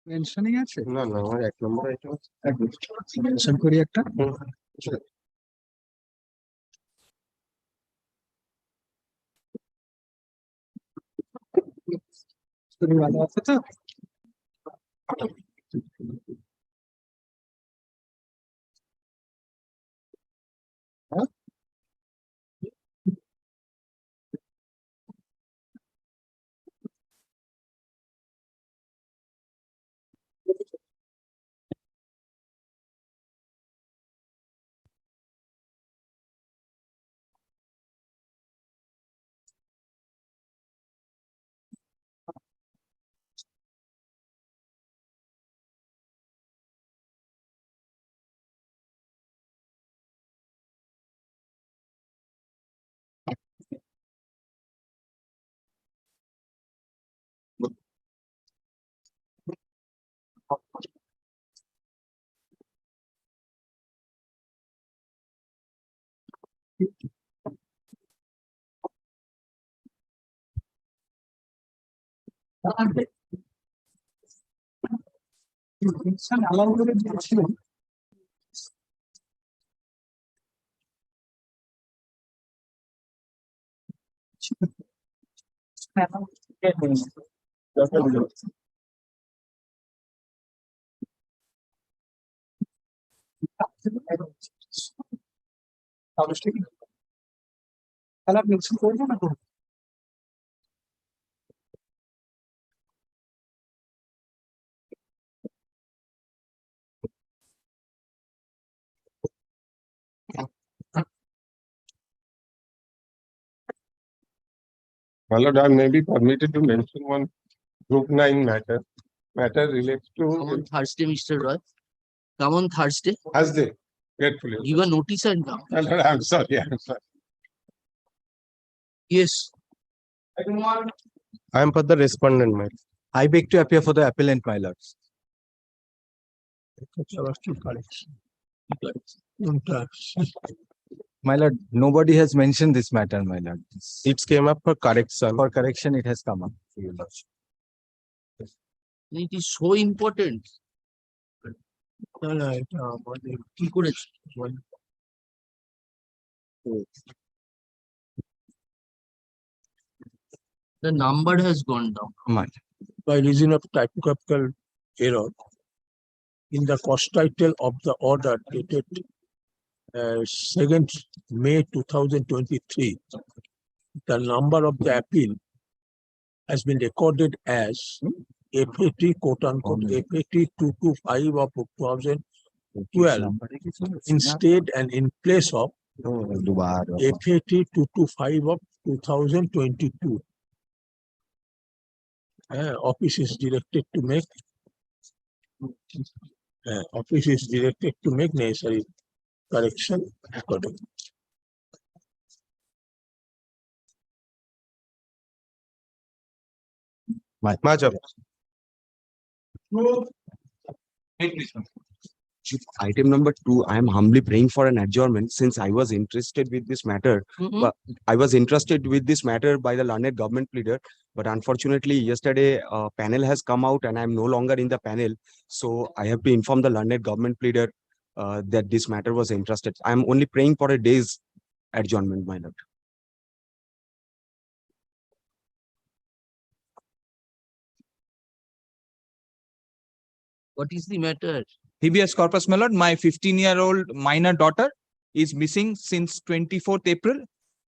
Mentioning আছে? না না, আমার 1 নম্বর আইটেম মেনশন করি একটা। তুমি ভালো আছো তো? হ্যাঁ? মেনশন অ্যালাউ করে দিয়েছিলাম। তাহলে মেনশন করবো না? My lord, I may be permitted to mention one group 9 matter relates to Come on Thursday, Mr. Roy. Come on Thursday. Thursday. Gratefully. Give a notice and come. My lord, I'm sorry. Yes. I am for the respondent, my. I beg to appear for the appellant, my lords. My lord, nobody has mentioned this matter, my lord. It came up for correction. For correction, it has come up. Your lordship. It is so important. কি করেছে? The number has gone down. My By reason of typographical error in the cost title of the order dated 2nd May 2023, the number of the appeal has been recorded as FAT quote unquote FAT 225 of 2012 instead and in place of FAT 225 of 2022. Office is directed to make necessary correction accordingly. My job. Item number 2, I am humbly praying for an adjournment since I was interested with this matter. But I was interested with this matter by the learned government pleader. But unfortunately, yesterday a panel has come out and I am no longer in the panel. So I have to inform the learned government pleader that this matter was interested. I am only praying for a day's adjournment, my lord. What is the matter? Habeas corpus, my lord, my 15-year-old minor daughter is missing since 24th April.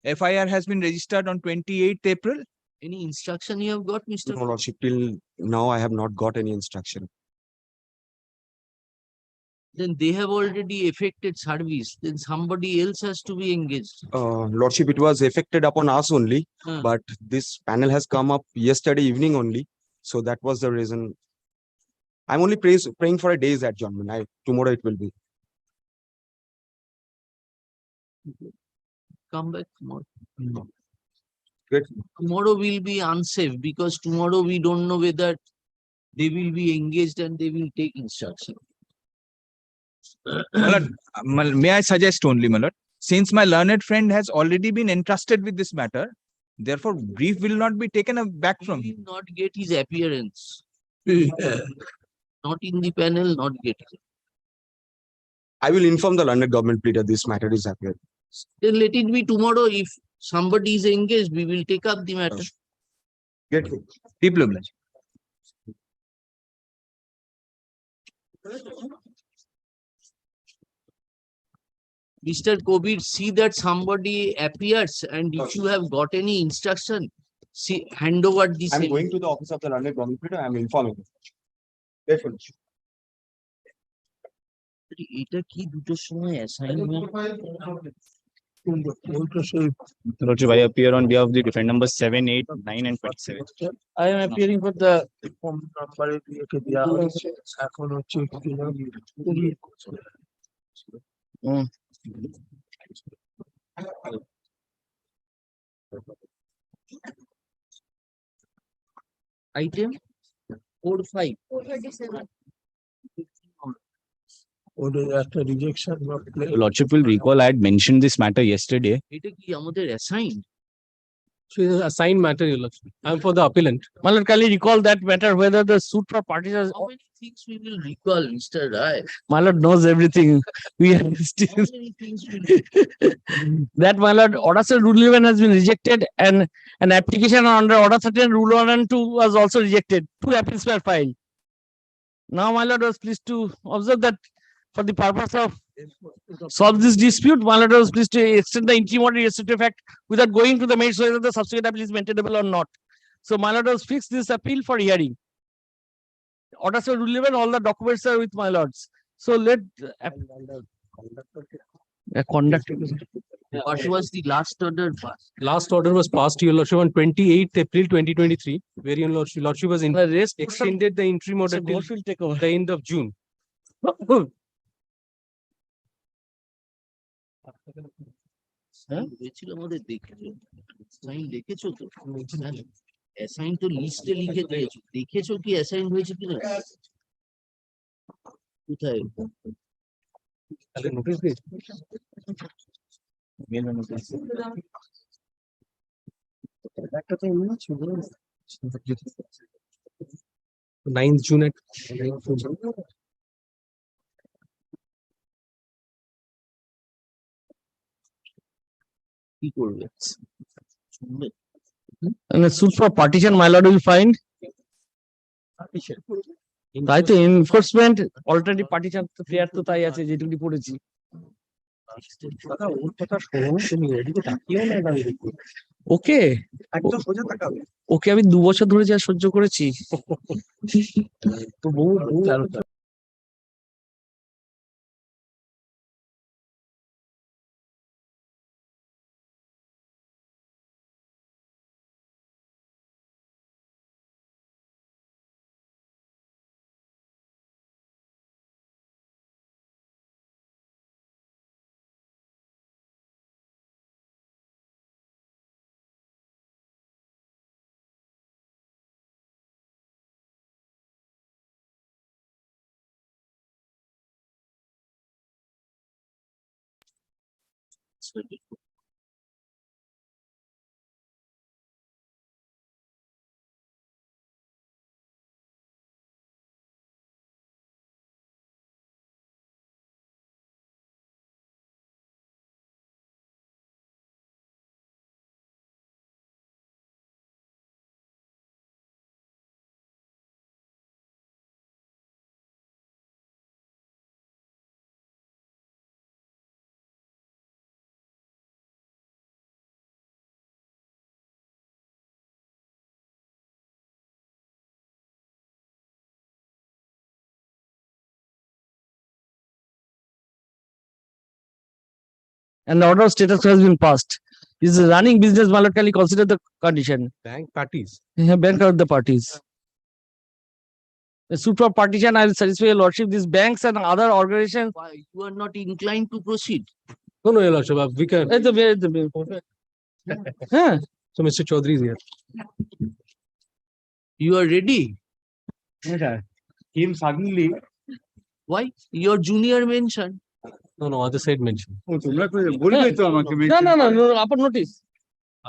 FIR has been registered on 28th April. Any instruction you have got, Mr. No, lordship, till now I have not got any instruction. Then they have already effected service. Then somebody else has to be engaged. Lordship, it was affected upon us only, but this panel has come up yesterday evening only. So that was the reason. I'm only praying for a day's adjournment. Tomorrow it will be. Come back tomorrow. Great. Tomorrow will be unsafe because tomorrow we don't know whether they will be engaged and they will take instruction. My lord, may I suggest only, my lord, since my learned friend has already been entrusted with this matter, therefore brief will not be taken back from He him. will not get his appearance. not in the panel, not getting. I will inform the learned government pleader this matter is appeared. Then let it be tomorrow. If somebody is engaged, we will take up the matter. Get Diploma. Mr. Kobir, see that somebody appears, and if you have got any instruction, see, hand over the I'm same. going to the office of the learned government pleader. I'm informing him. Careful. এটা কি দুটোর সময় assignment? Lordship, I appear on behalf of the defendant number 7, 8, 9 and 27. I am appearing for the নাম্বারে দিয়েকে দেওয়া হয়েছে এখন হচ্ছে কিনা item 4-5. ওদের একটা রিজেকশন বা Lordship will recall I had mentioned this matter yesterday. এটা কি আমাদের assign? So it is assigned matter, Your Lordship. I am for the appellant. My lord, can you recall that matter whether the suit for parties has, How many things we will recall, Mr. Rai? my lord knows everything. We have How still many things will that my lord, order sir rule 11 has been rejected and an application under order 13 rule 1 and 2 was also rejected. 2 appeals were filed. Now my lord was pleased to observe that for the purpose of solve this dispute, my lord was pleased to extend the interim order restrictive fact without going to the merits whether the subsequent appeal is maintainable or not. So my lord was fixed this appeal for hearing. Order sir rule 11, all the documents are with my lords. So let conduct. What was the last order passed? Last order was passed, Your Lordship, on 28th April 2023, where Your Lordship was The rest extended the interim order till will take over. the end of June. হয়েছিল আমাদের দেখেছো? Assign দেখেছো তো? Assign তো লিস্টে লিখে দিয়েছো। দেখেছো কি অ্যাসাইন হয়েছে কিনা? কোথায়? একটা তো এমনি ছিল 9th June at কি করবে? শুনবে? And a suit for partition, my lord will find. তাই তো enforcement alternative partition তো fair তো তাই আছে যেটুকু পড়েছি। দাদা ওর কথা শোনো, তুমি এদিকে তাকিও না না এদিকে। ওকে একদম সোজা তাকাবে। ওকে আমি 2 বছর ধরে যা সহ্য করেছি। তো বউ And the order of status has been passed. Is a running business, my lord, can you consider the condition? bank parties. Bank are the parties. The suit for partition, I will satisfy your lordship, these banks and other organizations. Why you are not inclined to proceed? No, no, Your Lordship, we can. Huh? So Mr. Chaudhary is here. You are ready? Came suddenly. Why? Your junior mentioned. No, no, other side mentioned. No, upper notice.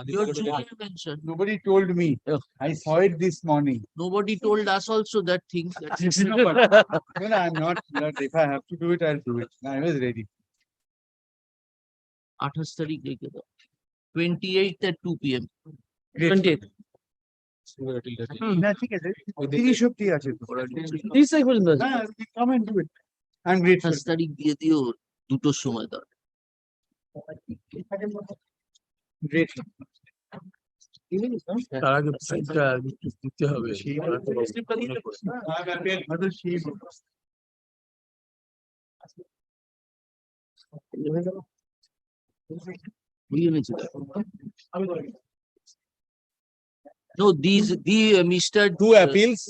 Your junior mentioned. Nobody told me. I saw it this morning. Nobody told us also that thing. No, I'm not. If I have to do it, I'll do it. I was ready. 28 তারিখ রেখে দাও 28th at 2 p.m. 28th. না ঠিক আছে 30 অব্দি আছে তো। 30 তারিখ পর্যন্ত আছে। হ্যাঁ, come and do it. I'm grateful. 28 তারিখ দিয়ে দিও 2টোর সময় দাও। Grateful. তার আগে ফাইলটা দিতে হবে। বুঝে নিয়েছি তো? No, the Mr. Two appeals.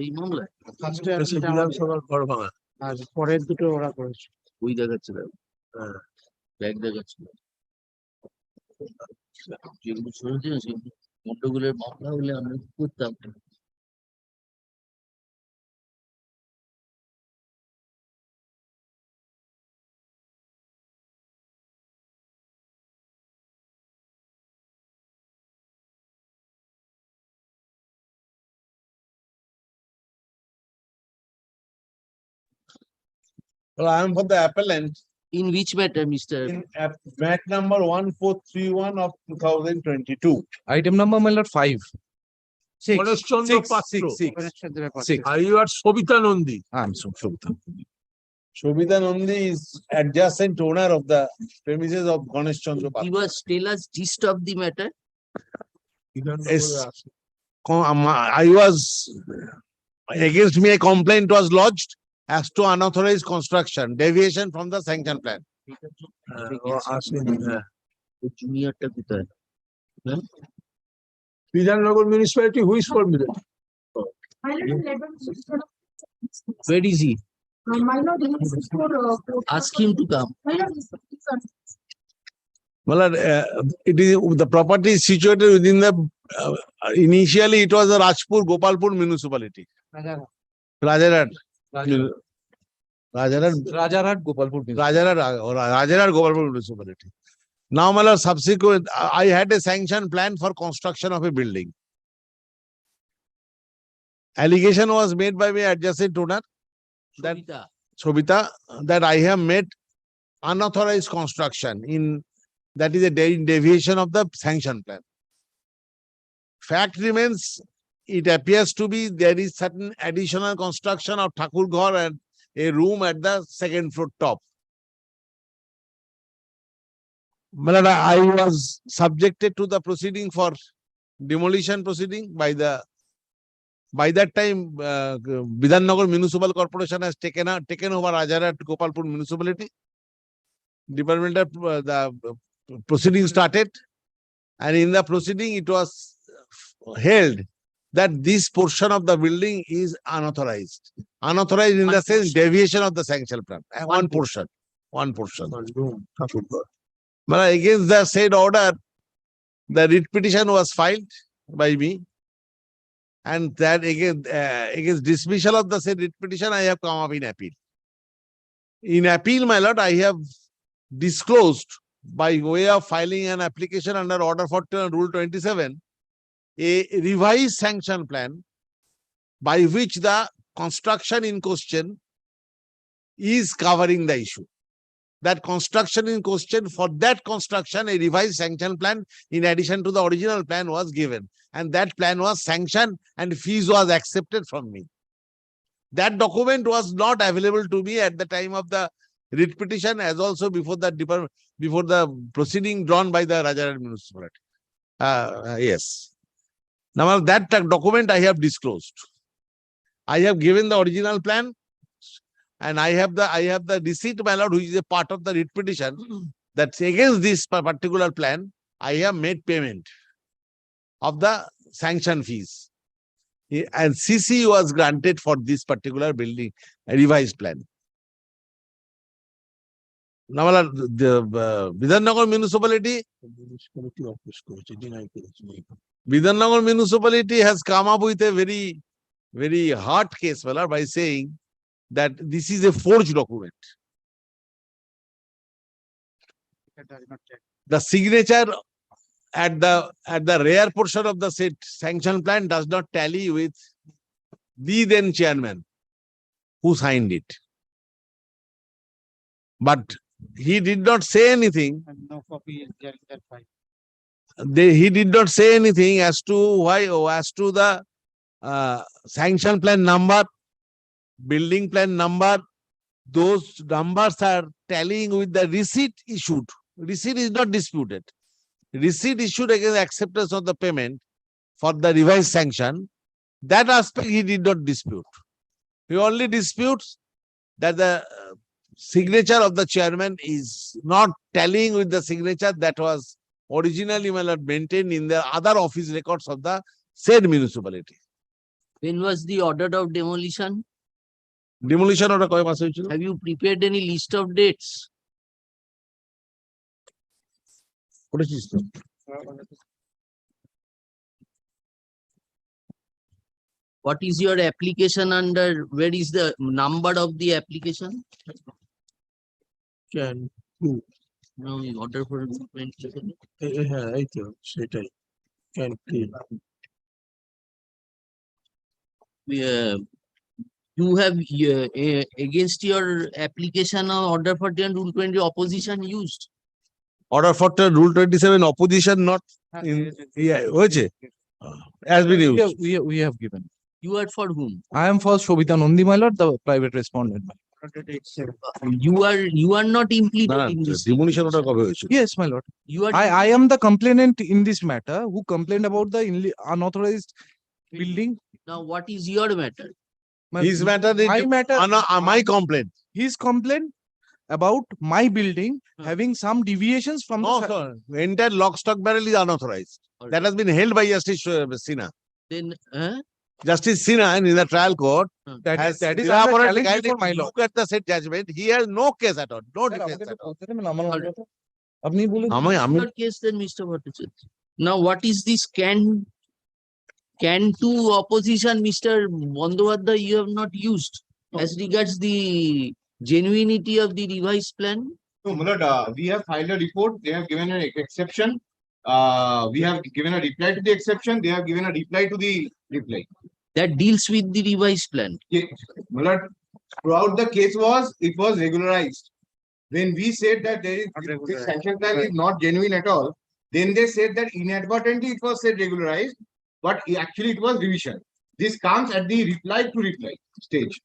এই মামলা বিধানসভার ঘর ভাঙা। আর পরের দুটো ওরা করেছে। ওই দেখাচ্ছে না ব্যাগ দেখাচ্ছে না। যেগুলো শুনেছি না সেগুলো গন্ডগোলের মামলা হলে আমরা কি করতাম। Well, I am for the appellant In which matter, Mr. in MAT number 1431 of 2022. Item number, my lord, 5. Ganeshchandra পাত্র। আর you are Sabita Nandi. I'm so sure. Shobita Nandi is adjacent owner of the premises of Ganesh Chandra. Give us, tell us gist of the matter. Yes. I was, against me a complaint was lodged as to unauthorized construction, deviation from the sanction plan. আসেনি, হ্যাঁ। জুনিয়রটা কোথায়? Bidhannagar municipality হুইস ফর মিলেন। Where is he? Ask him to come. Well, it is, the property is situated within the, initially it was a Rajpur, Gopalpur municipality. Rajarat. Rajarat Gopalpur. Rajarat Gopalpur municipality. Now, my lord, subsequent, I had a sanction plan for construction of a building. Allegation was made by my adjacent owner, that Shobita. Shobita, that I have made unauthorized construction in, that is a deviation of the sanction plan. Fact remains, it appears to be there is certain additional construction of Thakur Ghar and a room at the second floor top. But I was subjected to the proceeding for demolition proceeding by the, by that time, Bidhannagar Municipal Corporation has taken over Rajarat Gopalpur municipality. Department of the proceeding started, and in the proceeding it was held that this portion of the building is unauthorized. Unauthorized in the sense deviation of the sanction plan. One portion. But against the said order, the writ petition was filed by me, and that against dismissal of the said writ petition, I have come up in appeal. In appeal, my lord, I have disclosed by way of filing an application under Order 40 Rule 27, a revised sanction plan by which the construction in question is covering the issue. That construction in question, for that construction, a revised sanction plan in addition to the original plan was given. And that plan was sanctioned and fees was accepted from me. That document was not available to me at the time of the writ petition, as also before the department, before the proceeding drawn by the Rajarat municipality. Yes. Now that document I have disclosed. I have given the original plan, and I have the receipt, my lord, which is a part of the writ petition, that against this particular plan, I have made payment of the sanction fees. And CC was granted for this particular building, a revised plan. Now, my lord, the Bidhannagar municipality, Bidhannagar municipality has come up with a very, very hard case, my lord, by saying that this is a forged document. the signature at the rear portion of the said sanction plan does not tally with the then chairman who signed it. But he did not say anything. No copy is there in that file. He did not say anything as to the sanction plan number, building plan number. Those numbers are tallying with the receipt issued. Receipt is not disputed. Receipt issued against acceptance of the payment for the revised sanction. That aspect he did not dispute. He only disputes that the signature of the chairman is not tallying with the signature that was originally maintained in the other office records of the said municipality. When was the order of demolition? Demolition order কয় মাস হয়েছিল? Have you prepared any list of dates? করেছিস তো? What is your application under? Where is the number of the application? No, order for implementation. হ্যাঁ এই তো সেটাই can clear. You have against your application or order for rule 20 opposition used. Order for rule 27 opposition not in হয়েছে? Has been used. We have given. You are for whom? I am for Shobita Nandi, my lord, the private respondent. You are not না, implicated in this. demolition order কবে হয়েছিল? Yes, my lord. You are. I am the complainant in this matter who complained about the unauthorized building. Now, what is your matter? His matter is My matter, my complaint. his complaint about my building having some deviations from No, the. sir. Entire lock stock barrel is unauthorized. That has been held by Justice Sinha. Then, Justice Sinha in the trial court That has is under elaborated challenge guidance. before my lord. Look at the said judgment. He has no case at all. No defense at all. আপনি বলুন। your case then, Mr. Bhattacharya. Now, what is this can to opposition, Mr. Bandyopadhyay, you have not used as regards the genuinity of the revised plan? So, Mulad, we have filed a report. They have given an exception. We have given a reply to the exception. They have given a reply to the reply. That deals with the revised plan. Mulad, throughout the case it was regularized. When we said that this sanction plan is not genuine at all, then they said that inadvertently it was said regularized, but actually it was revision. This comes at the reply to reply stage.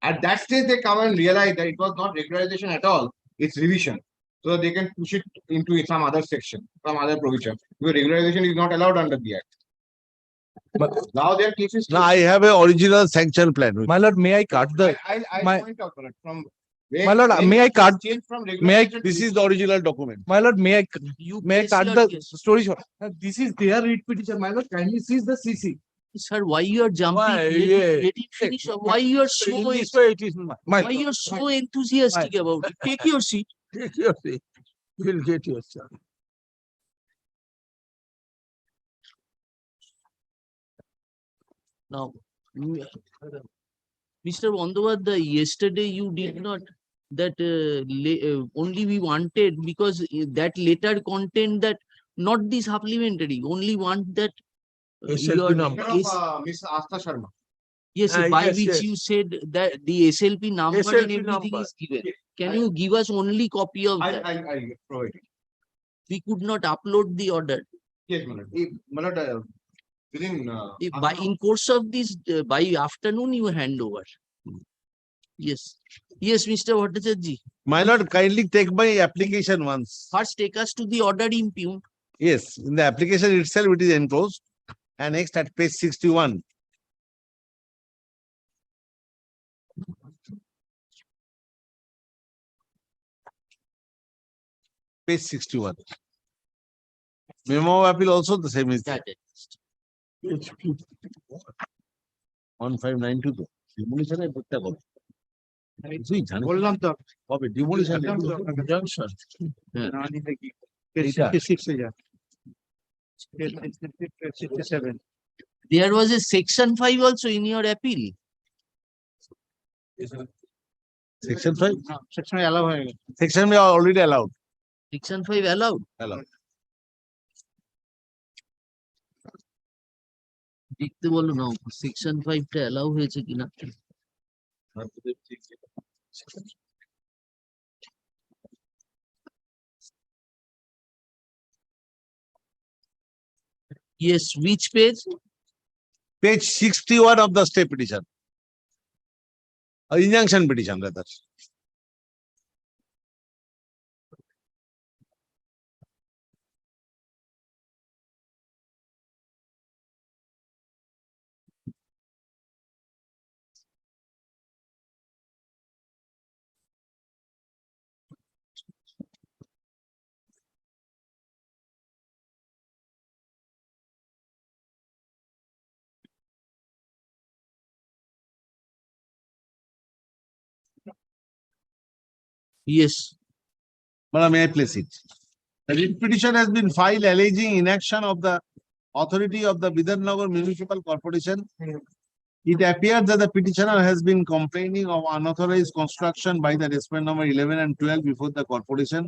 At that stage, they come and realize that it was not regularization at all, it's revision. So they can push it into some other section, some other provision. Because regularization is not allowed under the Act. But now their case is. Now I have an original sanction plan. My lord, may I cut the, I my- point out Mulad, from. My lord, may I cut- From may I- regulation to This is the original document. my lord, may I You may I place cut your the case. story short? This is their writ petition, my lord, kindly seize the CC. Sir, why you are jumping? Why? Let Yeah. let it finish. Why you are so In this way, it is my. why you are so enthusiastic about it? Take your seat. Take your seat. You'll get your chance. Now, Mr. Bandyopadhyay, yesterday you did not that only we wanted because that letter contained that not the supplementary, only want that SLP your number. Miss Astha Sharma. yes, Ah, by yes, which yes. you said that the SLP number and SLP everything number. is given. Can you give us only copy of that? I provide it. We could not upload the order. Yes, Mulad. Mulad, within. If by in course of this, by afternoon you hand over. Yes, yes, Mr. Bhattacharya. My lord, kindly take my application once. First, take us to the order impugned. Yes, in the application itself, it is enclosed. And next at page 61. Page 61. Memo of appeal also the same is there. That is. 1592 তো demolition এর ভুট্টা কবে? তুই জানিস বললাম তো কবে demolition junction. হ্যাঁ। এইটা? 66 এ যা। 67. There was a section 5 also in your appeal. Section 5? Section allow হয়ে গেছে। Section we are already allowed. Section 5 allowed. Allowed. দেখতে বলো না সেকশন 5 টা অ্যালাউ হয়েছে কিনা। Yes, which page? Page 61 of the stay petition. Injunction petition rather. Yes. Madam, may I place it? The writ petition has been filed alleging inaction of the authority of the Bidhannagar Municipal Corporation. It appears that the petitioner has been complaining of unauthorized construction by the respondent number 11 and 12 before the corporation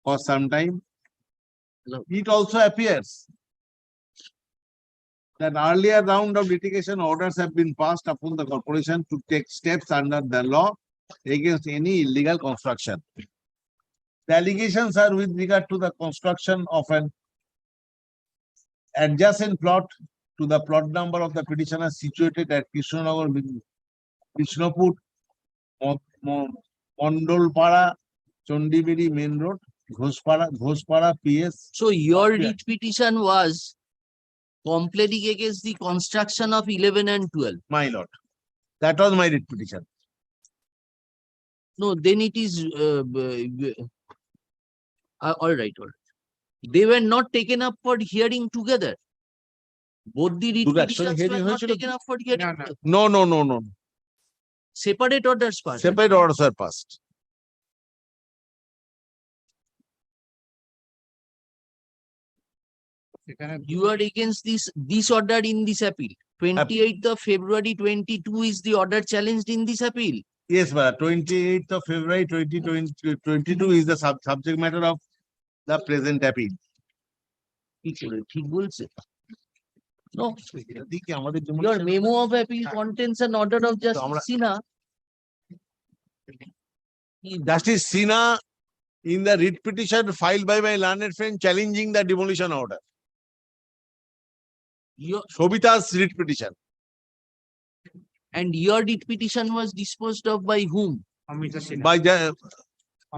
for some time. It also appears that earlier round of litigation orders have been passed upon the corporation to take steps under the law against any illegal construction. The allegations are with regard to the construction of an adjacent plot to the plot number of the petitioner situated at Krishnanagar, Krishnapur, Mondolpara, Chondibiri Main Road, Ghospara, PS. So your writ petition was complaining against the construction of 11 and 12. My lord, that was my writ petition. No, then it is all right. They were not taken up for hearing together. Both the writ petitions were not taken up for hearing together. No. Separate orders passed. Separate orders are passed. You are against this order in this appeal. 28th of February 22 is the order challenged in this appeal. Yes, but 28th of February 2022 is the subject matter of the present appeal. ঠিক বলছে। No, your memo of appeal contains an order of Justice Sinha. Justice Sinha in the writ petition filed by my learned friend challenging the demolition order. Shobita's writ petition. And your writ petition was disposed of by whom? By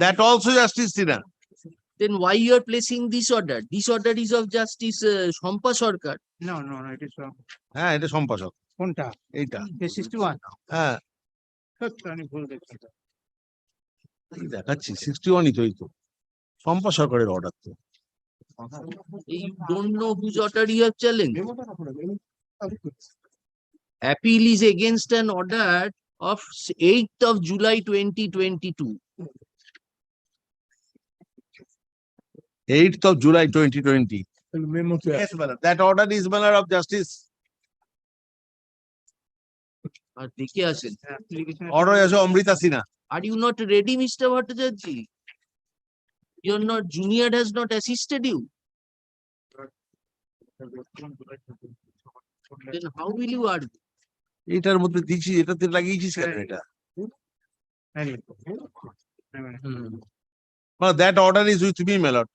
that also Justice Sinha. Then why you are placing this order? This order is of Justice Shompa Sarkar. No, it is wrong. হ্যাঁ এটা সম্পাদক কোনটা? এইটা 61. হ্যাঁ আমি ভুল দেখছি। দেখাচ্ছি 61ই তো এই তো সম্পা সরকারের অর্ডার তো You don't know whose order you have challenged. Appeal is against an order of 8th of July 2022. 8th of July 2020. Yes, brother. That order is manner of justice. আর দেখে আসেন। Order আছে Amrita Sinha. Are you not ready, Mr. Bhattacharya? You're not, junior has not assisted you. Then how will you argue? এটার মধ্যে দিচ্ছি এটাতে লাগিয়েছিস কেন এটা? That order is with me, my lord.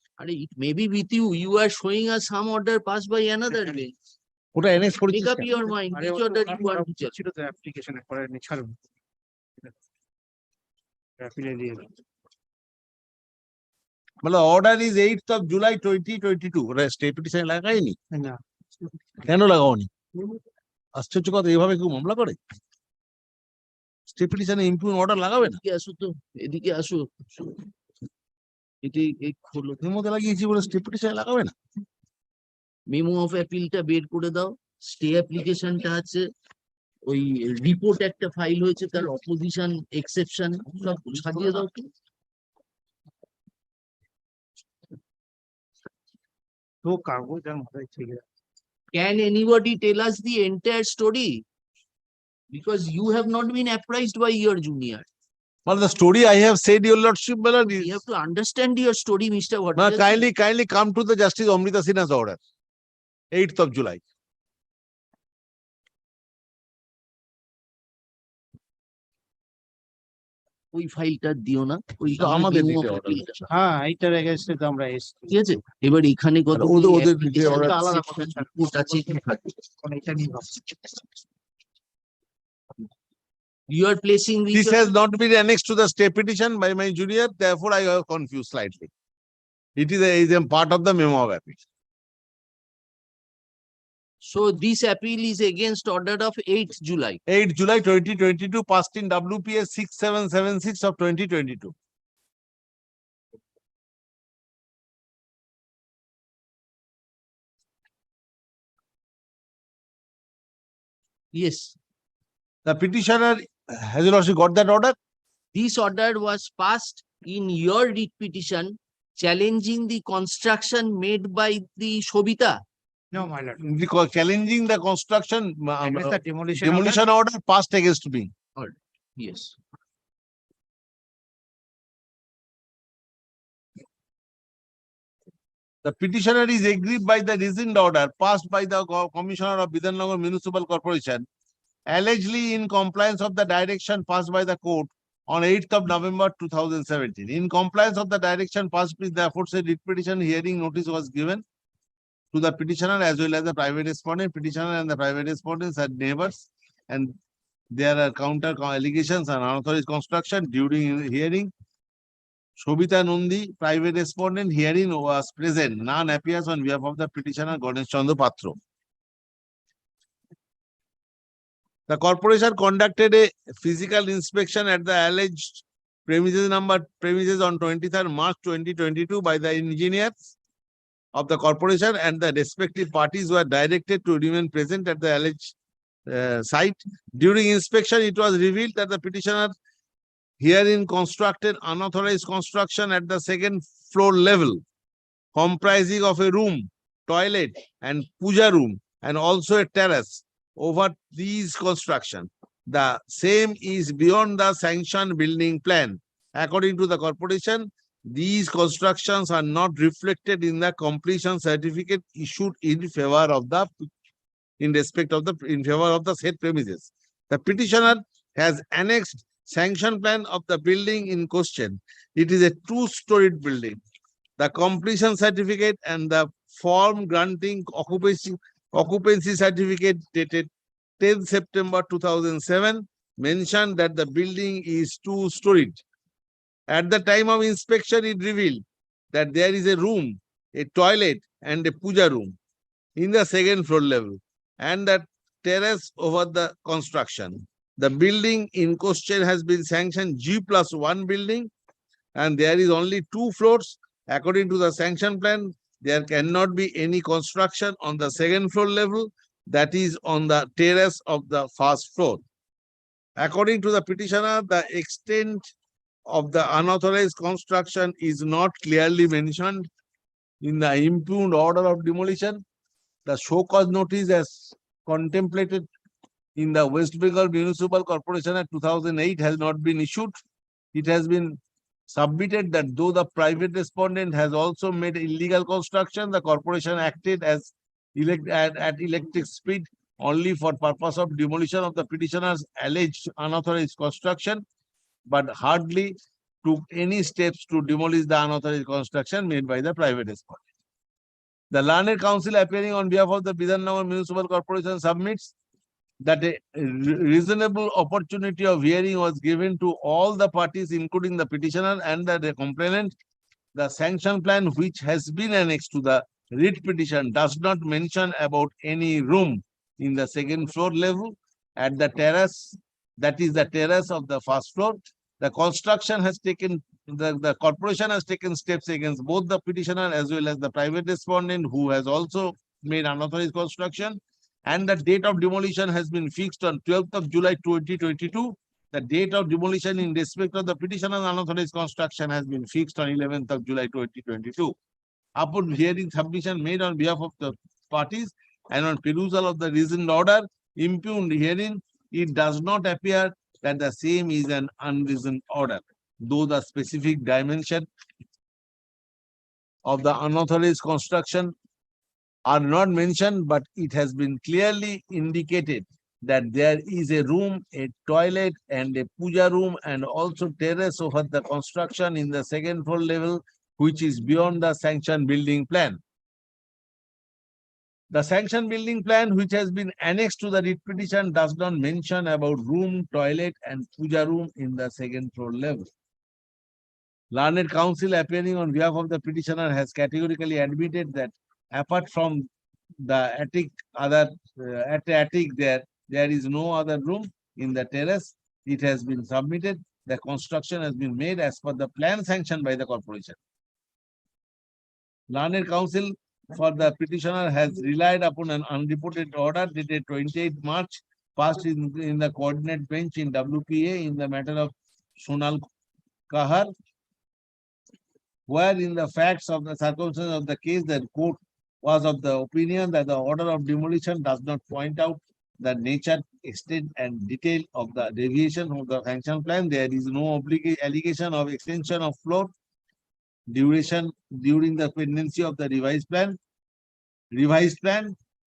It may be with you. You are showing us some order passed by another way. ওটা NX Make করেছিস up your mind. Which order you want to check? ছিল তো অ্যাপ্লিকেশনে করে নি ছাড়ুন। অ্যাপিলে দিয়ে দাও। মানে order is 8th of July 2022. ওটা স্টে পিটিশন লাগাইনি? না। কেন লাগাওনি? আশ্চর্য কথা, এভাবে কেউ মামলা করে? স্টে পিটিশনে ইমপ্রুভ অর্ডার লাগাবে না? এদিকে আসো তো, এদিকে আসো। এটি এই খোলো। এর মধ্যে লাগিয়েছি বলে স্টে পিটিশনে লাগাবে না? মেমো অফ অ্যাপিলটা বের করে দাও। স্টে অ্যাপ্লিকেশনটা আছে, ওই রিপোর্ট একটা ফাইল হয়েছে, তার অপোজিশন এক্সেপশন সব সাজিয়ে দাও কি। তো কাগজ আর মাথায় ঠিক আছে। Can anybody tell us the entire story? Because you have not been apprised by your junior. Well, the story I have said, your lordship, my lord, You is have to understand your story, Mr. now Bhattacharya. kindly come to the Justice Amrita Sinha's order, 8th of July. ওই ফাইলটা দিও না ওই তো আমাদের দিতে memo order। file টা। হ্যাঁ এইটার এগেইনস্টে তো আমরা এসেছি ঠিক আছে এবার এখানে কত ওদের দিতে order। আলাদা কথা স্যার আছে কি থাকবে মানে এটা নিয়ে ভাবছি you are placing This which has not been annexed to the stay petition by my junior, therefore I have confused slightly. It is a part of the memo of appeal. so this appeal is against order of 8th July 8 July 2022, passed in WPS 6776 of 2022. yes The petitioner, has your lordship got that order? this order was passed in your writ petition challenging the construction made by the Shobita. No, my lord. Challenging the construction, Against the demolition demolition order passed against me. Yes. The petitioner is aggrieved by the rescind order passed by the Commissioner of Bidhannagar Municipal Corporation, allegedly in compliance of the direction passed by the court on 8th of November 2017. In compliance of the direction passed with the aforesaid writ petition, hearing notice was given to the petitioner as well as the private respondent. Petitioner and the private respondents are neighbors, and there are counter allegations and unauthorized construction. During hearing, Shobita Nundi, private respondent, hearing was present. None appears on behalf of the petitioner Ganesh Chandra Patro. The corporation conducted a physical inspection at the alleged premises on 23rd March 2022 by the engineers of the corporation, and the respective parties were directed to remain present at the alleged site. During inspection, it was revealed that the petitioner herein constructed unauthorized construction at the second floor level, comprising of a room, toilet, and puja room, and also a terrace. Over these construction, the same is beyond the sanctioned building plan. According to the corporation, these constructions are not reflected in the completion certificate issued in favor of the said premises. The petitioner has annexed sanction plan of the building in question. It is a two-storied building. The completion certificate and the form granting occupancy certificate dated 10th September 2007 mentioned that the building is two-storied. At the time of inspection, it revealed that there is a room, a toilet, and a puja room in the second floor level, and that terrace over the construction. The building in question has been sanctioned G+1 building, and there is only 2 floors. According to the sanction plan, there cannot be any construction on the second floor level, that is on the terrace of the first floor. According to the petitioner, the extent of the unauthorized construction is not clearly mentioned in the impugned order of demolition. The show cause notice as contemplated in the West Bengal Municipal Corporation Act 2008 has not been issued. It has been submitted that though the private respondent has also made illegal construction, the corporation acted as at electric speed only for purpose of demolition of the petitioner's alleged unauthorized construction, but hardly took any steps to demolish the unauthorized construction made by the private respondent. The learned counsel appearing on behalf of the Bidhannagar Municipal Corporation submits that a reasonable opportunity of hearing was given to all the parties, including the petitioner and the complainant. The sanction plan, which has been annexed to the writ petition, does not mention about any room in the second floor level at the terrace, that is the terrace of the first floor. The construction has taken, the corporation has taken steps against both the petitioner as well as the private respondent, who has also made unauthorized construction, and the date of demolition has been fixed on 12th of July 2022. The date of demolition in respect of the petitioner's unauthorized construction has been fixed on 11th of July 2022. Upon hearing submission made on behalf of the parties and on perusal of the reasoned order impugned herein, it does not appear that the same is an unreasoned order, though the specific dimension of the unauthorized construction are not mentioned, but it has been clearly indicated that there is a room, a toilet, and a puja room, and also terrace over the construction in the second floor level, which is beyond the sanctioned building plan. The sanctioned building plan, which has been annexed to the writ petition, does not mention about room, toilet, and puja room in the second floor level. Learned counsel appearing on behalf of the petitioner has categorically admitted that apart from the attic, at the attic there is no other room in the terrace. It has been submitted. The construction has been made as per the plan sanctioned by the corporation. Learned counsel for the petitioner has relied upon an unreported order dated 28 March passed in the coordinate bench in WPA in the matter of Sonal Kahar, where in the facts of the circumstances of the case, the court was of the opinion that the order of demolition does not point out the nature, extent, and detail of the deviation of the sanction plan. There is no allegation of extension of floor duration during the pendency of the revised plan.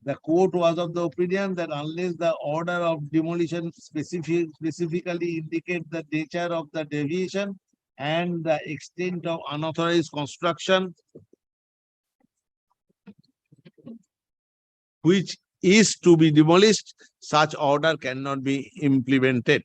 The court was of the opinion that unless the order of demolition specifically indicate the nature of the deviation and the extent of unauthorized construction, which is to be demolished, such order cannot be implemented.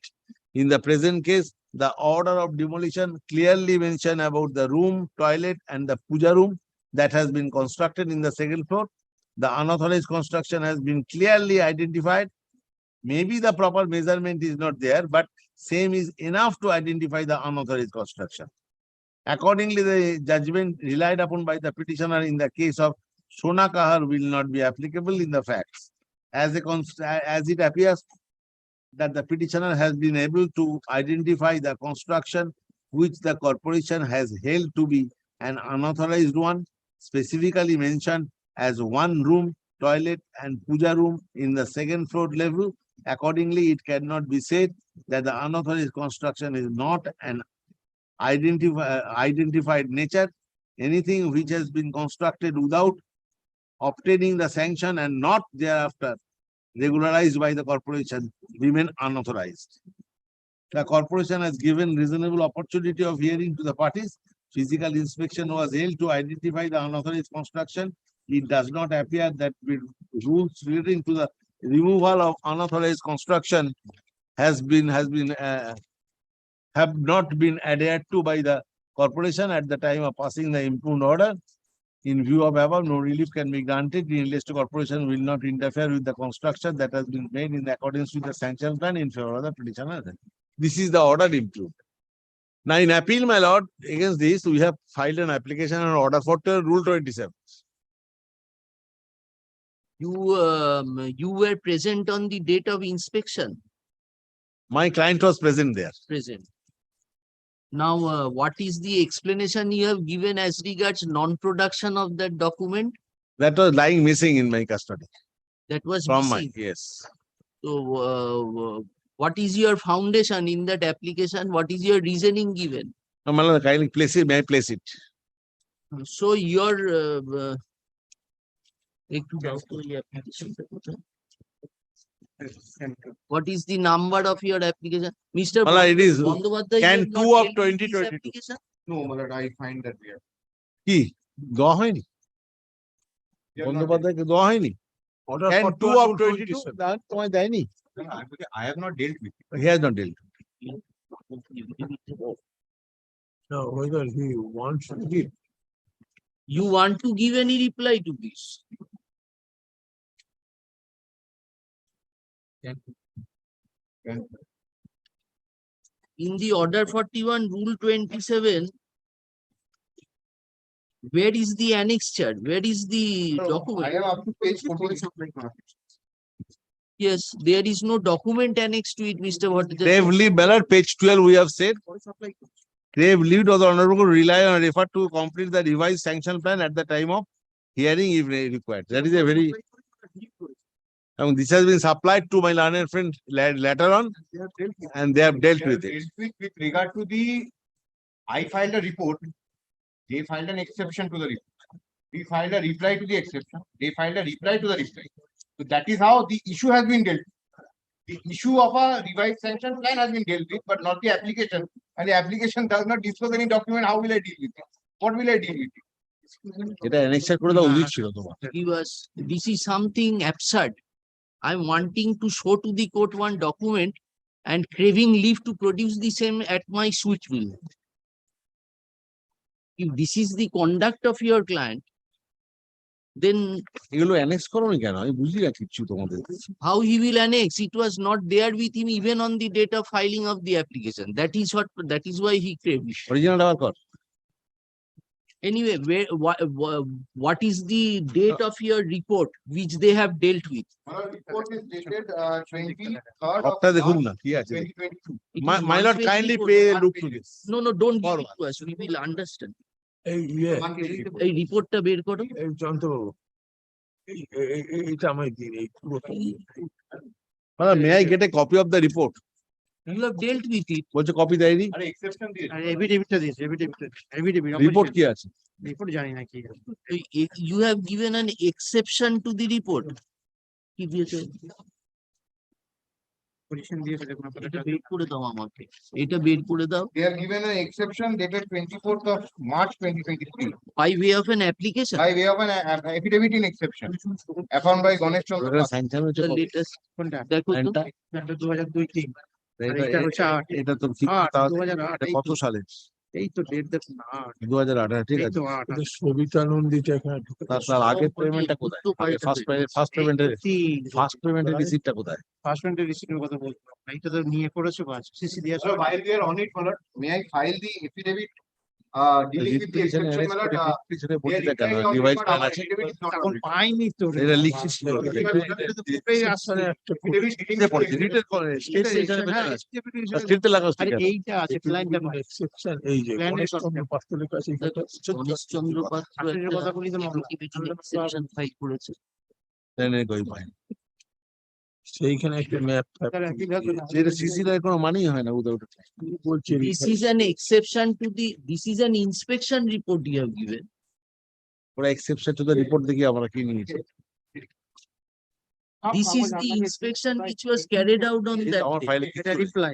In the present case, the order of demolition clearly mentioned about the room, toilet, and the puja room that has been constructed in the second floor. The unauthorized construction has been clearly identified. Maybe the proper measurement is not there, but same is enough to identify the unauthorized construction. Accordingly, the judgment relied upon by the petitioner in the case of Sona Kahar will not be applicable in the facts, as it appears that the petitioner has been able to identify the construction which the corporation has held to be an unauthorized one, specifically mentioned as one room, toilet, and puja room in the second floor level. Accordingly, it cannot be said that the unauthorized construction is not an identified nature. Anything which has been constructed without obtaining the sanction and not thereafter regularized by the corporation remain unauthorized. The corporation has given reasonable opportunity of hearing to the parties. Physical inspection was held to identify the unauthorized construction. It does not appear that rules relating to the removal of unauthorized construction have not been adhered to by the corporation at the time of passing the impugned order. In view of above, no relief can be granted. The enlisted corporation will not interfere with the construction that has been made in accordance with the sanction plan in favor of the petitioner. This is the order improved. Now, in appeal, my lord, against this, we have filed an application on order for Rule 27. You were present on the date of inspection? My client was present there. Present. Now, what is the explanation you have given as regards non-production of that document? That was lying missing in my custody. That was From missing. yes. So, what is your foundation in that application? What is your reasoning given? No, my lord, kindly place it. May I place it? So, your what is the number of your application? Mr. Mala, it is Bandyopadhyay, can you have 2 not of dealt with this 2022. application? No, Malad, I find that we have. কি দেওয়া হয়নি বন্দ্যোপাধ্যায়কে দেওয়া হয়নি can 2 of 22 that তোমায় দেয়নি I have not dealt with it. he has not dealt. Now, whether he wants to give. You want to give any reply to this? In the order 41, rule 27, where is the annexure? Where is the I document? have up to page 14. Yes, there is no document annexed to it, Mr. Bhattacharya. Crave leave ballot page 12 we have said. Crave leave was honorable rely on refer to complete the revised sanction plan at the time of hearing if required. That is a very And this has been supplied to my learned friend later on, and they have dealt with it. With regard to the, I filed a report, they filed an exception to the report. We filed a reply to the exception, they filed a reply to the reply. So that is how the issue has been dealt with. The issue of a revised sanction plan has been dealt with, but not the application. And the application does not disclose any document. How will I deal with it? What will I deal with it? এটা annexure করে দেওয়া উচিত ছিল তোমার। This is something absurd. I'm wanting to show to the court one document and craving leave to produce the same at my switch will. If this is the conduct of your client, then এগুলো annex করোনি কেন? আমি বুঝি না কিচ্ছু তোমাদের। how he will annex? It was not there with him even on the date of filing of the application. That is why he craved it. Original আবার কর। Anyway, what is the date of your report which they have dealt with? Our report is dated 23rd সবটা of দেখুন March না কি আছে। 2022. It My is my lord, one-page kindly report. pay look to this. No, don't give Forward. it to us. We will understand. One page report. এই রিপোর্টটা বের করো। May I get a copy of the report? You have dealt with it. বলছে copy দেয়নি। আরে exception দিয়ে এফিডেভিটটা দিয়েছে, affidavit report কি আছে? রিপোর্ট জানি না কি আছে। You have given an exception to the report. কি দিয়েছে? পজিশন দিয়েছে দেখুন এটা আপনারা। বের করে দাও আমাকে। এটা বের করে দাও। They have given an exception dated 24th of March 2023 By way of an application. by way of an affidavit in exception affirmed by Ganesh Chandra Pass. Sanction হচ্ছে The কবে? latest. কোনটা? দেখো তো। এটা 2002-3 আর এটা- এটা হচ্ছে 8 এটা তো ঠিক 8 কথা আছে। 2008 এটা কত সালে? এই তো ডেট দেখুন 8 2018 ঠিক এই আছে। তো 8 সবিতা নন্দিতা এখানে তার আগের পেমেন্টটা কোথায়? ফার্স্ট পেমেন্টের রিসিপ্টটা কোথায়? ফার্স্ট পেমেন্টের রিসিপ্টের কথা বলতে এইটা তো নিয়ে করেছো কাজ সিসি দিয়েছো। So while we are on it, my lord, may I file the affidavit dealing with the exception, my lord? পিছনে They বলতে কেন? replied on it, revise but plan our আছে। affidavit is not on এখন it. পাইনি তো রে। এটা লিখিস ছিল। কোর্টেই আসলে একটা Affidavit dealing with the exception. স্টেটে লাগাও আরে স্টিকার। এইটা আছে প্ল্যানটা এক্সেপশন এই যে গণেশ চন্দ্র পাত্র লেখা আছে গণেশ চন্দ্র পাত্র আপনাদের কথা বলি তো এক্সেপশন ফাইল করেছে। দেনে কই পাই। সেইখানে একটা ম্যাপ যেটা সিসি এর কোনো মানেই হয় না উদয় বলছে This is an exception to the, this is an inspection report you have given. ওরা এক্সেপশন টু দ্য রিপোর্ট দেখি আমরা কি নিয়েছি। This is the inspection which was carried out on that আমার day. ফাইলে কি এটা reply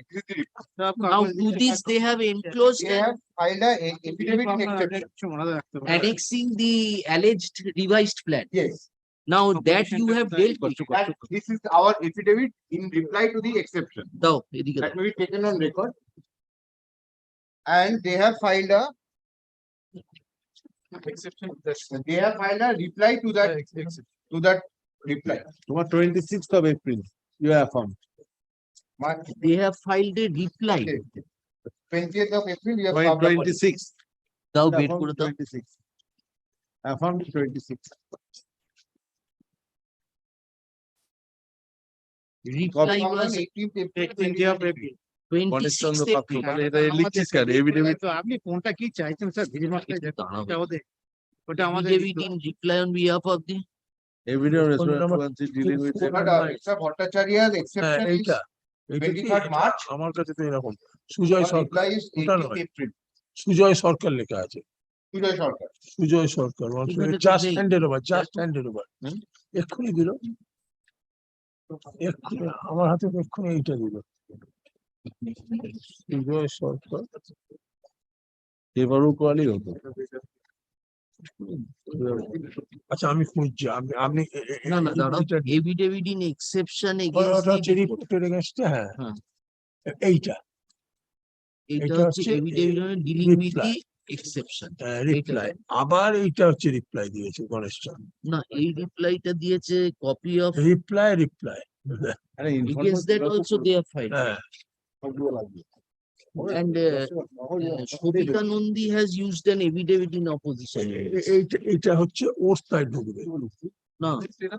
Now to this they have enclosed They an have filed a affidavit in exception. মনে রাখতে হবে। annexing the alleged revised plan. Yes, Now that you have dealt with. that this is our affidavit in reply to the exception. দাও এদিকে That দাও। may be taken on record. And they have filed a exception. They have filed a reply to that reply. তোমার 26th of April you have found. They have filed a reply. 20th of April, you have filed a 26. দাও বের করে দাও। 26. I found 26. Reply on was 18th April. Ganesh Chandra 26th পাত্র April. তাহলে এটা লিখছিস কেন? Affidavit তো আপনি কোনটা কি চাইছেন স্যার ভিড় মাস্টার দাঁড়াও। ওটা আমাদের Affidavit in reply on behalf of the, affidavit responsibility dealing with But Mr. Bhattacharya's exception is এইটা এইটা কি? 23rd March. আমার কাছে তো এরকম Sujoy Our Sarkar, reply is ওটা 18th নয়। April. সুজয় সরকার লেখা আছে, Sujoy Sarkar. সুজয় সরকার এখানে তো জাস্ট নেই। Handed over, just handed over. এক্ষুনি দিল, এক্ষুনি আমার হাতে এক্ষুনি এইটা দিল সুজয় সরকার। এবারও কোয়ালি হতো। আচ্ছা আমি খুঁজছি, আপনি না না দাঁড়াও, affidavit in exception ওটা against হচ্ছে the report. রিপোর্টের এগেইনস্টে। হ্যাঁ হ্যাঁ। এইটা এটা এটা হচ্ছে হচ্ছে affidavit on dealing with reply. the exception. Reply, আবার এইটা হচ্ছে রিপ্লাই দিয়েছে গণেশ চন্দ্র। না এই রিপ্লাইটা দিয়েছে কপি অফ, রিপ্লাই আরে against that also they have filed. হ্যাঁ And Shobita Nandi has used an affidavit in opposition. এইটা হচ্ছে ওর সাইড ঢুকবে। না এটা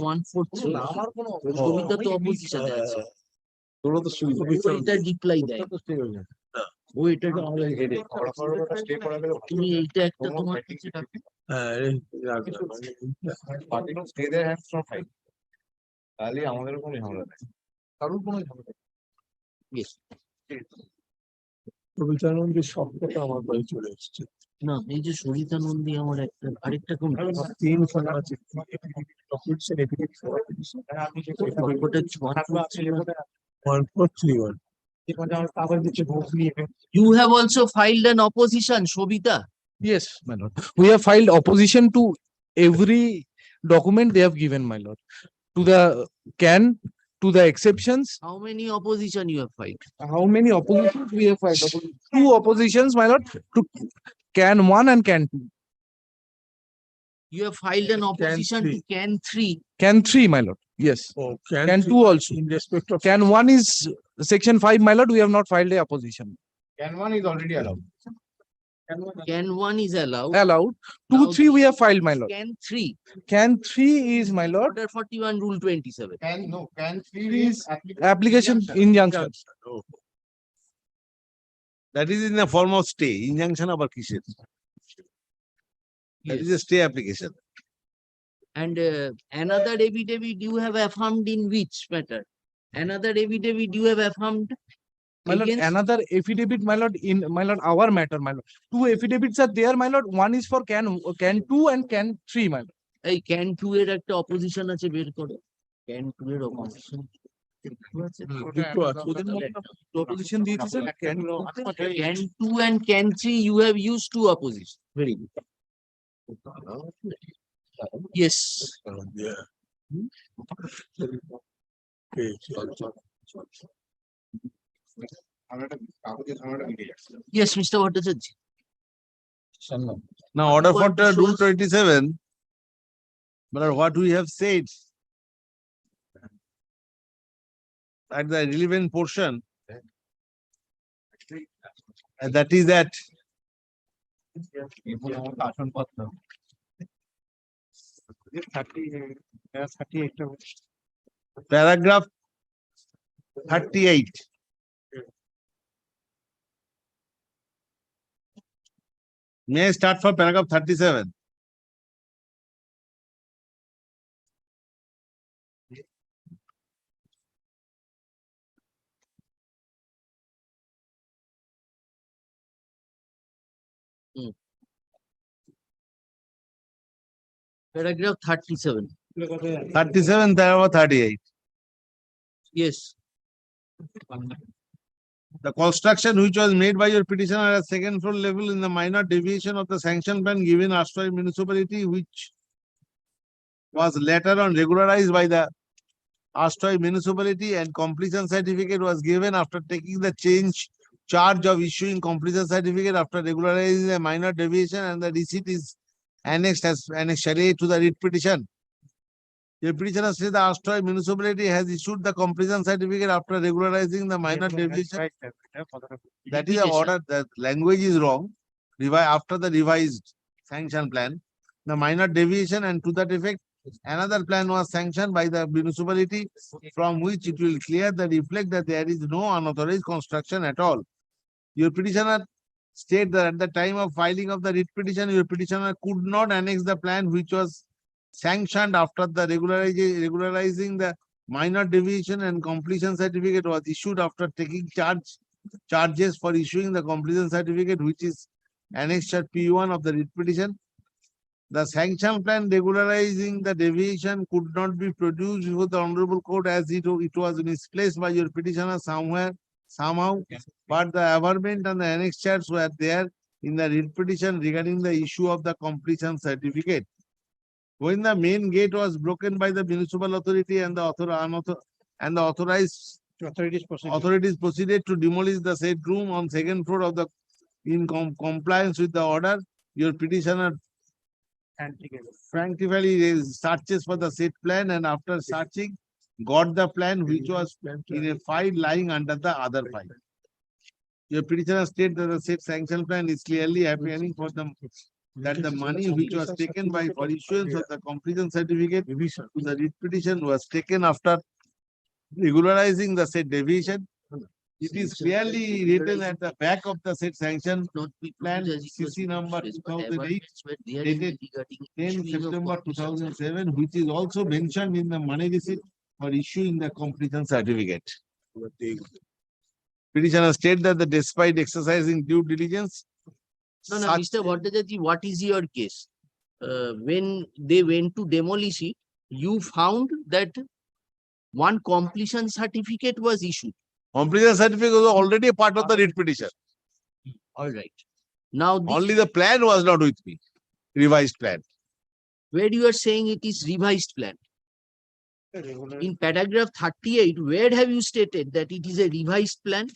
143. Shobita তো opposition এ আছে। তোরা তো সুবিধা ও এটা রিপ্লাই দেয়। ও এটা তুমি এইটা একটা তোমার কাছে রাখো। হ্যাঁ Party stay their hands from fight. তাহলে আমাদের কোনো ঝামেলা নেই। কারোর কোনো ঝামেলা নেই। Yes. কবিতানন্দের শব্দটা আমার বাড়ি চলে এসছে। না, এই যে সরিতা নন্দী আমার একটা আরেকটা কমপ্লেন। তিনখানা আছে। গল্পটা 1431. You have also filed an opposition, Shobita. Yes, my lord. We have filed opposition to every document they have given, my lord. To the can, to the exceptions. How many opposition you have filed? How many oppositions we have filed? Two oppositions, my lord, to can 1 and can 2. You have filed an opposition to can 3. Can 3, my lord. Yes. Oh, Can 2 also. In respect of Can 1 is section 5, my lord. We have not filed a opposition. Can one is already allowed. Can 1 is allowed. Allowed. 2, Now 3 we have filed, my lord. Can 3. Can 3 is, my lord, Order 41, Rule 27. Can three Please, is application injunction. That is in the form of stay. Injunction আবার কিসের? That is a stay application. And another affidavit you have affirmed in which matter? Another affidavit you have affirmed My lord, against? another affidavit, my lord, in my lord, our matter, my lord. 2 affidavits are there, my lord. One is for can 2 and can 3, my lord. এই can 2 এর একটা opposition আছে, বের করো। Can 2 এর opposition। ওদের মধ্যে opposition দিয়েছে sir, can Can 2 and can 3 you have used 2 opposition. Very good. Yes. yeah. Okay, Yes, Mr. Bhattacharya. Now, order for What the Rule shows- 27. But what we have said at the relevant portion, and that is that paragraph 38. May I start from paragraph 37? Paragraph 37. 37, paragraph 38. Yes. The construction which was made by your petitioner at second floor level in the minor deviation of the sanction plan given Astoy municipality, which was later on regularized by the Astoy municipality, and completion certificate was given after taking the charge of issuing completion certificate after regularizing a minor deviation, and the receipt is annexed as annexure A to the writ petition. Your petitioner says the Astoy municipality has issued the completion certificate after regularizing the minor deviation. That is the order. The language is wrong. After the revised sanction plan, the minor deviation, and to that effect, another plan was sanctioned by the municipality, from which it will clear the reflect that there is no unauthorized construction at all. Your petitioner state that at the time of filing of the writ petition, your petitioner could not annex the plan which was sanctioned after the regularizing the minor deviation, and completion certificate was issued after taking charges for issuing the completion certificate, which is annexure P1 of the writ petition. The sanction plan regularizing the deviation could not be produced before the Honorable Court as it was misplaced by your petitioner somehow, but the averment and the annexures were there in the writ petition regarding the issue of the completion certificate. When the main gate was broken by the municipal authority and the authorized authorities proceeded to demolish the said room on second floor of the in compliance with the order, your petitioner frantically searches for the said plan, and after searching got the plan which was in a file lying under the other file. Your petitioner states that the said sanction plan is clearly appearing for them that the money which was taken by for issuance of the completion certificate to the writ petition was taken after regularizing the said deviation. It is clearly written at the back of the said sanction plan, CC number 2008, dated 10 September 2007, which is also mentioned in the money receipt for issuing the completion certificate. Petitioner state that despite exercising due diligence, No, no, such- Mr. Bhattacharya, what is your case? When they went to demolish it, you found that one completion certificate was issued. completion certificate was already a part of the writ petition. All right. Now, Only the plan was not with me, revised plan. where you are saying it is revised plan. In paragraph 38, where have you stated that it is a revised plan?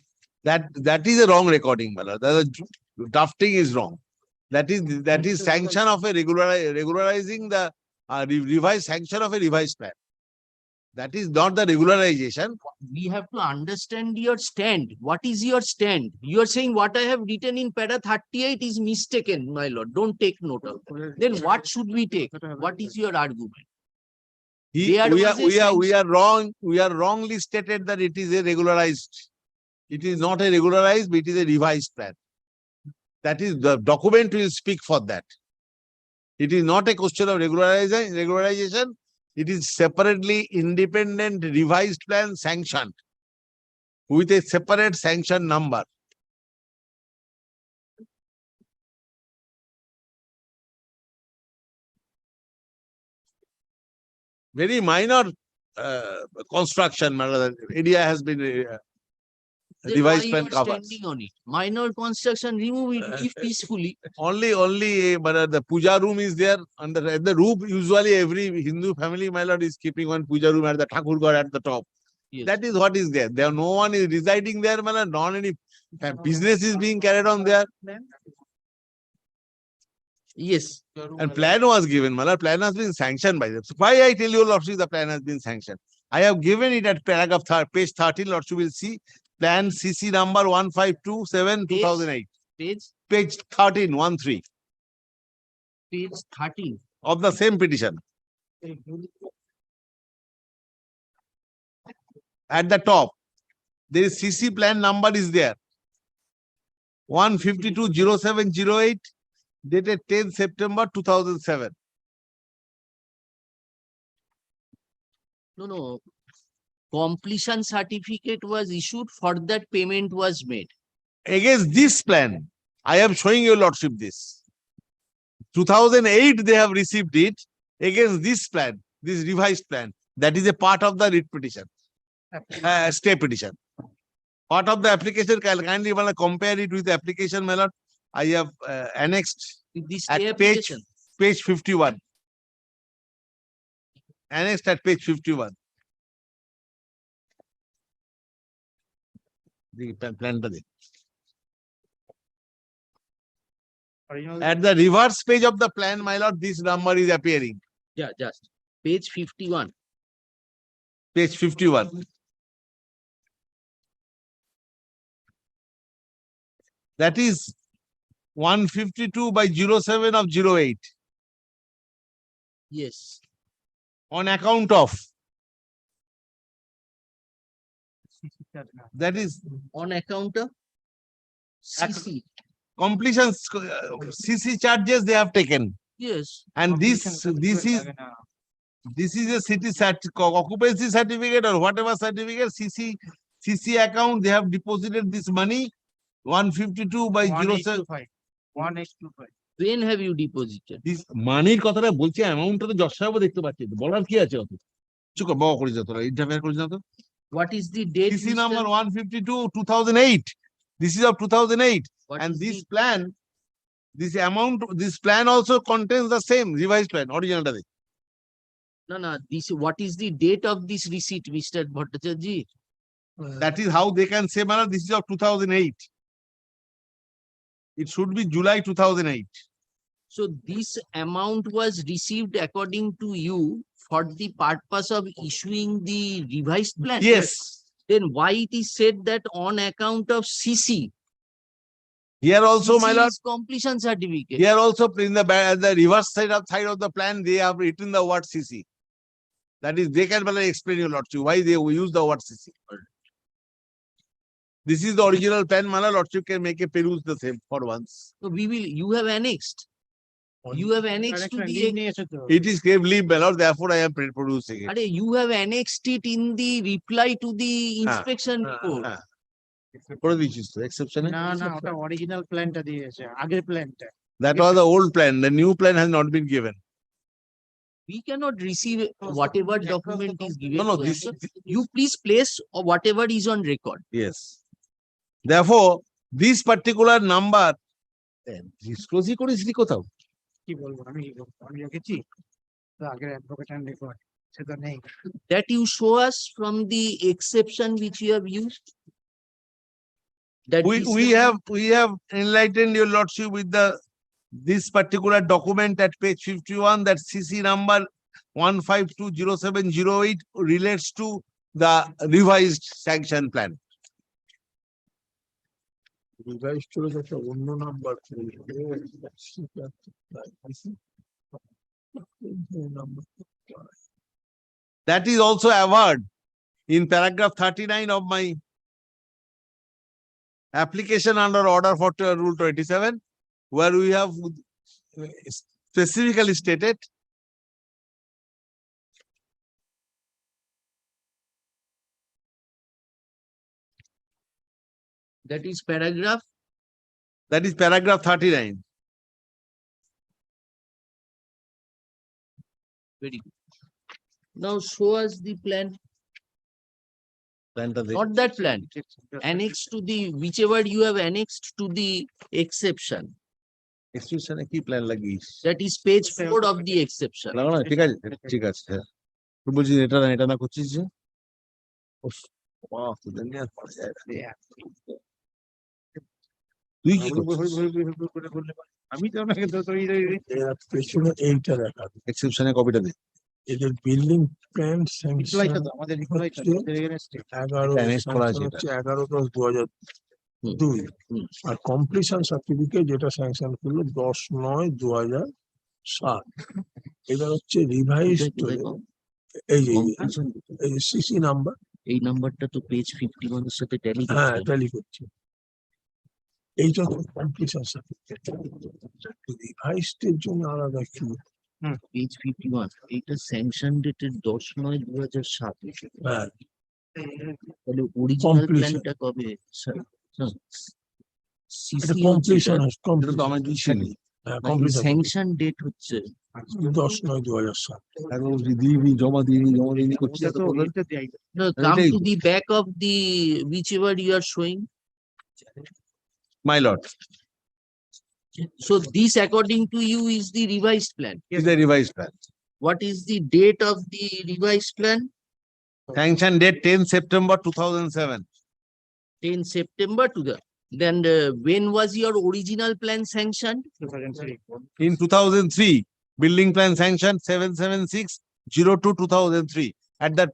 That is a wrong recording, Mala. The drafting is wrong. That is sanction of a regularizing the revised sanction of a revised plan. That is not the regularization. We have to understand your stand. What is your stand? You are saying what I have written in para 38 is mistaken, my lord. Don't take note of it. Then what should we take? What is your argument? There We was a are wrong. We are wrongly stated that it is a regularized. It is not a regularized, but it is a revised plan. That is the document will speak for that. It is not a question of regularization. It is separately independent revised plan sanctioned with a separate sanction number. Very minor construction, area has been Then revised why plan you are covers. standing on it? Minor construction, remove it, leave peacefully. Only but the puja room is there under at the roof. Usually every Hindu family, my lord, is keeping one puja room at the Thakur God at the top. Yes. That is what is there. There no one is residing there, my lord. Not any business is being carried on there. Yes. And plan was given, my lord. Plan has been sanctioned by them. So why I tell you, lordship, the plan has been sanctioned. I have given it at paragraph page 13, lordship will see. Plan CC number 1527 2008. Page 13, 13. Page 13. Of the same petition. At the top, there is CC plan number is there. 1520708 dated 10 September 2007. No. Completion certificate was issued, for that payment was made. Against this plan, I am showing your lordship this. 2008 they have received it against this plan, this revised plan. That is a part of the writ petition, stay petition. Part of the application, kindly compare it with the application, my lord. I have annexed This at stay page application. 51. Annexed at page 51. The plan. At the reverse page of the plan, my lord, this number is appearing. Yeah, just page 51. Page 51. That is 152 by 07 of 08. Yes. On account of. That is On account of CC. completion CC charges they have taken. Yes. And this is a city occupancy certificate or whatever certificate, CC account, they have deposited this money, 152 by 07. 1825. When have you deposited? This money কথাটা বলছি অ্যামাউন্টটা তো যশাবো দেখতে পাচ্ছি বলার কি আছে অত চুপ কর বড় করে যা তোরা ইন্টারফেয়ার করিস না তো What is the date? CC Mr. number 152 2008. This is of 2008. What And is this the- plan, this amount, this plan also contains the same revised plan, original. No. This, what is the date of this receipt, Mr. Bhattacharya? That is how they can say, man, this is of 2008. It should be July 2008. So this amount was received according to you for the purpose of issuing the revised plan? Yes. Then why it is said that on account of CC? Here also, my CC lord, is completion certificate. here also in the reverse side of the plan, they have written the word CC. That is, they can explain you lordship why they use the word CC. This is the original plan, my lordship can make a peruse the same for once. So you have annexed. You have annexed to the, It is claim leave, my lord, therefore I am producing it. you have annexed it in the reply to the Ah, inspection report. করে দিয়েছিস তো, exception এ? না না ওটা original প্ল্যানটা দিয়েছে আগের প্ল্যানটা That was the old plan. The new plan has not been given. We cannot receive whatever document is given. No, no, to this, us. You please place whatever is on record. yes. Therefore, this particular number, disclose করেছিলি কোথাও? কি বলবো আমি কি বলবো আমি রেখেছি তো আগের অ্যাডভোকেট এন্ড রেকর্ড সেটা নেই That you show us from the exception which you have used. That this We have enlightened your lordship with this particular document at page 51, that CC number 1520708 relates to the revised sanction plan. Revised to the one number. That is also averred in paragraph 39 of my application under order for rule 27, where we have specifically stated that is paragraph. that is paragraph 39. Very good. Now show us the plan. Not that plan. Annexed to the whichever you have annexed to the exception. Exception কি plan লাগিয়েছিস? That is page 4 of the exception. লাগাও না, ঠিক আছে, ঠিক আছে, হ্যাঁ। তুই বলছিস এটা না করছিস যে? উফ, বাহ, তোদের নিয়ে আর পারা যায় না। তুই কি করছিস? আমি তো আপনাকে তো পেছনে এইটা দেখা এক্সেপশনে কপিটা দে। এদের বিল্ডিং প্ল্যান স্যাংশন আমাদের 11/10/2002 আর কমপ্লিশন সার্টিফিকেট যেটা স্যাংশন করলো 10/9/2007। এবার হচ্ছে রিভাইজ এই যে সিসি নাম্বার, এই নাম্বারটা তো পেজ 51 এর সাথে ট্যালি হ্যাঁ ট্যালি করছে। এইটা তো কমপ্লিশন সার্টিফিকেট, রিভাইজড জন্য আলাদা কি? পেজ 51 এটা স্যাংশন ডেটেড 10/9/2007। হ্যাঁ তাহলে অরিজিনাল Completion. প্ল্যানটা কবে স্যার? এটা কমপ্লিশন এটা তো আমি দিইনি। স্যাংশন ডেট হচ্ছে 10/9/2007। দিবি, জমা দিবি করছিস এত প্রবলেম। No, come এটাই to the back of the whichever you are showing. My lord, So this according to you is the revised plan. is the revised plan. What is the date of the revised plan? Sanction date 10 September 2007. 10 September to the, then when was your original plan sanctioned? 2003 In 2003, building plan sanction 776/02/2003. At that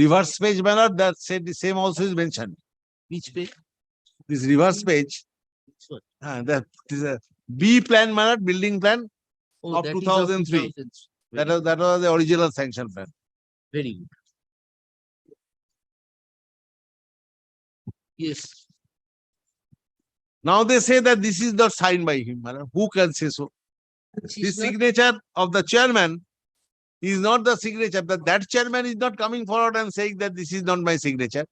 reverse page manner, that said the same also is mentioned. Which page? This reverse page, that is a B plan manner, building plan Oh, of that is 2003. 2003. That was the original sanction plan. Very good. Yes. Now they say that this is not signed by him. Madam. Who can say so? This The is not- signature of the chairman is not the signature. That chairman is not coming forward and saying that this is not my signature.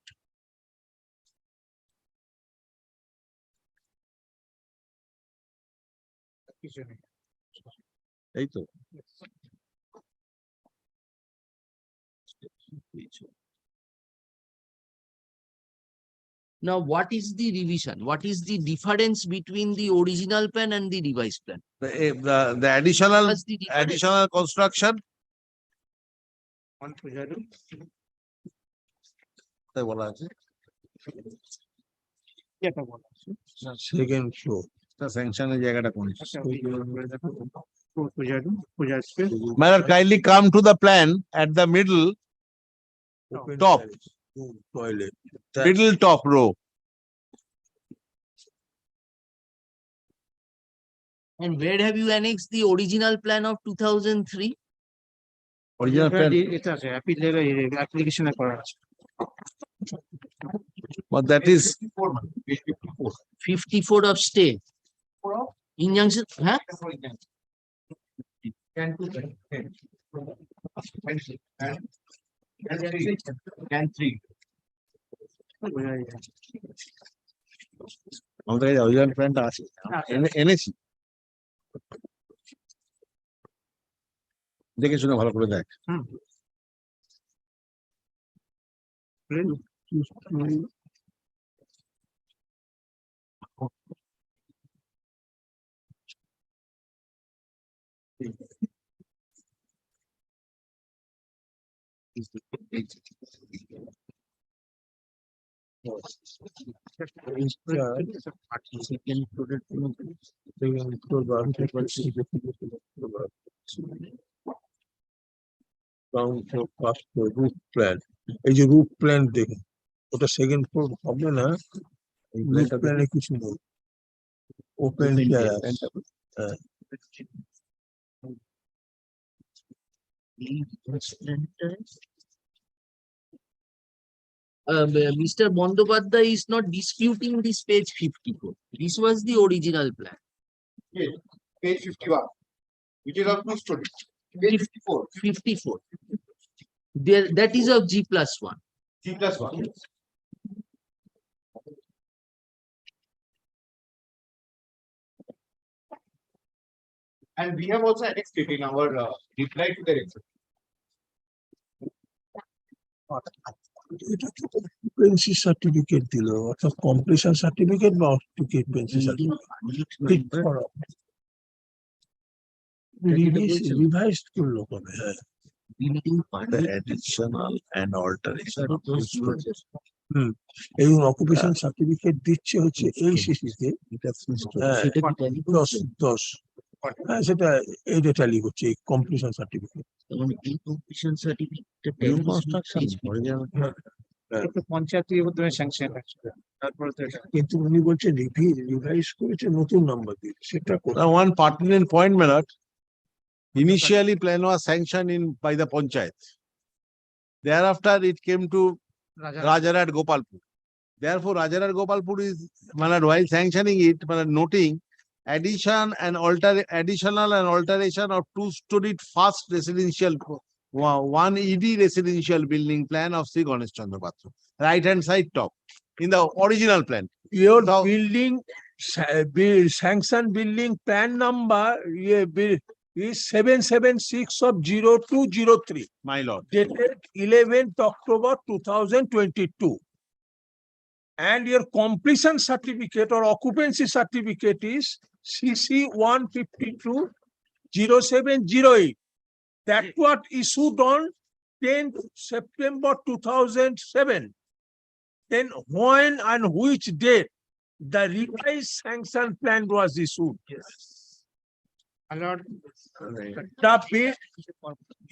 এই তো। Now, what is the revision? What is the difference between the original plan and the revised plan? The additional What's the difference? additional construction. তাই বলা আছে। Second floor স্যাংশনের জায়গাটা কোন? পূজা Madam, kindly come to the plan at the middle top. Toilet Middle top row. And where have you annexed the original plan of 2003? Original plan, এটা আছে অ্যাপ্লিকেশনে করা আছে but that is 54 of stay. Injunction, huh? Can two, can three. আমাদের এই original প্ল্যানটা আছে এনেছি দেখে শুনে ভালো করে দেখ রুট প্ল্যান এই যে রুট প্ল্যান দেখুন ওটা সেকেন্ড ফ্লোর হবে না রুট প্ল্যানে কিছু নেই open Mr. Bandyopadhyay is not disputing this page 54. This was the original plan. Yes, page 51, which is of two stories. Page 54, 54. There, that is of G+1. G+1. And we have also annexed it in our reply to the report. occupancy certificate দিল অর্থাৎ completion certificate বা occupancy certificate revise করলো কবে হ্যাঁ additional and alteration এই occupation certificate দিচ্ছে হচ্ছে এই শিশিতে দশ হ্যাঁ সেটা এটা ট্যালি করছে এই কমপ্লিশন সার্টিফিকেট পঞ্চায়েত স্যাংশন তারপরে তো এটা কিন্তু উনি বলছেন রিভাইজ করেছে নতুন নাম্বার দিয়ে সেটা one pertinent point my lord. Initially plan was sanctioned in by the panchayat. Thereafter it came to Rajarat Gopalpur. Therefore Rajarat Gopalpur is while sanctioning it noting additional and alteration of two-storied first residential one ED residential building plan of Sri Ganesh Chandra Patra. Right hand side top in the original plan. your building sanction building plan number is 776 of 0203 My lord. dated 11th October 2022. And your completion certificate or occupancy certificate is CC 152 0708. That was issued on 10th September 2007. Then when and which date the revised sanction plan was issued? Yes. Allowed.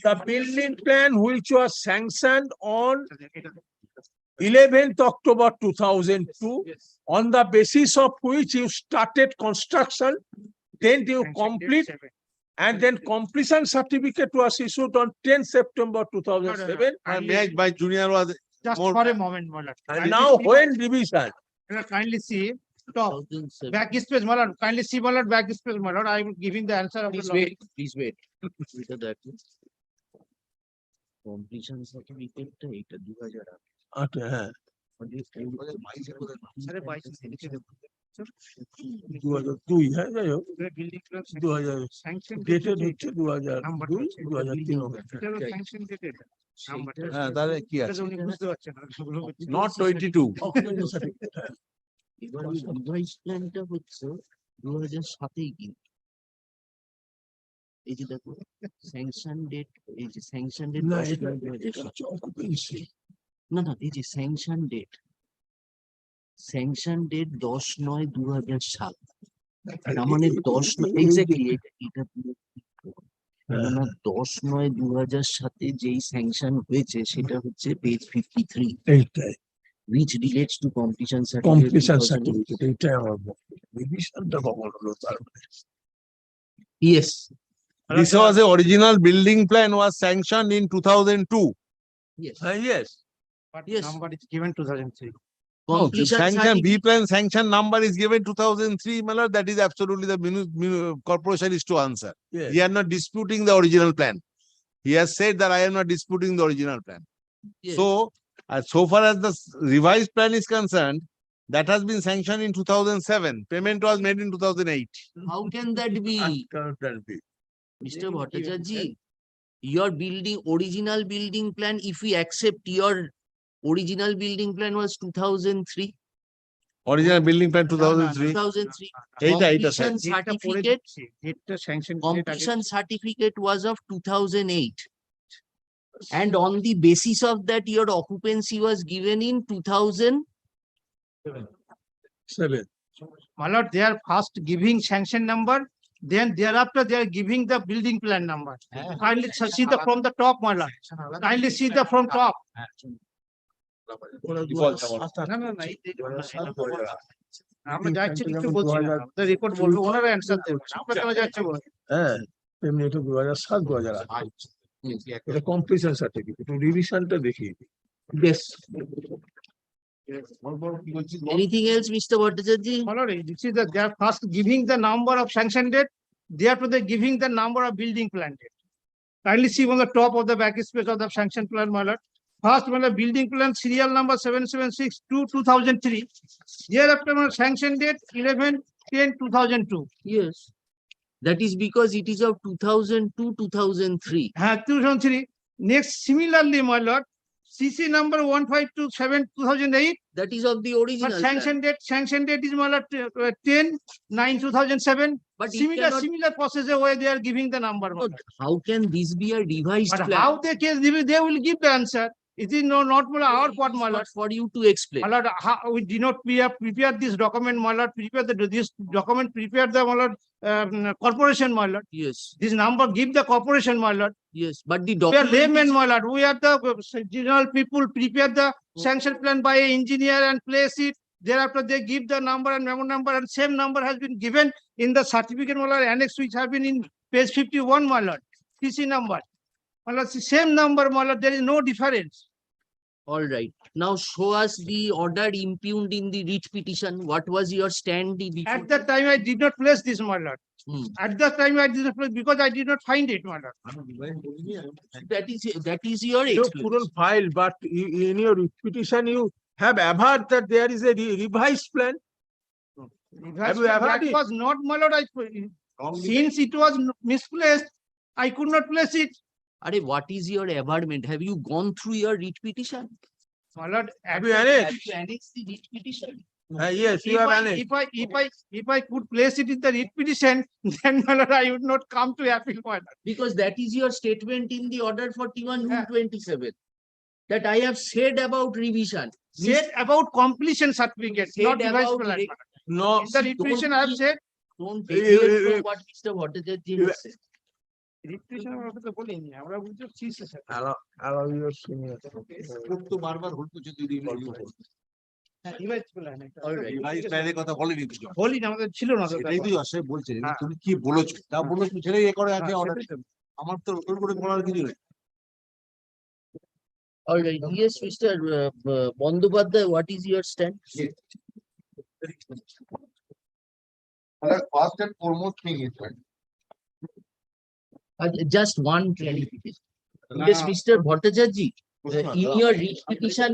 The building plan which was sanctioned on 11th October 2002, Yes. on the basis of which you started construction, then you complete, and then completion certificate was issued on 10th September 2007. My junior was Just more- for a moment, my lord. And now when revision? Kindly see, top, 2007. back space, my lord. Kindly see, my lord, back space, my lord. I am giving the answer of the Please law. wait, please wait. এটা দেখো completion সার্টিফিকেটটা এটা 2008 Okay, হ্যাঁ, আরে 22 লিখে দেবো। 2002, হ্যাঁ, যাই হোক, Building club 2000 sanction dated dated হচ্ছে 2002, Number 2003 হবে। এটা হলো sanction dated number টা। হ্যাঁ তাহলে কি এটা আছে তো উনি বুঝতে পারছেন না, ওগুলো হচ্ছে- not 22 Occupancy certificate, হ্যাঁ। এবার রিভাইজ প্ল্যানটা হচ্ছে 2007-এই কিন্তু এই যে দেখো স্যাংশন ডেট এই যে স্যাংশন ডেট না, এটা হচ্ছে occupancy। না না এই যে স্যাংশন ডেট 10/9/2007 তার মানে 10 এক্স্যাক্টলি এটা কেননা 10/9/2007 যেই স্যাংশন হয়েছে সেটা হচ্ছে পেজ 53 এইটাই which relates to completion completion certificate. Certificate, এইটাই আমার বক্তব্য। রিভিশনটা কখন হলো তার Yes, this was a original building plan was sanctioned in 2002 yes. Yes. But Yes. number is given 2003. No, the Completion sanction, B certificate, plan sanction number is given 2003, my lord, that is absolutely the corporation is to answer. Yes. He are not disputing the original plan. He has said that I am not disputing the original plan. yes. So, so far as the revised plan is concerned, that has been sanctioned in 2007. Payment was made in 2008. How can that be? Mr. Bhattacharjee, your original building plan, if we accept your original building plan was 2003, Original building plan 2003. 2003. এইটা Completion sir certificate, এটা sanction completion certificate was of 2008. And on the basis of that, your occupancy was given in 2000. 7. My lord, they are first giving sanction number, then thereafter they are giving the building plan number. Kindly see the from the top, my lord. Kindly see the from top. না না না আমরা যাচ্ছি কিছু বলছি না report বলবো ওনারা অ্যানসার দেবেন আমরা কেন যাচ্ছে বল হ্যাঁ তেমনি এটা 2007 2008 এটা কমপ্লিশন সার্টিফিকেট রিভিশনটা দেখিয়ে দিই Yes. Anything else, Mr. Bhattacharjee? my lord, this is the they are first giving the number of sanction date, thereafter they giving the number of building plan date. Kindly see on the top of the back space of the sanction plan, my lord. First, my lord, building plan serial number 776/2003. Thereafter, my sanction date 11/10/2002. Yes. That is because it is of 2002, 2003. 2003. Next, similarly, my lord, CC number 1527/2008. That is of the original. But plan. sanction date is my lord 10/9/2007. But it Similar procedure where they are giving the number. my cannot, lord. how can this be a revised But plan? how they will give the answer. It is not my lord, our part, my lord. For you to explain. My lord, we did not prepare this document, my lord. This document prepared the my lord, corporation, my lord. Yes, This number give the corporation, my lord. yes, but the We are document laymen, is- my lord. We are the general people prepare the sanction plan by an engineer and place it. Thereafter, they give the number and memo number, and same number has been given in the certificate, my lord, annex, which have been in page 51, my lord. CC number. My lord, same number, my lord. There is no difference. All right. Now show us the order impugned in the writ petition. What was your stand? At that time, I did not place this, my lord. Hmm. At that time, I did not place because I did not find it, my lord. That is your You explanation. couldn't file, but in your petition you have averred that there is a revised plan. Have you ever That it? was not, my lord. Since it was misplaced, I could not place it. Are what is your averment? Have you gone through your writ petition? My lord, Have you annexed? Have you annexed the writ petition? Yes, you have annexed. if I could place it in the writ petition, then my lord, I would not come to appeal, my lord. Because that is your statement in the order 41 rule 27. That I have said about revision. Said about completion certificate, Said not device about plan. re- my lord. No, In the writ petition, I have said. Don't Eh, deviate eh, from eh, what Mr. Bhattacharjee has said. Writ petition আমরা তো বলিনি, আমরা বলছি CC sir. allow your senior. তো বারবার হতো যদি হ্যাঁ, device plan একটা। All right. রিভাইজ প্ল্যানের কথা বলেনি তো বলি না, আমাদের ছিল না তো সেটাই তো তারপর। সে বলছে যে হ্যাঁ। তুমি কি বলেছো তা বলেছো সেটাই এ করে আছে হ্যাঁ, অর্ডার সেটাই তো। আমার তো নতুন করে বলার কিছু নেই All right. Yes, Mr. Bandyopadhyay, what is your stand? First and foremost thing is that Just one clarification. Yes, Mr. Bhattacharjee, in your writ petition,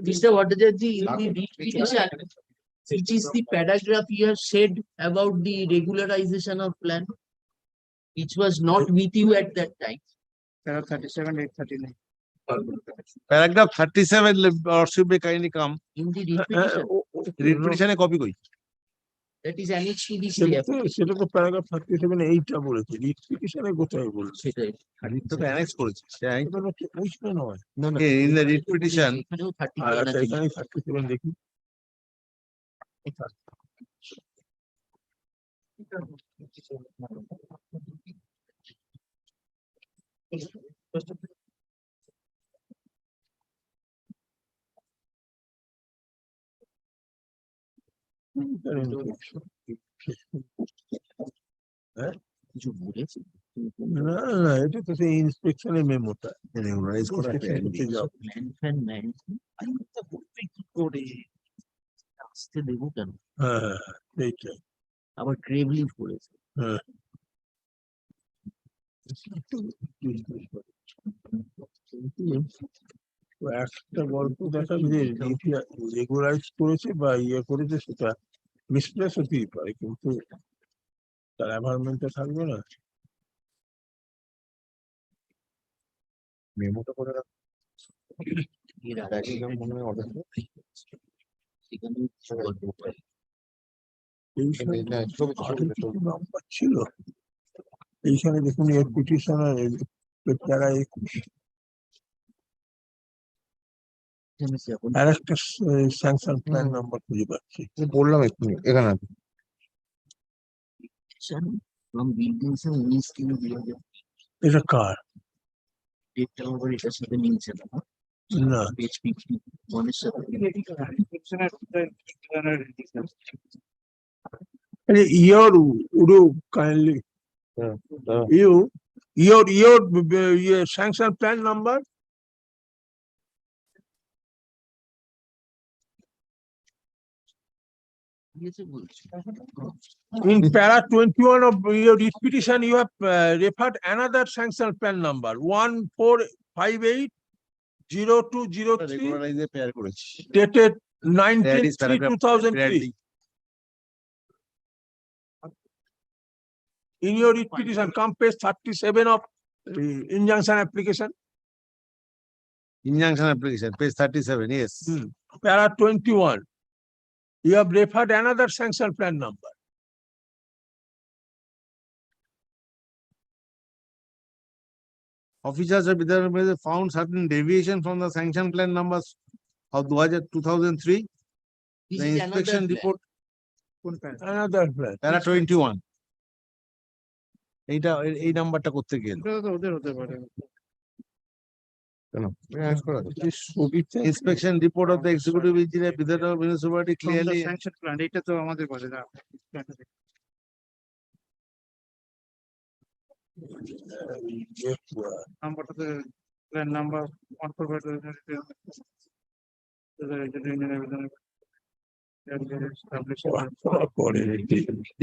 Mr. Bhattacharjee, in the writ petition, which is the paragraph you have said about the regularization of plan, which was not with you at that time. 37, 839. Paragraph 37 should be kindly come In the writ petition, writ পিটিশনে copy কই that is annexed to the সেটা CF. তো- সেটা তো paragraph 37 এইটা বলেছে writ পিটিশনে কোথায় বলছে সেটাই। রিট তো অ্যানেক্স করেছে এটা তো ওইটা নয় ইন দ্য রিট পিটিশন এখানেও 30 আচ্ছা এখানে 37 দেখি কিছু বলেছে? না না এটা তো সেই ইন্সপেকশনের মেমোটা Regularize করা pending. প্ল্যান ফ্যান ম্যান আমি তো বলবে কি করে আসতে দেবো কেন হ্যাঁ হ্যাঁ হ্যাঁ, এইটাই আবার গ্রেভ লিভ করেছে হ্যাঁ একটা গল্প দেখা যে রেগুলারাইজ করেছে বা ইয়ে করেছে সেটা মিসপ্লেস হতেই পারে কিন্তু তার এনভায়রনমেন্টটা থাকবে না মেমোটা করে রাখ। এর আগে সেখানে গল্প পাই এইখানে আরো কিছু নাম্বার ছিল এইখানে দেখুন এর পিটিশনার প্যারা 21 আর একটা স্যাংশন প্ল্যান নাম্বার খুঁজে পাচ্ছি বললাম এক্ষুনি এখানে আছে। from buildings and lease to এটা কার ডেটটা আবার এটার সাথে মিলছে না না পেজ 51 এর সাথে your Udu kindly your sanction plan number দিয়েছে বলছে in para 21 of your petition you have referred another sanction plan number 1458 0203 Regularize A pair করেছি। dated That is 19/3/2003 in your petition come page 37 of injunction application Injunction application, page 37, yes. para 21 you have referred another sanction plan number Officers of Vidyanagar found certain deviation from the sanction plan numbers of 2003. This The is inspection another report, another plan para 21. এইটা এই নাম্বারটা করতে গেল ওদের হতে পারে কেন ছবিতে inspection report of the executive engineer Vidyanagar municipality clearly sanction plan এটা তো আমাদের কাছে না নাম্বারটাতে plan number 145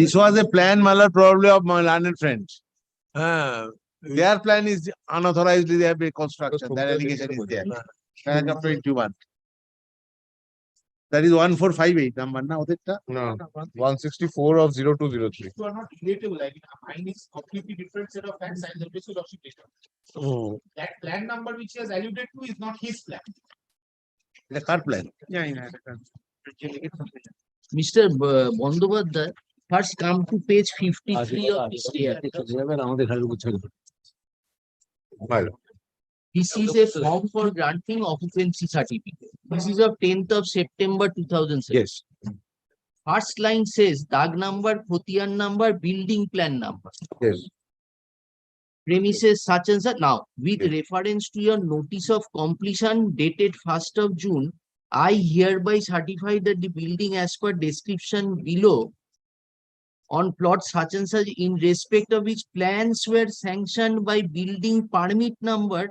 this was a plan Malar probably of my learned friends. হ্যাঁ Their plan is unauthorized, they have a construction, that allegation is there. Paragraph 21. That is 1458 number না ওদেরটা No, 164 of 0203. You are not relatable, like mine is completely different set of facts and the basis of data. Hmm That plan number which he has alluded to is not his plan. এটা কার plan জানি না এটা Mr. Bandopadhyay, first come to page 53 of this year. আমাদের ঘরে গুছিয়ে This is a form for granting occupancy certificate. This is of 10th of September 2007. Yes. First line says Dag number, Khotian number, building plan number. Yes. Premises such and such. Now, with reference to your notice of completion dated 1st of June, I hereby certify that the building as per description below on plot such and such in respect of which plans were sanctioned by building permit number.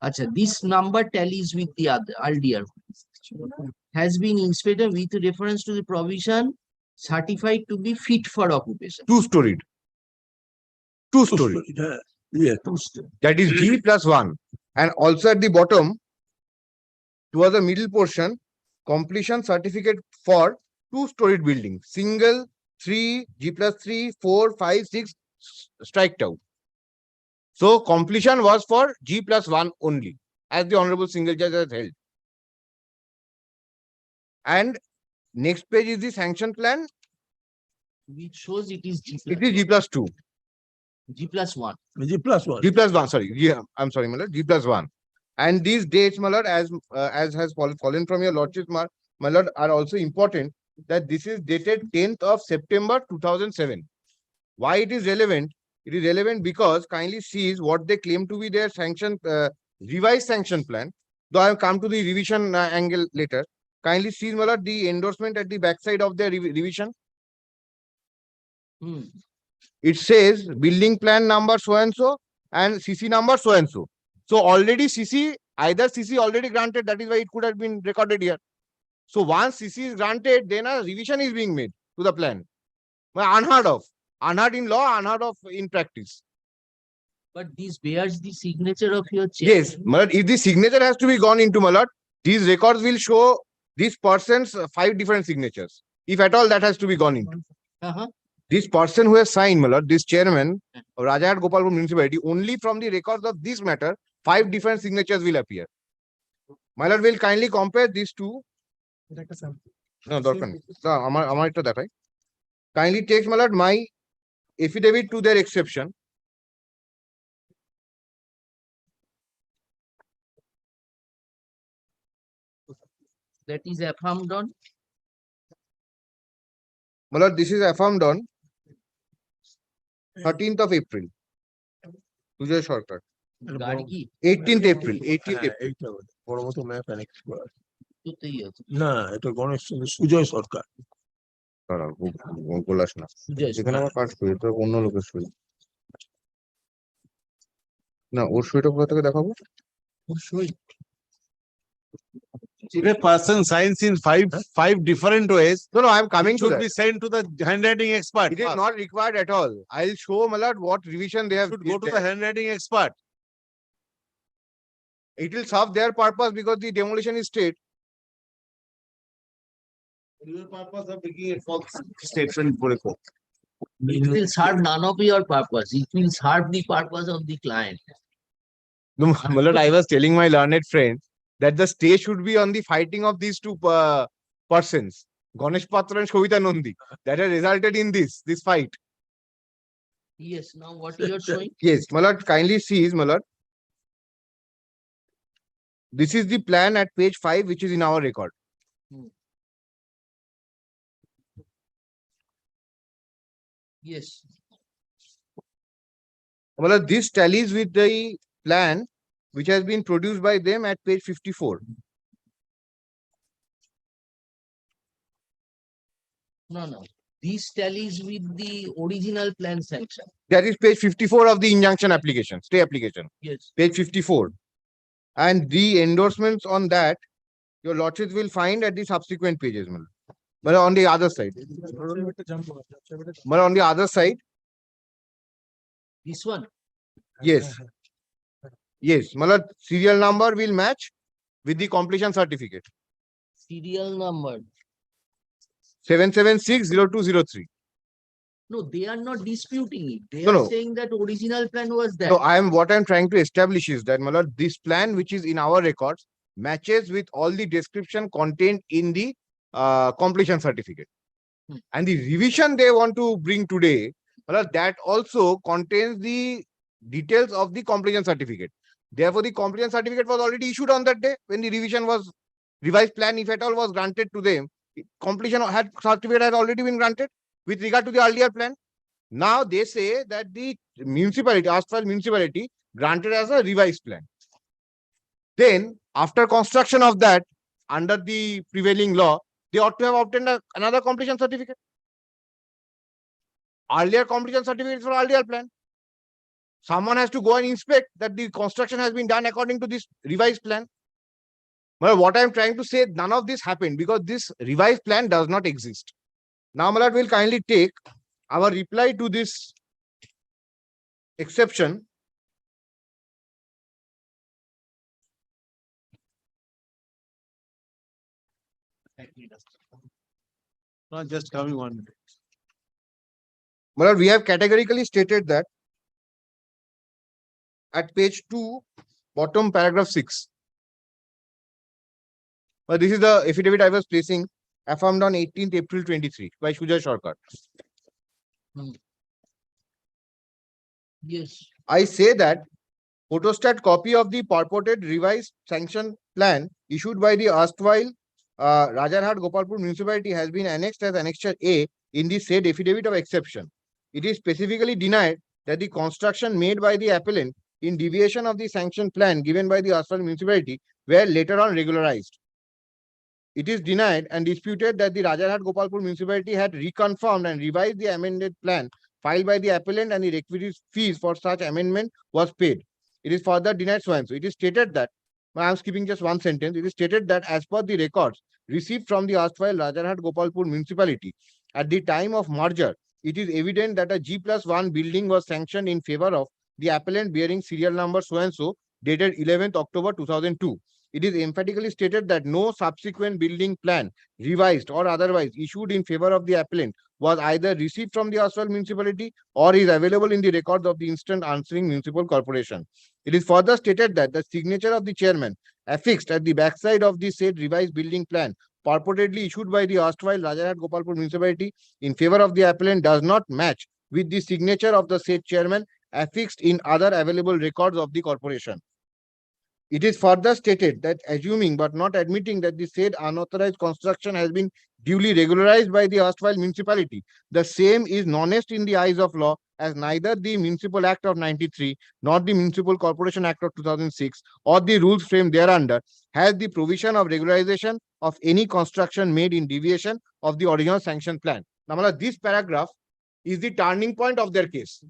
Acha, this number tallies with the other earlier one. Has been inspected with reference to the provision certified to be fit for occupation. Two-storied. Two-storied. yeah That is G plus 1. And also at the bottom, towards the middle portion, completion certificate for two-storied building, single, 3, G plus 3, 4, 5, 6, striked out. So completion was for G plus 1 only, as the Honorable Single Judge has held. And next page is the sanction plan. Which shows it is G It is G plus 2. G plus 1. G plus 1 G plus 1, sorry. Yeah, I'm sorry, Malad. G plus 1. And these dates, Malad, as has fallen from your lordship, Malad, are also important, that this is dated 10th of September 2007. Why it is relevant? It is relevant because kindly sees what they claim to be their sanction, revised sanction plan. Though I have come to the revision angle later. Kindly see, Malad, the endorsement at the backside of their revision. it says building plan number so and so and CC number so and so. So already CC, either CC already granted, that is why it could have been recorded here. So once CC is granted, then a revision is being made to the plan. Well, unheard of. Unheard in law, unheard of in practice. But this bears the signature of your chair. Yes, Malad, if the signature has to be gone into Malad, these records will show this person's 5 different signatures. If at all that has to be gone into. Uh-huh. This person who has signed, Malad, this chairman of Rajahat Gopalpur municipality, only from the records of this matter, 5 different signatures will appear. Malad will kindly compare these two. No, দরকার নেই। আমার একটা দেখাই। Kindly take, Malad, my affidavit to their exception. That is affirmed on. Malad, this is affirmed on 13th of April. Sujoy Sarkar. Gargi 18th April. 18th April. এইটা বড় মতো map annexe করা আছে। দুটোই আছে। না এটা গণেশ চন্দ্র সুজয় সরকার। দাঁড়াও, গোলাস না। সুজয় যেখানে আমার কাজ করি, তো অন্য লোকের সই। না, ওর সইটা কোথা থেকে দেখাবো? If a person signs in five different ways, No, I am coming it to should that. be sent to the handwriting expert. It is not required at all. I'll show, Malad, what revision they have. Should go did to there. the handwriting expert. It will serve their purpose because the demolition is state. Your purpose of making a false statement. It will serve none of your purpose. It will serve the purpose of the client. No, Malad, I was telling my learned friend that the stay should be on the fighting of these two persons, Ganesh Patra and Shovita Nandi, that has resulted in this fight. Yes, now what you are showing? Yes, Malad, kindly sees, Malad. This is the plan at page 5, which is in our record. Yes. Malad, this tallies with the plan which has been produced by them at page 54. No. This tallies with the original plan sanction. That is page 54 of the injunction application, stay application, Yes. page 54. And the endorsements on that, your lordships will find at the subsequent pages, Malad. But on the other side, but on the other side, This one. yes. Yes, Malad, serial number will match with the completion certificate. Serial number. 7760203. No, they are not disputing it. They No, are no. saying that original plan was there. So what I'm trying to establish is that, Malad, this plan which is in our records matches with all the description contained in the completion certificate. And the revision they want to bring today, Malad, that also contains the details of the completion certificate. Therefore, the completion certificate was already issued on that day when the revision was revised plan, if at all, was granted to them. Completion certificate has already been granted with regard to the earlier plan. Now they say that the municipality, erstwhile municipality, granted as a revised plan. Then, after construction of that, under the prevailing law, they ought to have obtained another completion certificate. Earlier completion certificate for earlier plan. Someone has to go and inspect that the construction has been done according to this revised plan. Well, what I am trying to say, none of this happened because this revised plan does not exist. Now, Malad will kindly take our reply to this exception. Not just coming 1 minute. Malad, we have categorically stated that at page 2, bottom paragraph 6. But this is the affidavit I was placing, affirmed on 18th April 23 by Sujoy Sarkar. Yes. I say that photostat copy of the purported revised sanction plan issued by the erstwhile Rajarhat Gopalpur municipality has been annexed as Annexure A in the said affidavit of exception. It is specifically denied that the construction made by the appellant in deviation of the sanction plan given by the erstwhile municipality were later on regularized. It is denied and disputed that the Rajarhat Gopalpur municipality had reconfirmed and revised the amended plan filed by the appellant and the requisite fees for such amendment was paid. It is further denied so and so. It is stated that, I am skipping just one sentence. It is stated that as per the records received from the erstwhile Rajarhat Gopalpur municipality, at the time of merger, it is evident that a G+1 building was sanctioned in favor of the appellant bearing serial number so and so, dated 11th October 2002. It is emphatically stated that no subsequent building plan, revised or otherwise, issued in favor of the appellant was either received from the erstwhile municipality or is available in the records of the instant answering municipal corporation. It is further stated that the signature of the chairman affixed at the backside of the said revised building plan purportedly issued by the erstwhile Rajarhat Gopalpur municipality in favor of the appellant does not match with the signature of the said chairman affixed in other available records of the corporation. It is further stated that assuming but not admitting that the said unauthorized construction has been duly regularized by the erstwhile municipality, the same is non-est in the eyes of law, as neither the Municipal Act of 93 nor the Municipal Corporation Act of 2006 or the rules framed thereunder has the provision of regularization of any construction made in deviation of the original sanction plan. Now, this paragraph is the turning point of their case.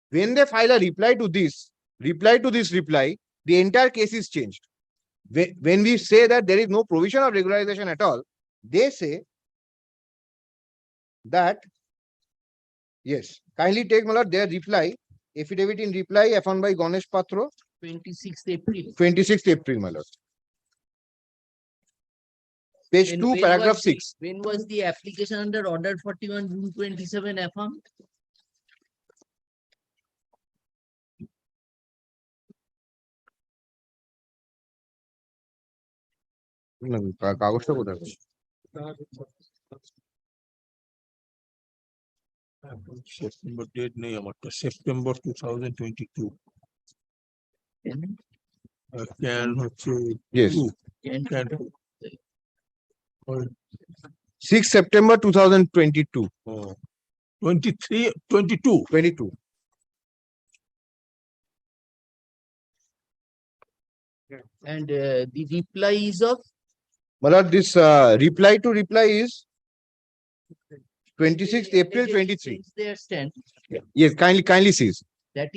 When they file a reply to this reply, the entire case is changed. When we say that there is no provision of regularization at all, they say that, yes, kindly take their reply, affidavit in reply, affirmed by Ganesh Patro, 26th April. 26th April, my lord. Page When- 2, when paragraph was the- 6. When was the application under Order 41, June 27 affirmed? কাগজটা কোথায়? September date নেই আমারটা, September 2022. Can হচ্ছে Yes. two, Can- can 6 September 2022. 23, 22. 22. And the reply is of My lord, this reply to reply is 26th April 23. Their stand. Yes, kindly sees. That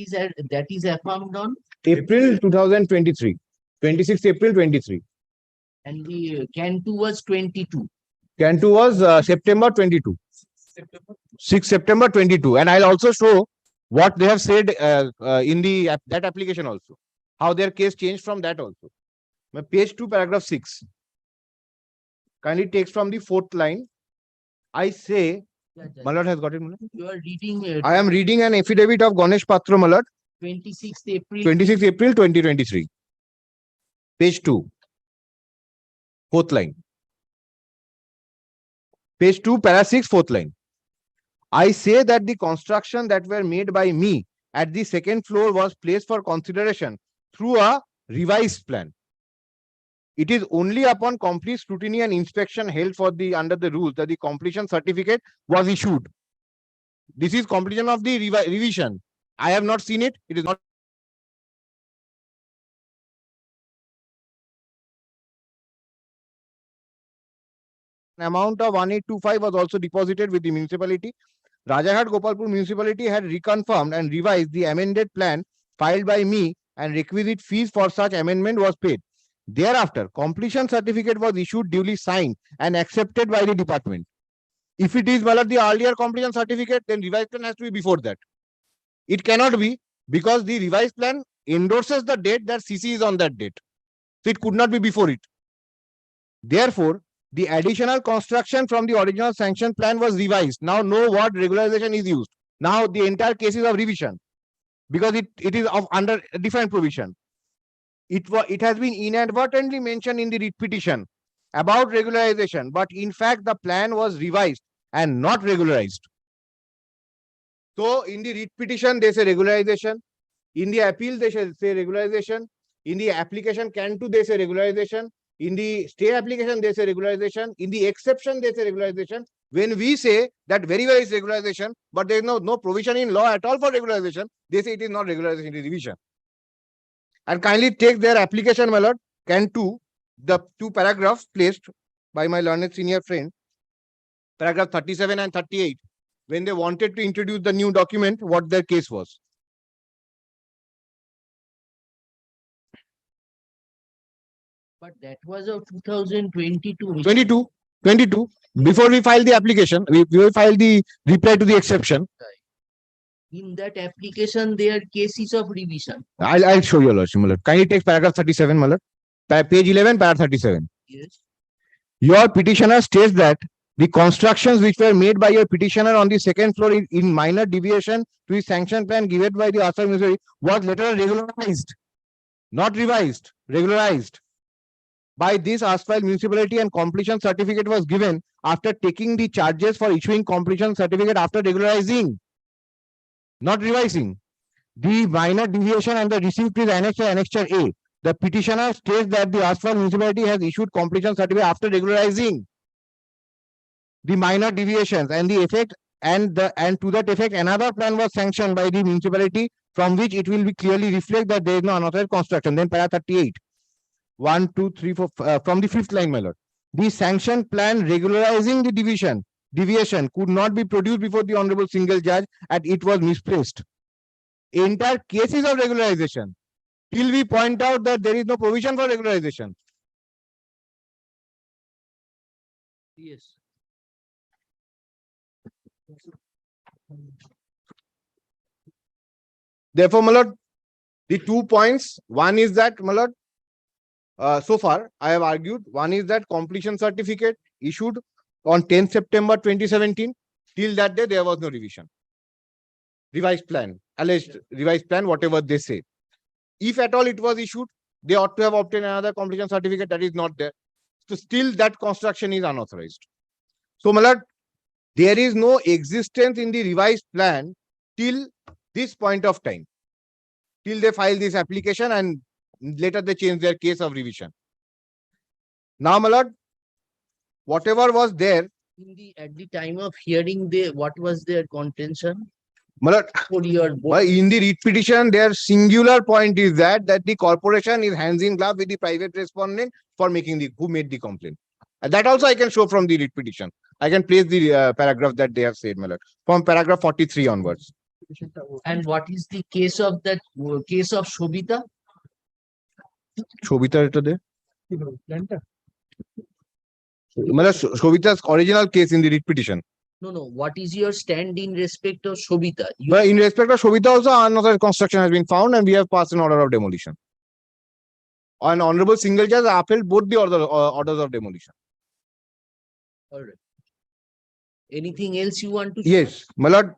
is affirmed on, April 2023. 26th April 23. and the can 2 was 22. Can 2 was September 22. 6 September 22. And I'll also show what they have said in the that application also. How their case changed from that also. Page 2, paragraph 6. Kindly takes from the 4th line. I say, Malad has got it. Malad? You are reading I am reading an affidavit of Ganesh Patro Malad, 26th April. 26th April 2023. Page 2. 4th line. Page 2, para 6, 4th line. I say that the construction that were made by me at the second floor was placed for consideration through a revised plan. It is only upon complete scrutiny and inspection held for the under the rules that the completion certificate was issued. This is completion of the revision. I have not seen it. It is not. An amount of 1825 was also deposited with the municipality. Rajarhat Gopalpur municipality had reconfirmed and revised the amended plan filed by me, and requisite fees for such amendment was paid. Thereafter, completion certificate was issued, duly signed and accepted by the department. If it is the earlier completion certificate, then revised plan has to be before that. It cannot be, because the revised plan endorses the date that CC is on that date. So it could not be before it. Therefore, the additional construction from the original sanction plan was revised. Now no word regularization is used. Now the entire case is of revision, because it is of under a different provision. It has been inadvertently mentioned in the writ petition about regularization, but in fact the plan was revised and not regularized. So in the writ petition they say regularization, in the appeal they say regularization, in the application can 2 they say regularization, in the stay application they say regularization, in the exception they say regularization. When we say that very well is regularization, but there is no provision in law at all for regularization, they say it is not regularization, it is revision. And kindly take their application, my lord, can 2, the 2 paragraphs placed by my learned senior friend, paragraph 37 and 38. when they wanted to introduce the new document, what their case was. But that was of 2022. 22. Before we file the application, we will file the reply to the exception. In that application, there are cases of revision. I'll show you, Your Lordship. Kindly take paragraph 37, Malad. Page 11, paragraph 37. Yes. Your petitioner states that the constructions which were made by your petitioner on the second floor in minor deviation to the sanction plan given by the Assam Ministry was later regularized, not revised, regularized. By this erstwhile municipality, and completion certificate was given after taking the charges for issuing completion certificate after regularizing, not revising. The minor deviation and the receipt is annexure A. The petitioner states that the erstwhile municipality has issued completion certificate after regularizing the minor deviations and the effect and to that effect another plan was sanctioned by the municipality from which it will be clearly reflect that there is no unauthorized construction. Then para 38. 1, 2, 3, 4 from the fifth line, my lord. The sanctioned plan regularizing the deviation could not be produced before the honorable single judge and it was misplaced. Entire cases of regularization till we point out that there is no provision for regularization. Yes. Therefore, my lord, the 2 points, one is that, my lord, so far I have argued, one is that completion certificate issued on 10th September 2017, till that day there was no revision. Revised plan, alleged revised plan, whatever they say. If at all it was issued, they ought to have obtained another completion certificate that is not there. So still that construction is unauthorized. So, my lord, there is no existence in the revised plan till this point of time, till they file this application and later they change their case of revision. Now, my lord, whatever was there At the time of hearing, what was their contention? My lord, For your board? in the writ petition, their singular point is that the corporation is hands in glove with the private respondent for making who made the complaint. And that also I can show from the writ petition. I can place the paragraph that they have said, my lord, from paragraph 43 onwards. And what is the case of that case of Shobita? Shobita এটা there. My lord, Shobita's original case in the writ petition. No. What is your stand in respect of Shobita? But in respect of Shobita also, unauthorized construction has been found and we have passed an order of demolition. An honorable single judge upheld both the orders of demolition. All right. Anything else you want to? Yes, my lord.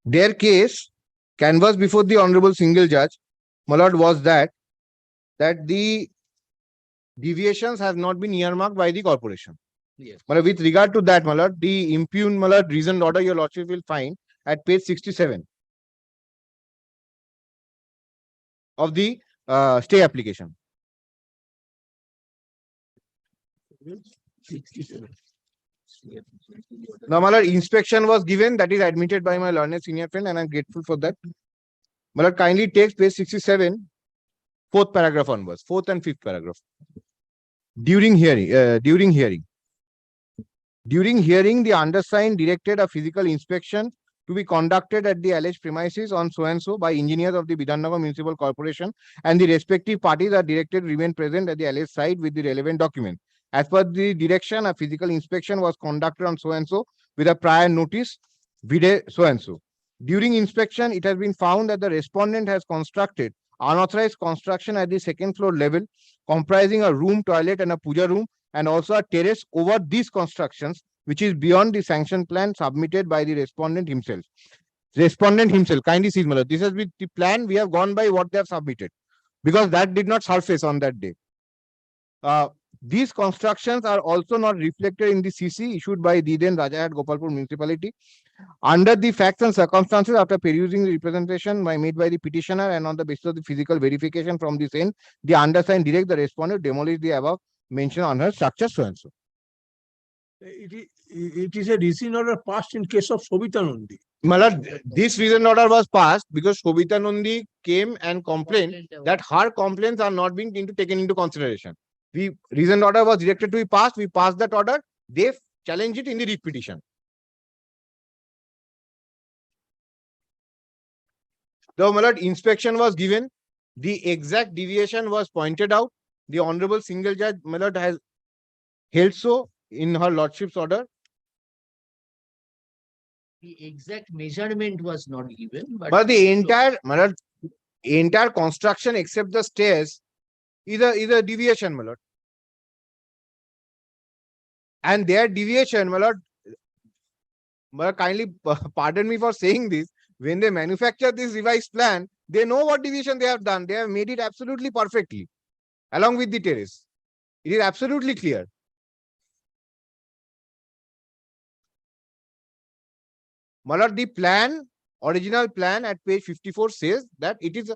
Their case canvassed before the honorable single judge, my lord, was that the deviations have not been earmarked by the corporation. Yes. My lord, with regard to that, my lord, the impugned, my lord, reasoned order your lordship will find at page 67 of the stay application. 67. Now, my lord, inspection was given, that is admitted by my learned senior friend, and I'm grateful for that. My lord, kindly take page 67, fourth paragraph onwards, fourth and fifth paragraph. During hearing, the undersigned directed a physical inspection to be conducted at the alleged premises on so and so by engineers of the Bidhannagar Municipal Corporation, and the respective parties are directed to remain present at the alleged site with the relevant document. As per the direction, a physical inspection was conducted on so and so with a prior notice, vide so and so. During inspection, it has been found that the respondent has constructed unauthorized construction at the second floor level, comprising a room, toilet, and a puja room, and also a terrace over these constructions, which is beyond the sanction plan submitted by the respondent himself. Respondent himself, kindly see, Mala, this has been the plan. We have gone by what they have submitted because that did not surface on that day. These constructions are also not reflected in the CC issued by the then Rajahat Gopalpur municipality. Under the facts and circumstances, after perusing the representation made by the petitioner and on the basis of the physical verification from this end, the undersigned direct the respondent demolish the above mentioned on her structure so and so. It is a reason order passed in case of Shobita Nandi. Malad, this reason order was passed because Shobita Nandi came and complained that her complaints are not being taken into consideration. The reason order was directed to be passed. We passed that order. They challenged it in the writ petition. The my lord, inspection was given. The exact deviation was pointed out. The Honorable Single Judge, my lord, has held so in her lordship's order. The exact measurement was not given, But the entire construction except the stairs is a deviation, my lord. And their deviation, my lord, kindly pardon me for saying this. When they manufacture this revised plan, they know what deviation they have done. They have made it absolutely perfectly, along with the terrace. It is absolutely clear. My lord, the plan, original plan at page 54 says that it is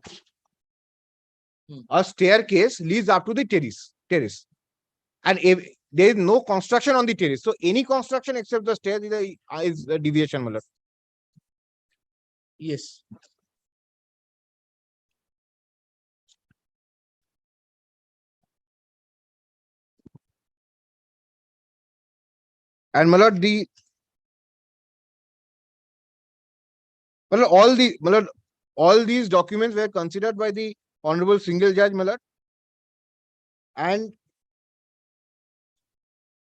a staircase leads up to the terrace. And if there is no construction on the terrace. So any construction except the stairs is a deviation, my lord. Yes. And my lord, all these documents were considered by the Honorable Single Judge, my lord. And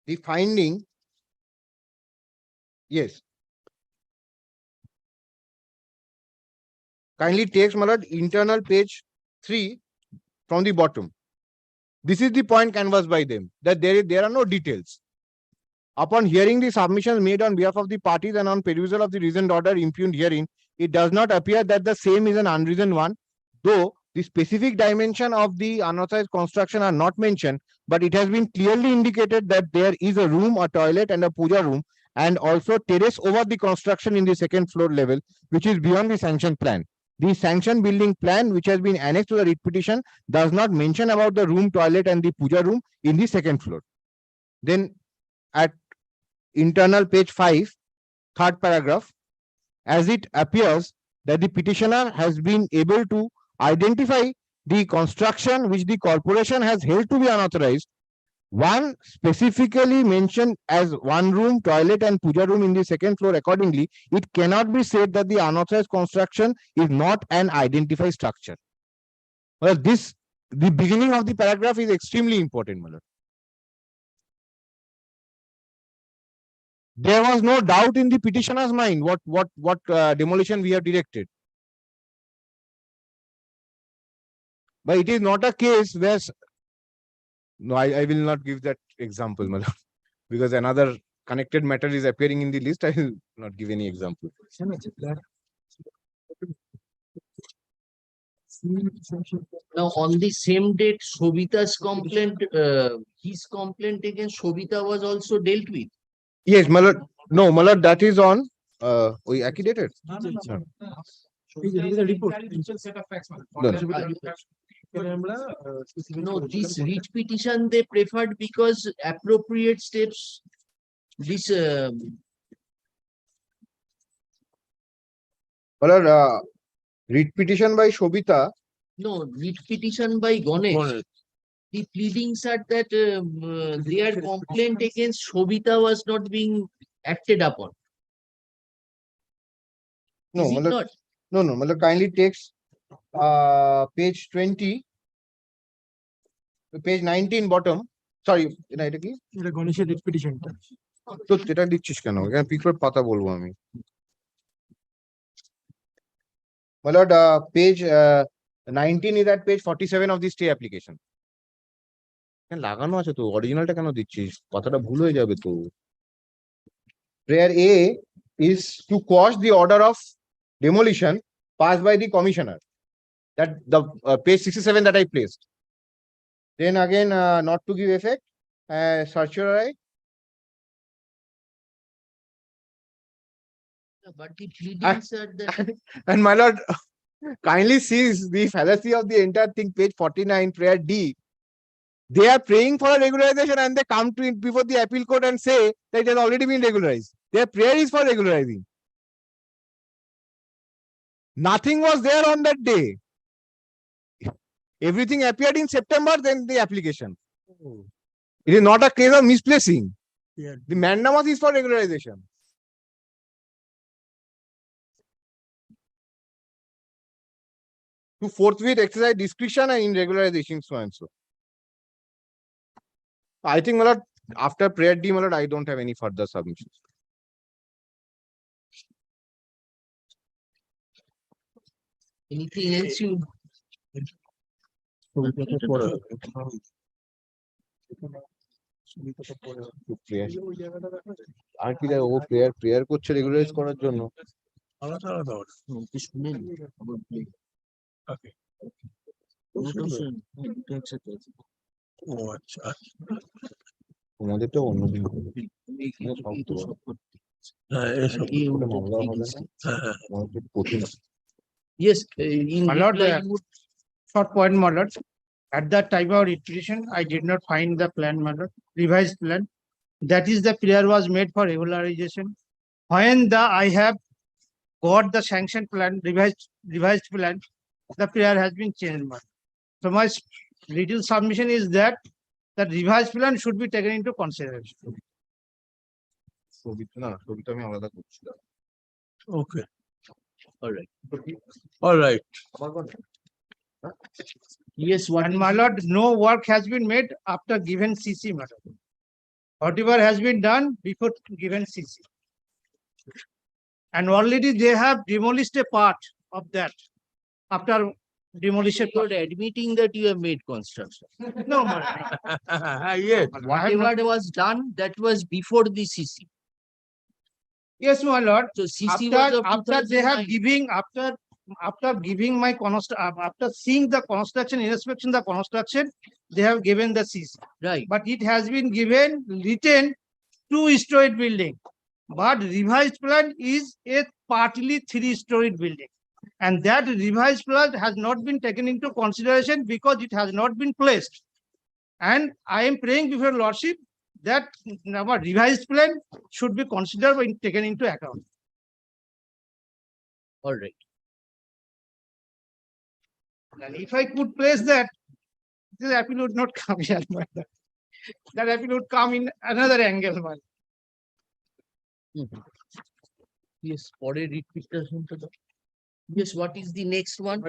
the finding, yes. Kindly takes, my lord, internal page 3 from the bottom. This is the point canvassed by them, that there are no details. Upon hearing the submissions made on behalf of the parties and on perusal of the reasoned order impugned herein, it does not appear that the same is an unreasoned one, though the specific dimension of the unauthorized construction are not mentioned, but it has been clearly indicated that there is a room, a toilet and a puja room, and also terrace over the construction in the second floor level, which is beyond the sanctioned plan. The sanctioned building plan, which has been annexed to the writ petition, does not mention about the room, toilet and the puja room in the second floor. Then at internal page 5, third paragraph, as it appears that the petitioner has been able to identify the construction which the corporation has held to be unauthorized, one specifically mentioned as one room, toilet and puja room in the second floor. Accordingly, it cannot be said that the unauthorized construction is not an identified structure. Well, the beginning of the paragraph is extremely important, my lord. There was no doubt in the petitioner's mind what demolition we have directed. But it is not a case where, no, I will not give that example, my lord, because another connected matter is appearing in the list. I will not give any example. Now, on the same date, Shobita's complaint, his complaint against Shobita was also dealt with. Yes, my lord. No, my lord, that is on dated. No, this writ petition they preferred because appropriate steps, this My lord, writ petition by Shobita. no, writ petition by Ganesh. The pleadings are that their complaint against Shobita was not being acted upon. No, Is it my lord, not? no, my lord, kindly takes page 20, page 19 bottom. Sorry, এটা কি? গণেশের writ petition তো এটা দিচ্ছিস কেন? এখানে পিকফোর পাতা বলবো আমি। My lord, page 19 is at page 47 of the stay application. লাগানো আছে তো, অরিজিনালটা কেন দিচ্ছিস? কথাটা ভুল হয়ে যাবে তো। Prayer A is to quash the order of demolition passed by the commissioner. That the page 67 that I placed. Then again, not to give effect, certiorari. But the pleadings are that And my lord, kindly sees the fallacy of the entire thing, page 49, prayer D. They are praying for a regularization and they come to it before the appeal court and say that it has already been regularized. Their prayer is for regularizing. Nothing was there on that day. Everything appeared in September, then the application. It is not a case of misplacing. Yeah. The mandamus is for regularization. to forthwith exercise discretion and in regularization so and so. I think, my lord, after prayer D, my lord, I don't have any further submissions. Anything else you? Prayer. আর কি রে, ও prayer করছে regularize করার জন্য। আলাদা আলাদা order. Notice শুনেন Okay. ও আচ্ছা। আমাদেরটা অন্যদিন হ্যাঁ, এসব মামলা হবে না, হ্যাঁ, হ্যাঁ। আমাদের কঠিন। Yes, in My lord, reply, you would short point, my lord. At that time of petition, I did not find the plan, my lord, revised plan. That is, the prayer was made for regularization. When I have got the sanction plan, revised plan, the prayer has been changed, my lord. So my little submission is that the revised plan should be taken into consideration. ছবিটা না, ছবিটা আমি আলাদা করছিলাম। Okay, all right. all right. Yes, what And is my lord, no work has been made after given CC, madam. Whatever has been done before given CC. And already they have demolished a part of that after demolition. you're admitting that you have made construction. No, madam. Yes. Whatever was done, that was before the CC. Yes, my lord. So CC was of After they have 2009. giving, after giving my after seeing the construction, inspection the construction, they have given the CC. Right. But it has been given written 2-storied building. But revised plan is a partly 3-storied building. And that revised plan has not been taken into consideration because it has not been placed. And I am praying before Lordship that our revised plan should be considered and taken into account. All right. And if I could place that, this appeal would not come here. That appeal would come in another angle. Man. Yes, পরের repeatation to the. Yes, what is the next one?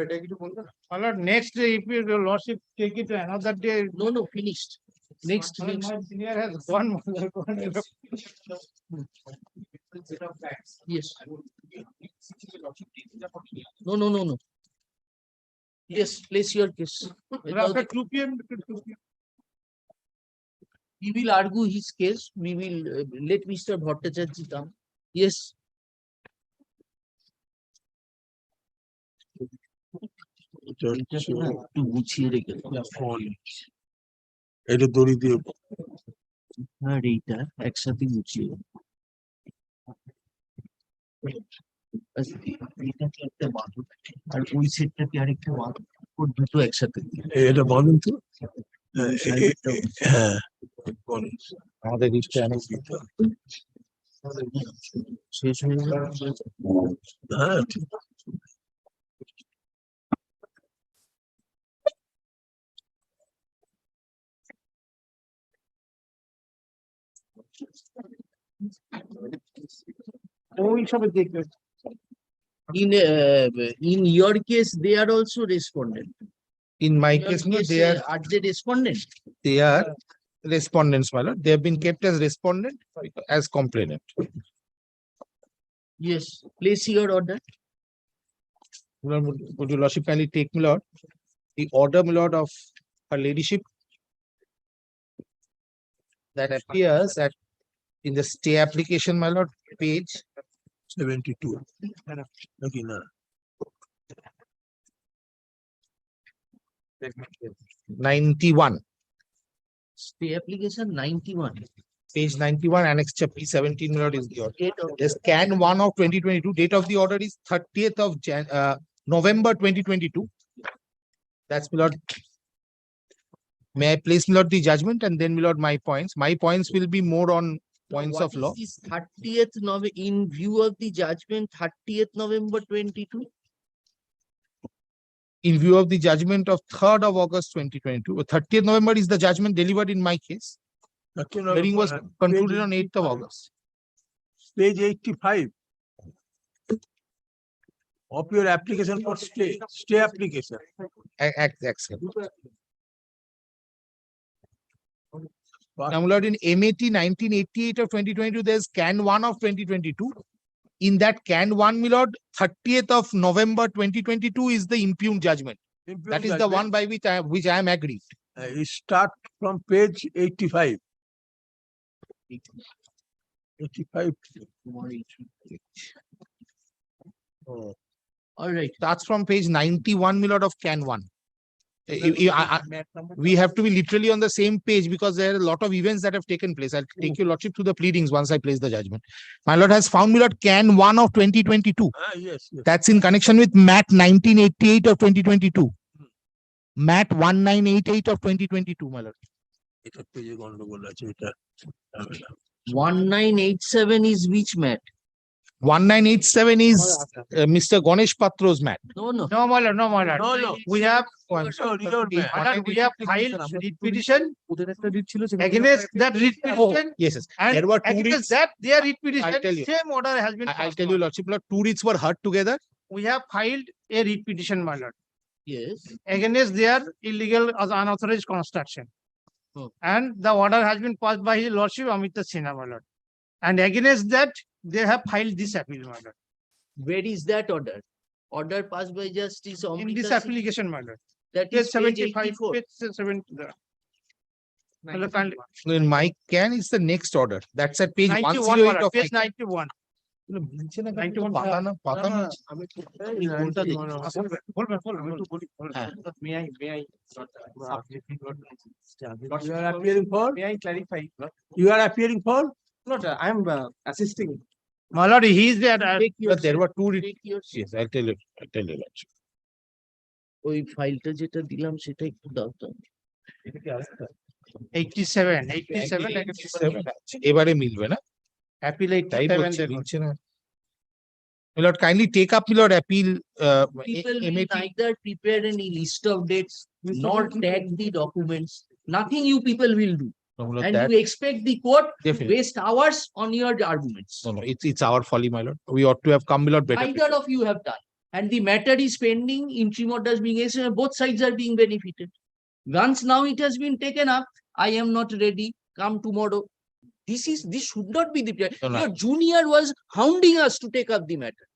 My lord, next, if your Lordship take it to another day. No, finished. Next. My senior has gone. Yes. No. Yes, place your case. After 2 PM. We will argue his case. We will let Mr. Bhattacharya come. Yes. একটু গুছিয়ে রেখে এটা দড়ি দিয়ে আর এইটা একসাথে গুছিয়ে এইটাকে একটা বাঁধো আর ওই সেটটাকে আরেকটা বাঁধো ওর দুটো একসাথে এটা বাঁধুন তো। হ্যাঁ, আমাদের শেষ হয়ে যাবে। হ্যাঁ, ঠিক। In your case, they are also respondent. In my In your case, no, are they respondent? they are respondents, my lord. They have been kept as respondent as complainant. Yes, place your order. Would your lordship kindly take, my lord, the order, my lord, of her ladyship that appears at in the stay application, my lord, page 72 নাকি না? 91, Stay application 91. page 91, annexure P17, my lord, is the order. Date of Yes, Can 1 of 2022, date of the order is 30th of November 2022. That's, my lord. May I place, my lord, the judgment and then, my lord, my points. My points will be more on points What of is law. this 30th November, in view of the judgment, 30th November 22? In view of the judgment of 3rd of August 2022, 30th November is the judgment delivered in my case. Hearing was concluded on 8th of August. Page 85. of your application for stay application. Excellent. Now, my lord, in MAT 1988 of 2022, there's CAN 1 of 2022. In that CAN 1, my lord, 30th of November 2022 is the impugned judgment. That is the one by which I am aggrieved. You start from page 85. 85. All right. Starts from page 91, my lord, of CAN 1. We have to be literally on the same page because there are a lot of events that have taken place. I'll take your lordship through the pleadings once I place the judgment. My lord has found, my lord, CAN 1 of 2022. Yes. That's in connection with MAT 1988 of 2022. MAT 1988 of 2022, my lord. 1987 is which mat? 1987 is Mr. Ganesh Patro's MAT. No. No, my lord, no, my lord. No. We have, Your man. my lord, we have filed writ petition against that writ petition. Yes. And There were two against writs. that, their writ I'll tell petition, you. same order has been. I'll passed tell you, on. lordship, lord, two writs were heard together. We have filed a writ petition, my lord, Yes. against their illegal or unauthorized construction. Oh. And the order has been passed by his lordship Amita Sinha, my lord. And against that, they have filed this appeal, my lord. Where is that order? Order passed by Justice In Amrita this Singh. application, my lord. That Page is page 75, 84. page 70. My lord, kindly. In my CAN is the next order. That's at page 91, 108 my lord, of my page 91. 91. You are appearing for? May I clarify? You are appearing for? No, sir, I am assisting. My lord, he is there. Take your But there seat. were two writs. Take your seat. Yes, I'll tell you, lordship. ওই ফাইলটা যেটা দিলাম সেটা একটু দাও তো 87. এবারে মিলবে না? Appeal তাই 87. বলছি, দেখুন। মিলছে না। My lord, kindly take up, my lord, appeal. people will MAT. neither prepare any list of dates nor tag the documents. Nothing you people will do. No, my lord, And that you expect the court to definitely. waste hours on your arguments. No, it's our folly, my lord. We ought to have come, my lord, better. Neither of you have done. And the matter is pending, interim orders being issued, both sides are being benefited. Once now it has been taken up, I am not ready, come tomorrow. This should not be the, No, no. your junior was hounding us to take up the matter.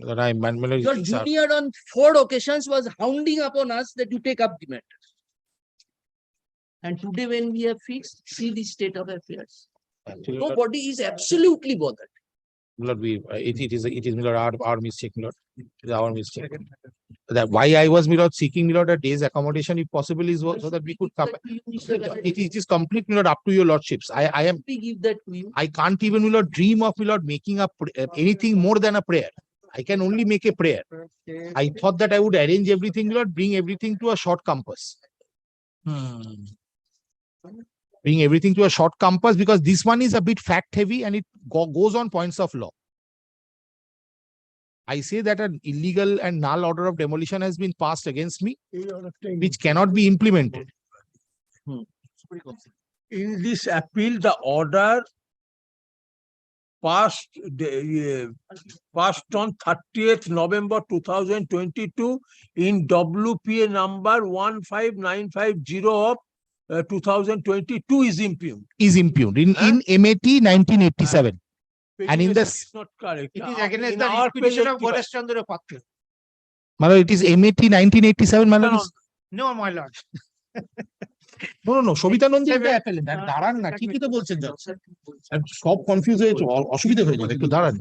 My lord, my lord, Your it's our- junior on 4 occasions was hounding upon us that you take up the matter. And today when we have fixed, see the state of affairs. Nobody is absolutely bothered. My lord, it is, my lord, our mistake, my lord. It is our mistake. That why I was, my lord, seeking, my lord, a day's accommodation, if possible, is so that we could come. It is complete, my lord, up to your lordships. We give that to you. I can't even, my lord, dream of, my lord, making up anything more than a prayer. I can only make a prayer. I thought that I would arrange everything, my lord, bring everything to a short compass. Bring everything to a short compass because this one is a bit fact heavy and it goes on points of law. I say that an illegal and null order of demolition has been passed against me, which cannot be implemented. In this appeal, the order passed on 30th November 2022 in WPA number 15950 of 2022 is impugned. Is impugned in MAT 1987. And in Petition this, is not correct. It is against In the our writ petition of page 85. Ganesh Chandra Patra. my lord, it is MAT 1987, my lord. No, is- No, my lord. No, Shobita Nandi Seven. দাঁড়ান না, ঠিকই তো বলছেন জজ। সব confuse হয়েছে, অসুবিধা হয়ে যাবে, একটু দাঁড়ান,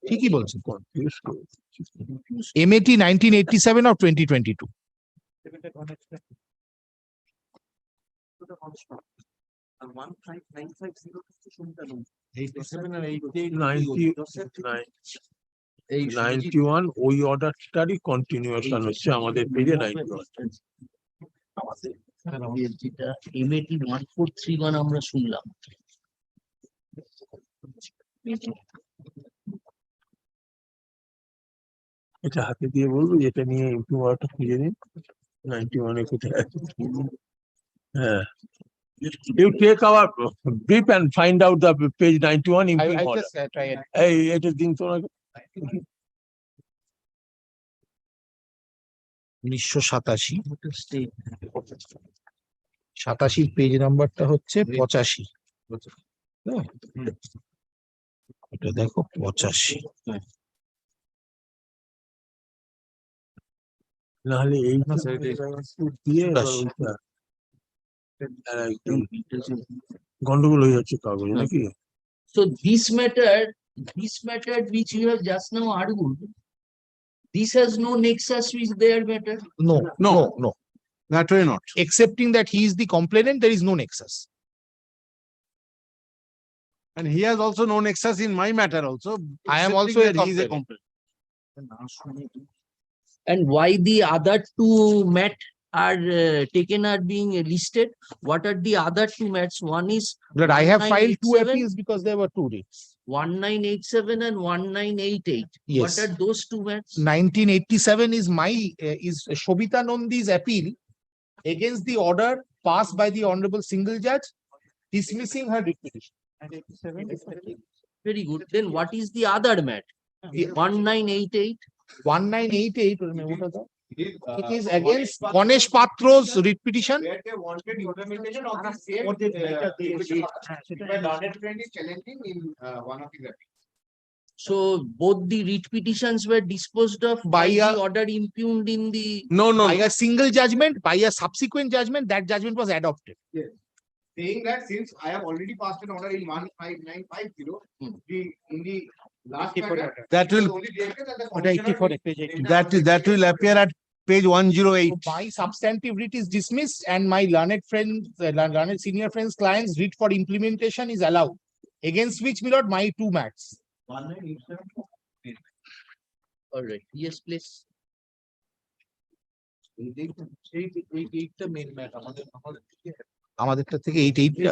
ঠিকই বলছেন। MAT 1987 of 2022. And 15950 91 ওই অর্ডারটারই কন্টিনিউয়েশন হচ্ছে আমাদের পেজে 91 যেটা MAT 1431 আমরা শুনলাম। এটা হাতে দিয়ে বলবো যেটা নিয়ে ইম্প্রুভারটা খুঁজে নিন 91 এ কোথায় আছে হ্যাঁ you take our brief and find out the page 91 I improve order just try it. এই এটা দিন তো 1987 87 পেজ নাম্বারটা হচ্ছে 85 এটা দেখো 85 নাহলে এই দিয়ে এবার ওইটা গন্ডগোল হয়ে যাচ্ছে কাগজ নাকি? So this matter which you have just now argued, this has no nexus with their matter. No. That way not. Accepting that he is the complainant, there is no nexus. And he has also no nexus in my matter also. I am accepting also a that he is a complainant. And why the other two mat are taken are being listed? What are the other two mats? One is That I have filed 2 1987. appeals because there were 2 rates. 1987 and 1988. Yes. What are those two mats? 1987 is is Shobita Nondi's appeal against the order passed by the Honorable Single Judge dismissing her writ petition. Very good. Then what is the other mat? 1988. 1988, it is against Ganesh Patro's writ petition. Where they wanted implementation of the same. Learned friend is challenging in one of his appeals. So both the writ petitions were disposed of by By the a- order impugned in the. No. By a single judgment, by a subsequent judgment, that judgment was adopted. Saying that since I have already passed an order in 15950, in the last matter, That it was will only directed that the commissioner. that will appear at page 108. So my substantive writ is dismissed and my learned friend, learned senior friend's client's writ for implementation is allowed. Against which, my lord, my 2 mats. All right. Yes, please. আমাদেরটা থেকে 88টা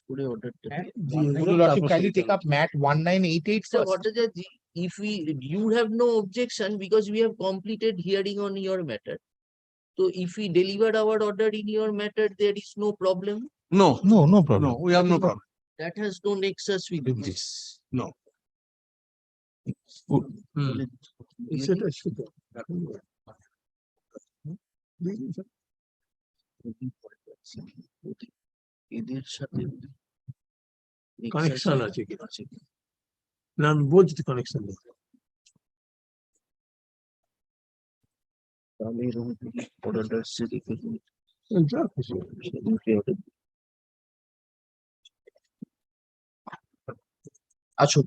Today order. Would you lordship kindly take up mat 1988 So first? what is it? If you have no objection because we have completed hearing on your matter. So if we deliver our order in your matter, there is no problem. No, No problem. no, we have no problem. That has no nexus with With this. this. No. এদের সাথে connection আছে কিনা না আমি বলছি connection নেই। তাহলে এরকম অর্ডার সে দেখে যা খুশি। আসুন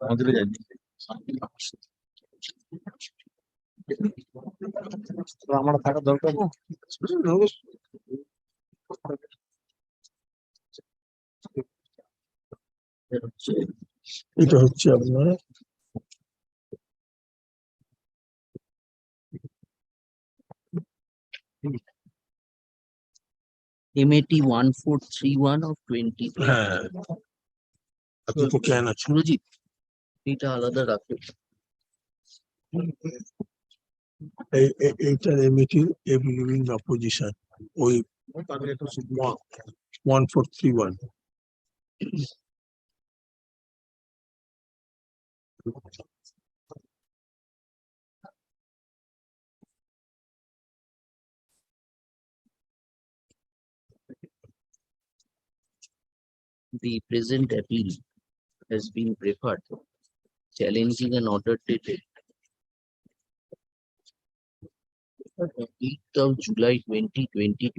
আমাদের জানি আমার থাকা দরকার এটা হচ্ছে আপনার MAT 1431 of 20. হ্যাঁ দুটো ক্যান আছে। সুরজিৎ এটা আলাদা রাখো। এইটার এমিটির এভিলিভিং অপোজিশন ওই 1431 The present appeal has been preferred, challenging an order dated 8th of July 2022,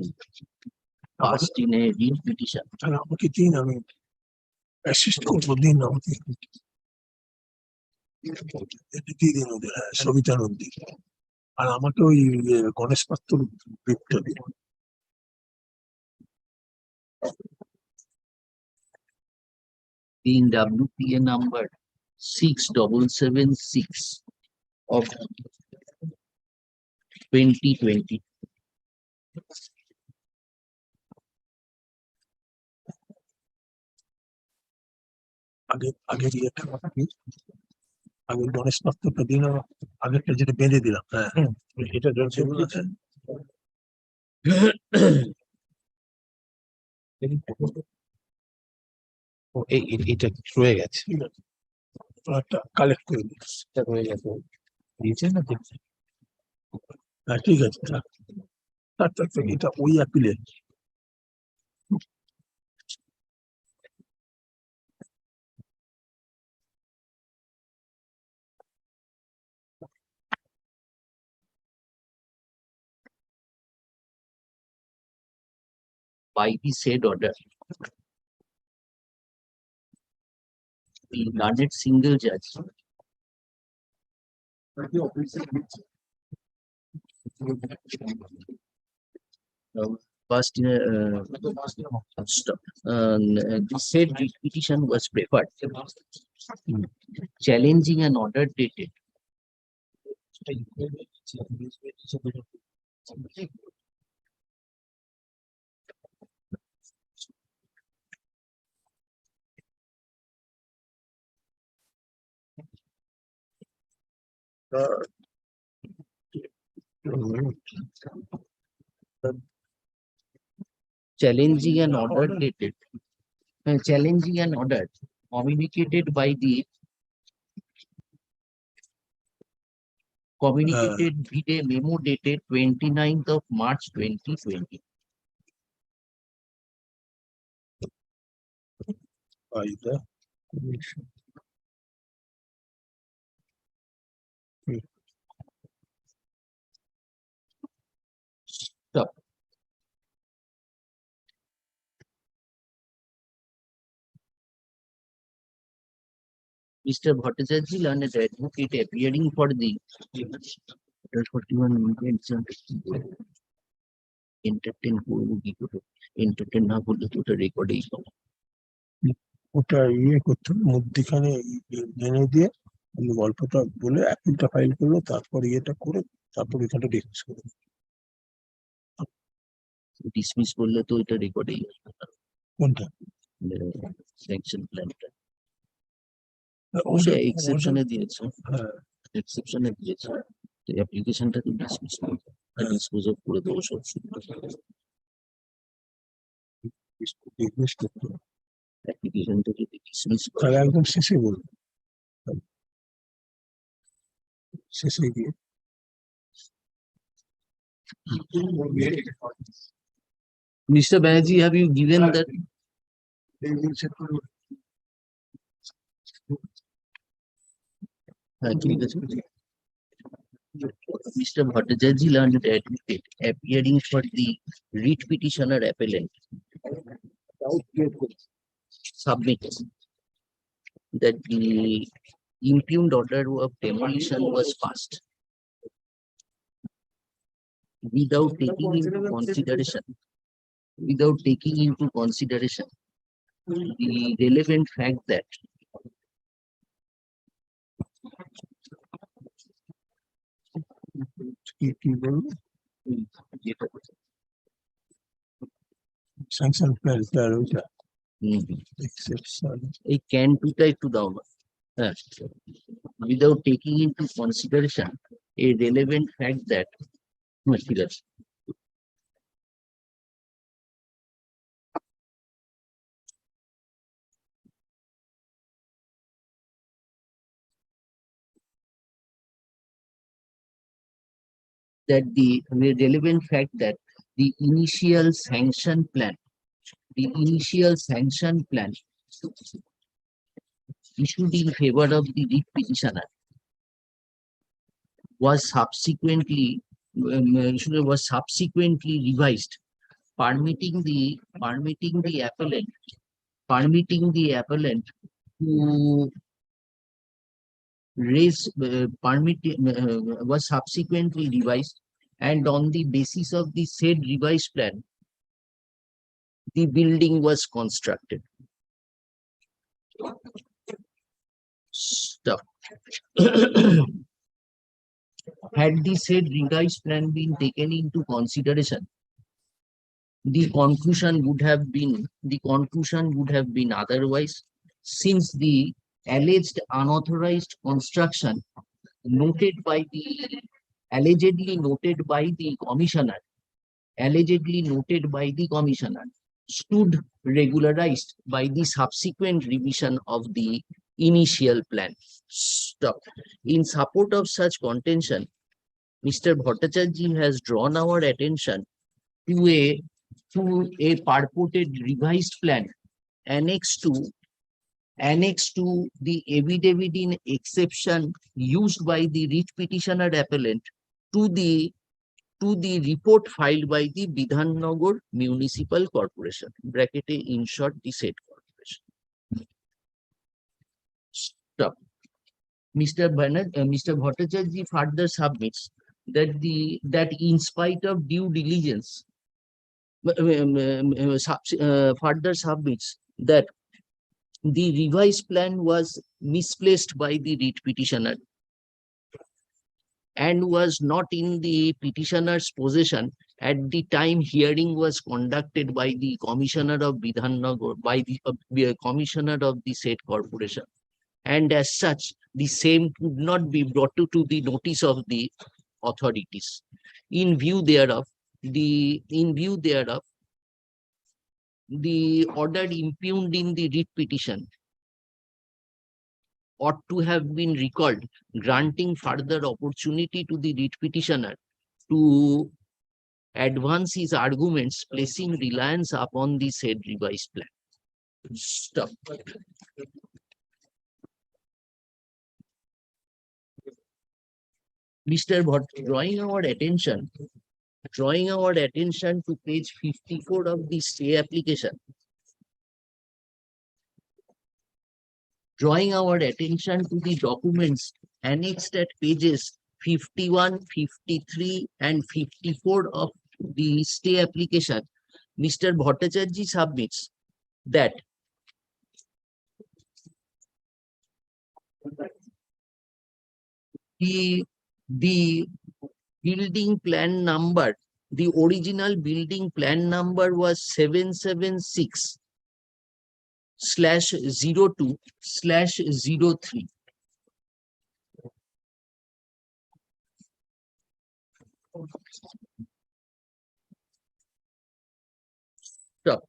passed in a writ petition. তাহলে আমাকে দিন আমি অ্যাসিস্ট করবো দিন আমাকে দিয়ে দিন ওদের হ্যাঁ সবিতা নন্দী আর আমাকে ওই গণেশ পাত্র ব্রিফটা দিন। In WPA number 6776 of 2020. আগের ইয়েটা আগে গণেশ পাত্রটা দিন আগেরটা যেটা বেঁধে দিলাম হ্যাঁ এটা সেগুলো আছে। এটা রয়ে গেছে কালেক্ট করে দিন। রয়ে গেছে দিয়েছে না দেখছি। হ্যাঁ ঠিক আছে থাক। থাক, থাক, থাক, এটা ওই অ্যাপিলের। by the said order. The learned single judge first stop. The said petition was preferred, challenging an order dated challenging an order dated challenging an order communicated by the communicated via memo dated 29th of March 2020. by the commission. Stop. Mr. Bhattacharya, learned advocate appearing for the 41 entertain করবো কি করে entertain না করলে তো ওটা রেকর্ডেই হবে। ওটা ইয়ে করতে হবে, মধ্যিখানে জেনে দিয়ে আমি গল্পটা বলে অ্যাপিলটা ফাইল করলো, তারপর ইয়েটা করে তারপর এখানটা ডিসমিস করে দেবো। ডিসমিস করলে তো এটা রেকর্ডেই হবে। কোনটা? স্যাংশন প্ল্যানটা ওটা এক্সেপশনে দিয়েছে, হ্যাঁ এক্সেপশনে দিয়েছে অ্যাপ্লিকেশনটা তো ডিসমিস করে ডিসপোজ অফ করে দেবো সব শুরু ডিসমিস করতে হবে। অ্যাপ্লিকেশনটা যদি ডিসমিস করে তাহলে একদম শেষে বলবো, শেষে গিয়ে Mr. Banerjee, have you given that? Mr. Bhattacharya, learned advocate appearing for the writ petitioner appellant submits that the impugned order of demolition was passed without taking into consideration the relevant fact that কি বলবো, sanction প্ল্যানটা ওইটা exception এই can টুটা একটু দাও না, হ্যাঁ, without taking into consideration a relevant fact that ঠিক আছে that the relevant fact that the initial sanction plan issued in favor of the writ petitioner was subsequently revised, permitting the appellant to raise was subsequently revised, and on the basis of the said revised plan the building was constructed. Stop. Had the said revised plan been taken into consideration, the conclusion would have been otherwise, since the alleged unauthorized construction allegedly noted by the commissioner stood regularized by the subsequent revision of the initial plan. Stop. In support of such contention, Mr. Bhattacharya has drawn our attention to a purported revised plan annexed to the affidavit in exception used by the writ petitioner appellant to the report filed by the Bidhannagar Municipal Corporation, bracket in short, the said corporation. Stop. Mr. Bhattacharya further submits that in spite of due diligence, further submits that the revised plan was misplaced by the writ petitioner and was not in the petitioner's possession at the time hearing was conducted by the commissioner of Bidhannagar, by the commissioner of the said corporation. And as such, the same could not be brought to the notice of the authorities. In view thereof, the order impugned in the writ petition ought to have been recalled, granting further opportunity to the writ petitioner to advance his arguments, placing reliance upon the said revised plan. Stop. Mr. Bhatt, drawing our attention to page 54 of the stay application. Drawing our attention to the documents annexed at pages 51, 53, and 54 of the stay application, Mr. Bhattacharya submits that the building plan number, the original building plan number was 776/02/03. Stop.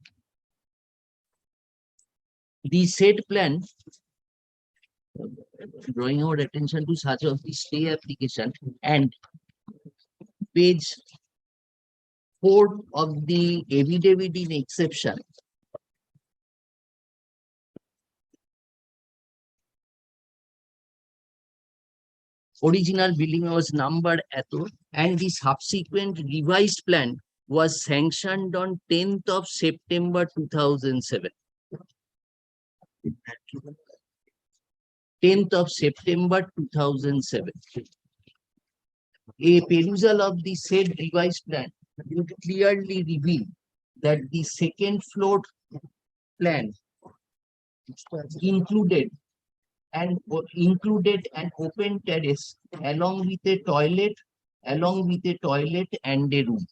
The said plan, drawing our attention to such of the stay application, and page 4 of the affidavit in exception, original building was numbered ato, and the subsequent revised plan was sanctioned on 10th of September 2007. 10th of September 2007. A perusal of the said revised plan would clearly reveal that the second floor plan included an open terrace along with a toilet and a room.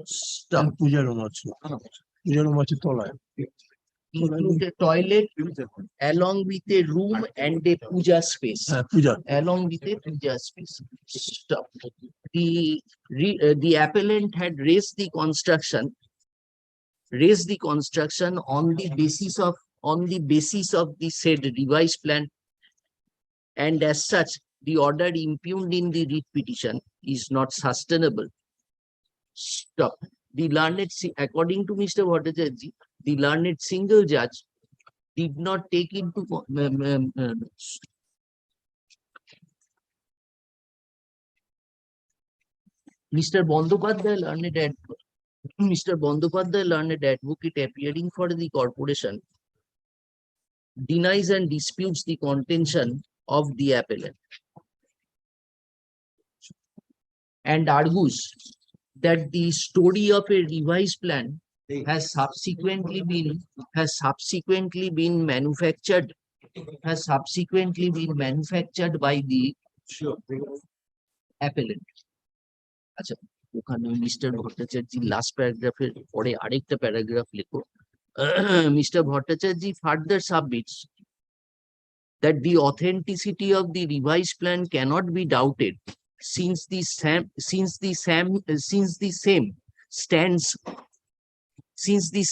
Stop. Puja room also. Puja room also tolay. Include a toilet along with a room and a puja space. Puja. Along with a puja space. Stop. The appellant had raised the construction on the basis of the said revised plan, and as such, the order impugned in the writ petition is not sustainable. Stop. The learned, according to Mr. Bhattacharya, the learned single judge did not take into Mr. Bandopadhyay, learned advocate appearing for the corporation, denies and disputes the contention of the appellant and argues that the story of a revised plan has subsequently been manufactured by the appellant. আচ্ছা, ওখানে mister Bhattacharya last প্যারাগ্রাফের পরে আরেকটা paragraph লেখো। Mr. Bhattacharya further submits that the authenticity of the revised plan cannot be doubted since the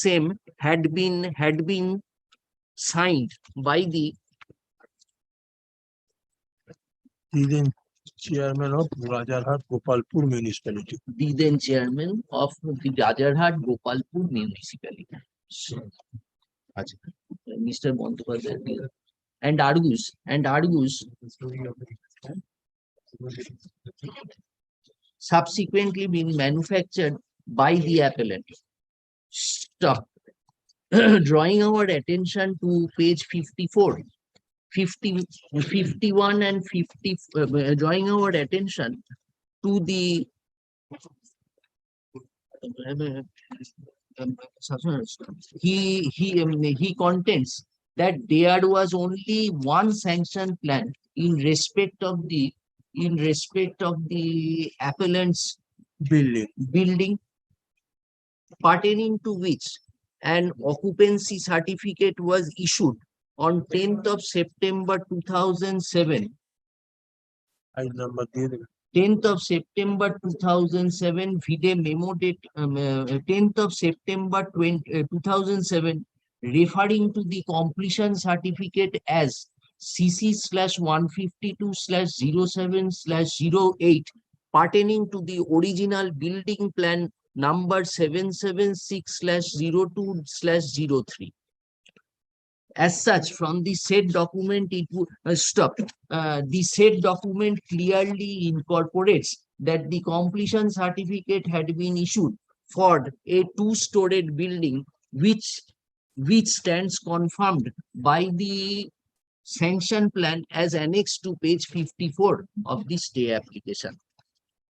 same had been signed by the Then chairman of Rajarhat Gopalpur municipality. the then chairman of the Rajarhat Gopalpur municipality. Mr. Bandyopadhyay and argues subsequently been manufactured by the appellant. Stop. Drawing our attention to page 54, 50, 51 and 50, drawing our attention to the he contends that there was only one sanction plan in respect of the appellant's building pertaining to which an occupancy certificate was issued on 10th of September 2007. 10th of September 2007, Vide memo date 10th of September 2007, referring to the completion certificate as CC/152/07/08 pertaining to the original building plan number 776/02/03. As such, from the said document, it would the said document clearly incorporates that the completion certificate had been issued for a two-storied building, which stands confirmed by the sanction plan as annexed to page 54 of the stay application.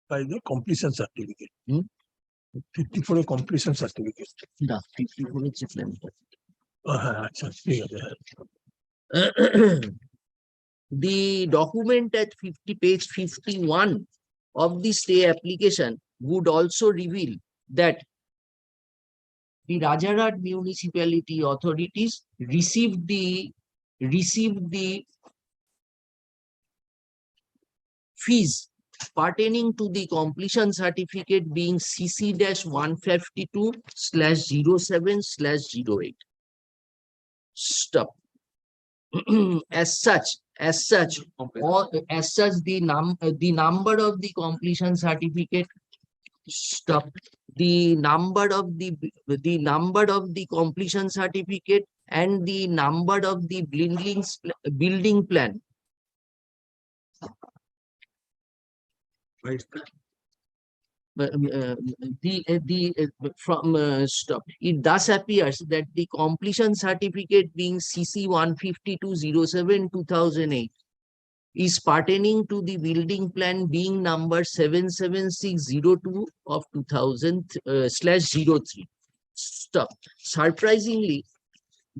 By the completion certificate. 54 completion certificate. The 54 is different. The document at page 51 of the stay application would also reveal that the Rajarhat municipality authorities received the fees pertaining to the completion certificate being CC-152/07/08. Stop. As such, the number of the completion certificate. Stop. The number of the completion certificate and the number of the building plan. It thus appears that the completion certificate being CC-152/07/2008 is pertaining to the building plan being number 776/02 of 2000/03. Stop. Surprisingly,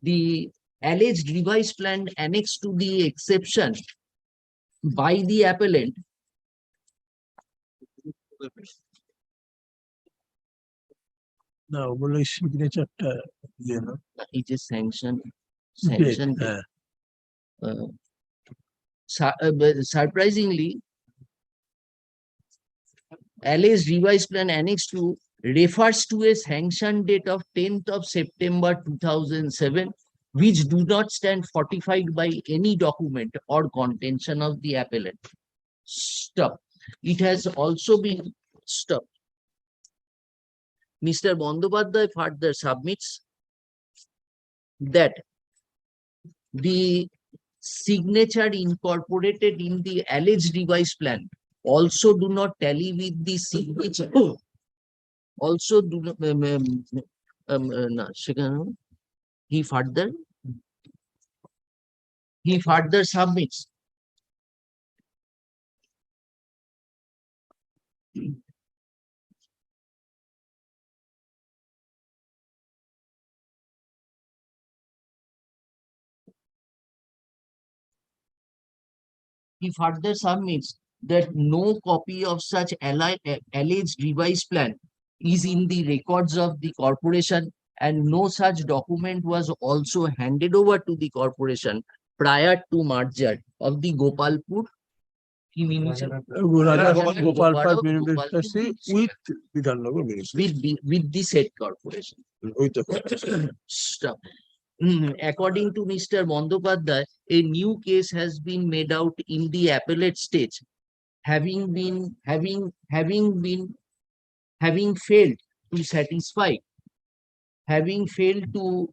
the alleged revised plan annexed to the exception by the appellant Now, signature. it is sanction. Surprisingly, alleged revised plan annexed to refers to a sanction date of 10th of September 2007, which do not stand fortified by any document or contention of the appellant. Stop. It has also been stopped. Mr. Bandyopadhyay further submits that the signature incorporated in the alleged revised plan also do not tally with the signature. Also do not. He further submits that no copy of such alleged revised plan is in the records of the corporation, and no such document was also handed over to the corporation prior to merger of the Gopalpur with the said corporation. Stop. According to Mr. Bandyopadhyay, a new case has been made out in the appellate stage, having failed to satisfy, failed to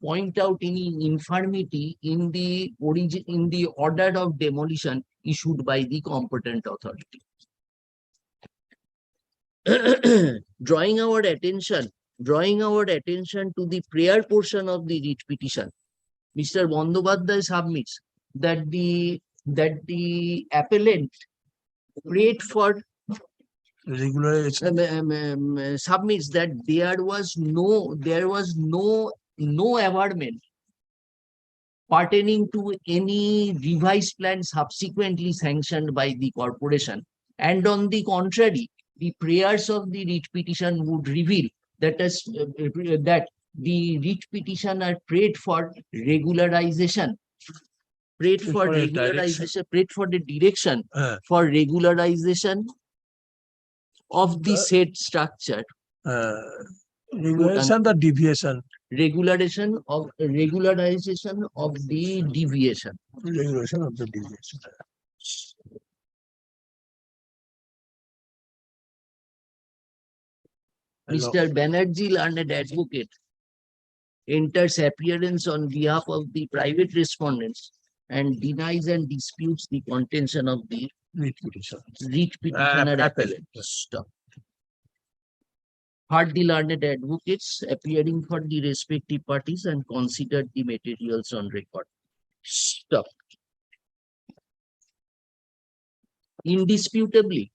point out any infirmity in the order of demolition issued by the competent authority. Drawing our attention to the prayer portion of the writ petition, Mr. Bandyopadhyay submits that the appellant prayed for submits that there was no averment pertaining to any revised plan subsequently sanctioned by the corporation, and on the contrary, the prayers of the writ petition would reveal that that the writ petitioner prayed for regularization, prayed for the direction for regularization of the said structure. Regulation, the deviation. Regularization of the deviation. Regulation of the deviation. Mr. Banerjee, learned advocate, enters appearance on behalf of the private respondents and denies and disputes the contention of the Writ petition. writ petitioner appellant. Stop. Heard the learned advocates appearing for the respective parties and considered the materials on record. Stop. Indisputably,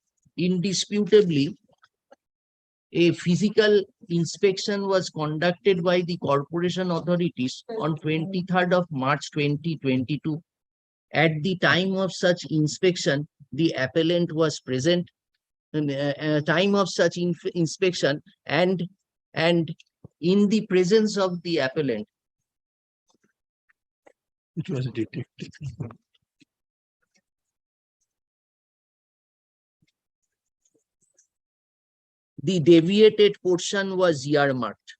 a physical inspection was conducted by the corporation authorities on 23rd of March 2022. At the time of such inspection, the appellant was present. Time of such inspection and in the presence of the appellant, It was detected. the deviated portion was earmarked.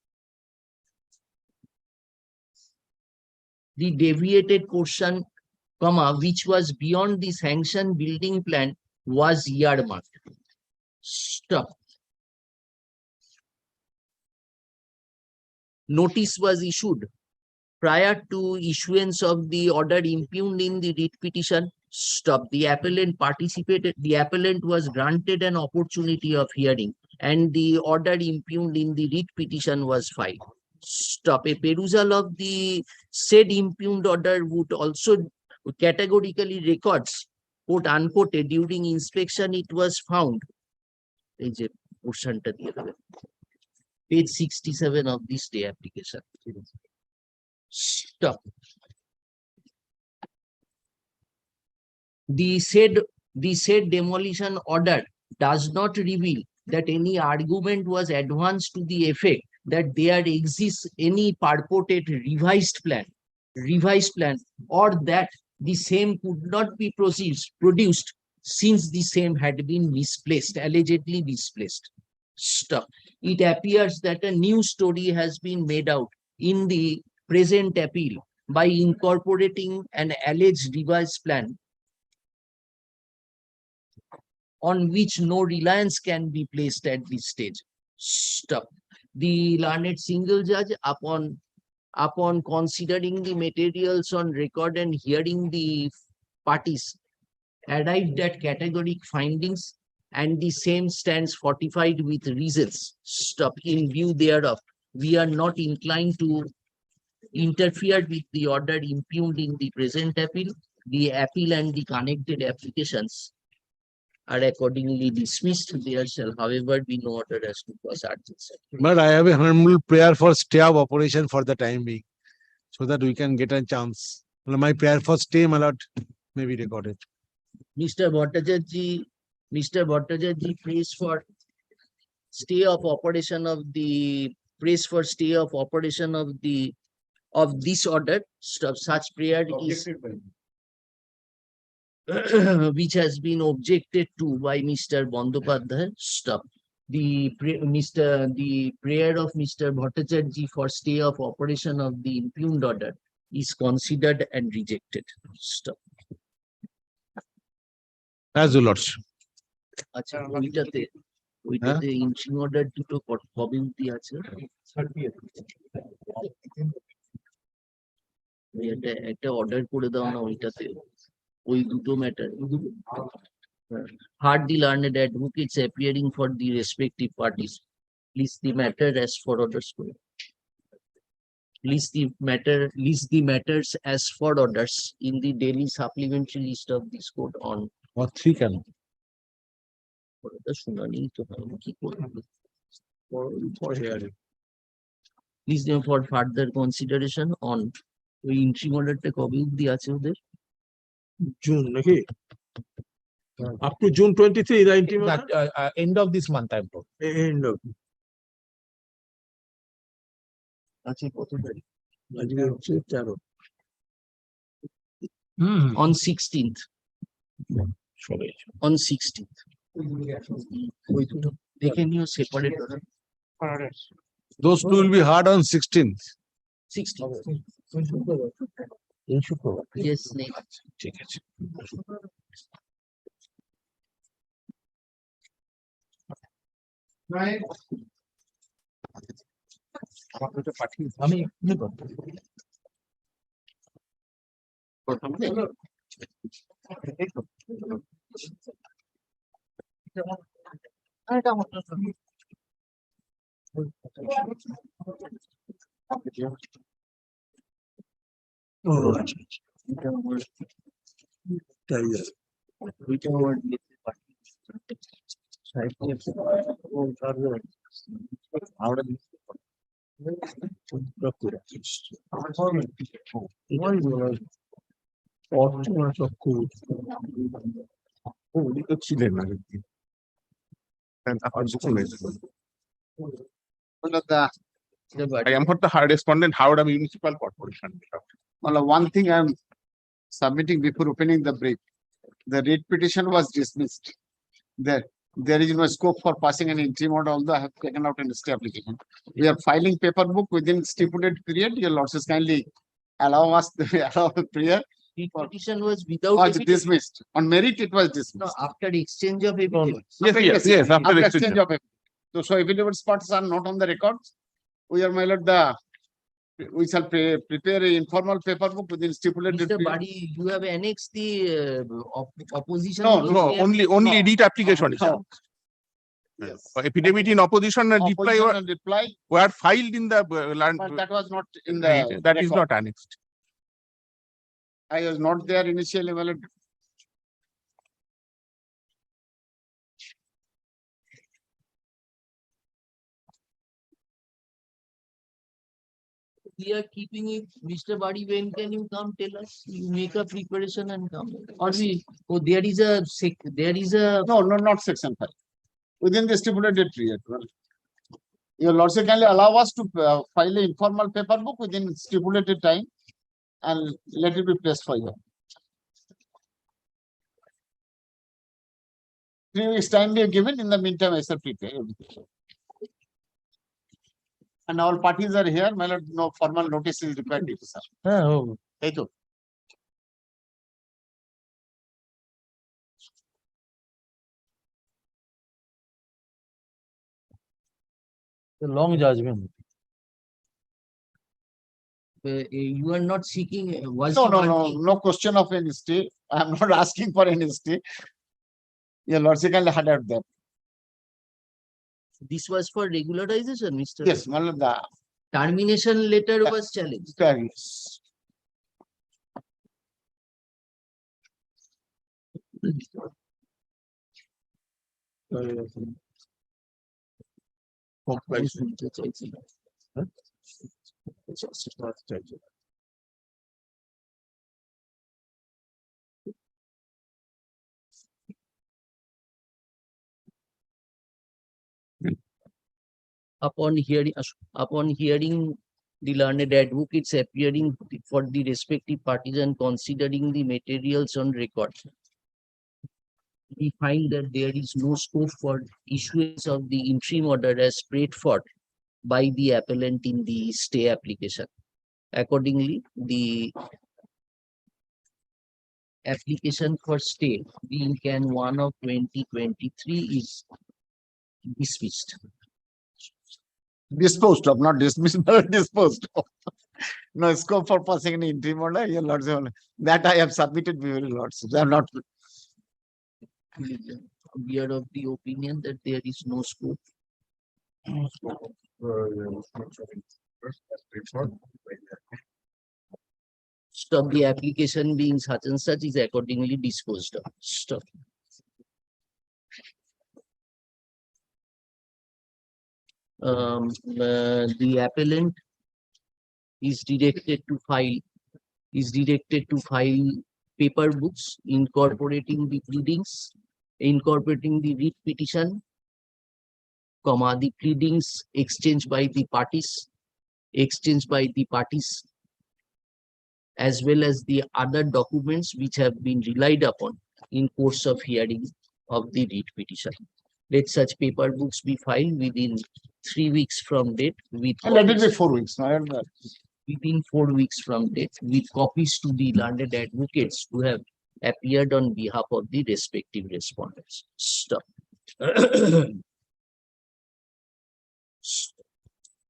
The deviated portion, which was beyond the sanctioned building plan, was earmarked. Stop. Notice was issued prior to issuance of the order impugned in the writ petition. Stop. The appellant participated. The appellant was granted an opportunity of hearing, and the order impugned in the writ petition was filed. Stop. A perusal of the said impugned order would also categorically records, quote unquote, during inspection it was found. Page 67 of the stay application. Stop. The said demolition order does not reveal that any argument was advanced to the effect that there exists any purported revised plan, or that the same could not be produced since the same had been allegedly misplaced. Stop. It appears that a new story has been made out in the present appeal by incorporating an alleged revised plan on which no reliance can be placed at this stage. Stop. The learned single judge, upon considering the materials on record and hearing the parties, arrived at categoric findings, and the same stands fortified with reasons. Stop. In view thereof, we are not inclined to interfere with the order impugned in the present appeal. The appeal and the connected applications are accordingly dismissed. There shall, however, be no order as to cause urgency. But I have a humble prayer for stay of operation for the time being, so that we can get a chance. My prayer for stay, my lord, may be recorded. Mr. Bhattacharya prays for stay of operation of this order. Such prayer is which has been objected to by Mr. Bandyopadhyay. Stop. the prayer of Mr. Bhattacharjee for stay of operation of the impugned order is considered and rejected. Stop. As you lordship. আচ্ছা ওইটাতে ইঞ্চিং order দুটো কবে অব্দি আছে? একটা order করে দাও না ওইটাতে, ওই দুটো matter. Heard the learned advocates appearing for the respective parties. List the matter as for orders. List the matters as for orders in the daily supplementary list of this court on. Or 3 can. শুনানি তো হয়নি, কি করবে? Please them for further consideration on ওই interim অর্ডারটা কবে অব্দি আছে ওদের? June, okay. Up to June 23, the interim That, end of this month, I'm told. end of. আছে কত তারিখ? আজকে হচ্ছে 13 On 16th. On 16th. ওই দুটো দেখে নিও separate Those two will be hard on 16th. 16th. এই শুক্রবার। Yes, next. ঠিক আছে। আমি এক্ষুনি করবো। ওইটা আমার দিতে পারি। I am for the hard respondent, Howrah Municipal Corporation. Well, one thing I am submitting before opening the brief. The writ petition was dismissed. There is no scope for passing an interim order, although I have taken out an stay application. We are filing paper book within stipulated period. Your lordships kindly allow us to allow the prayer. The petition was without Was evidence. dismissed. On merit, it was No, dismissed. after exchange of evidence. Yes, after exchange of evidence. So if evidence parts are not on the records, we are, my lord, we shall prepare a informal paper book within stipulated Mr. period. Bari, you have annexed the opposition. No, to No, the- only read application. is No. Yes. Affidavit in opposition and reply Opposition and reply, were filed in the land. but that was not in the. That is record. not annexed. I was not there initially, my lord. We are keeping it, Mr. Bari, when can you come tell us? You make a preparation and come. Or there is a. No, not section 5. Within the stipulated period. Well, your lordship kindly allow us to file an informal paper book within stipulated time and let it be placed for you. 3 weeks time we are given. In the meantime, I shall prepare everything. And all parties are here. My lord, no formal notice is required, sir. Oh, Thank you. the long judgment. You are not seeking, was. No, he working- no question of any stay. I am not asking for any stay. Your lordship kindly had out that. This was for regularization, Mr. Yes, my lord, the Termination letter was challenged. yes. আমি শুনতে চাইছি না। Upon hearing the learned advocates appearing for the respective parties and considering the materials on record. we find that there is no scope for issuance of the interim order as prayed for by the appellant in the stay application. Accordingly, the application for stay being can 1 of 2023 is dismissed. Disposed of, not dismissed, but disposed of. No scope for passing an interim order, your lordship. That I have submitted before your lordship. I have not. We are of the opinion that there is no scope. Stop the application being such and such is accordingly disposed of. Stop. The appellant is directed to file paper books incorporating the pleadings, incorporating the writ petition, comma, the pleadings exchanged by the parties, as well as the other documents which have been relied upon in course of hearing of the writ petition. Let such paper books be filed within 3 weeks from date with Let it be copies- 4 weeks. within 4 weeks from date with copies to the learned advocates who have appeared on behalf of the respective respondents. Stop.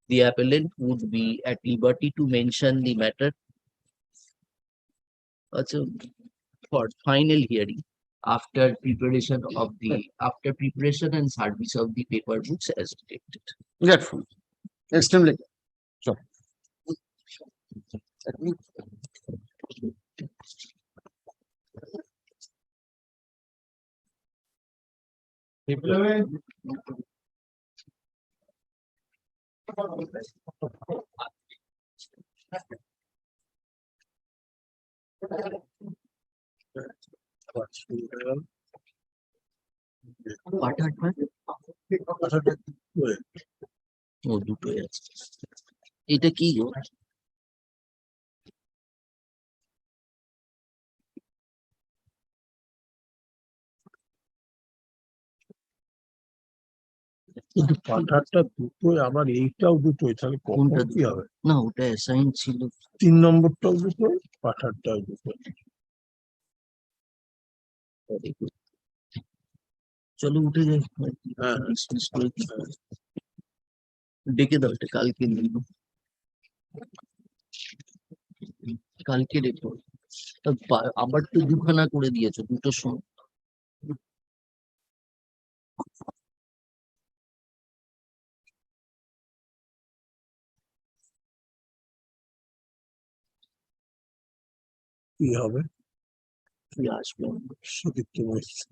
The appellant would be at liberty to mention the matter also for final hearing after preparation and service of the paper books as directed. Grateful. Extremely. Sure. পাঠার পাঠ? ও দুটোই আছে। এটা কি গো? কিন্তু পাঠারটা দুটোই, আবার এইটাও দুটোই, তাহলে কখন কোনটা কি দুটো? হবে? না ওটা অ্যাসাইন ছিল। 3 নম্বরটাও দুটোই, পাঠারটাও দুটোই। চলো উঠে যাই। হ্যাঁ। Dismiss করে দিই। ডেকে দাও এটা কালকে নিব। কালকে ডেকো। আবার তো দুখানা করে দিয়েছো দুটোর সময়। কি হবে? কি আসবে? সুদীপ্ত বলছে।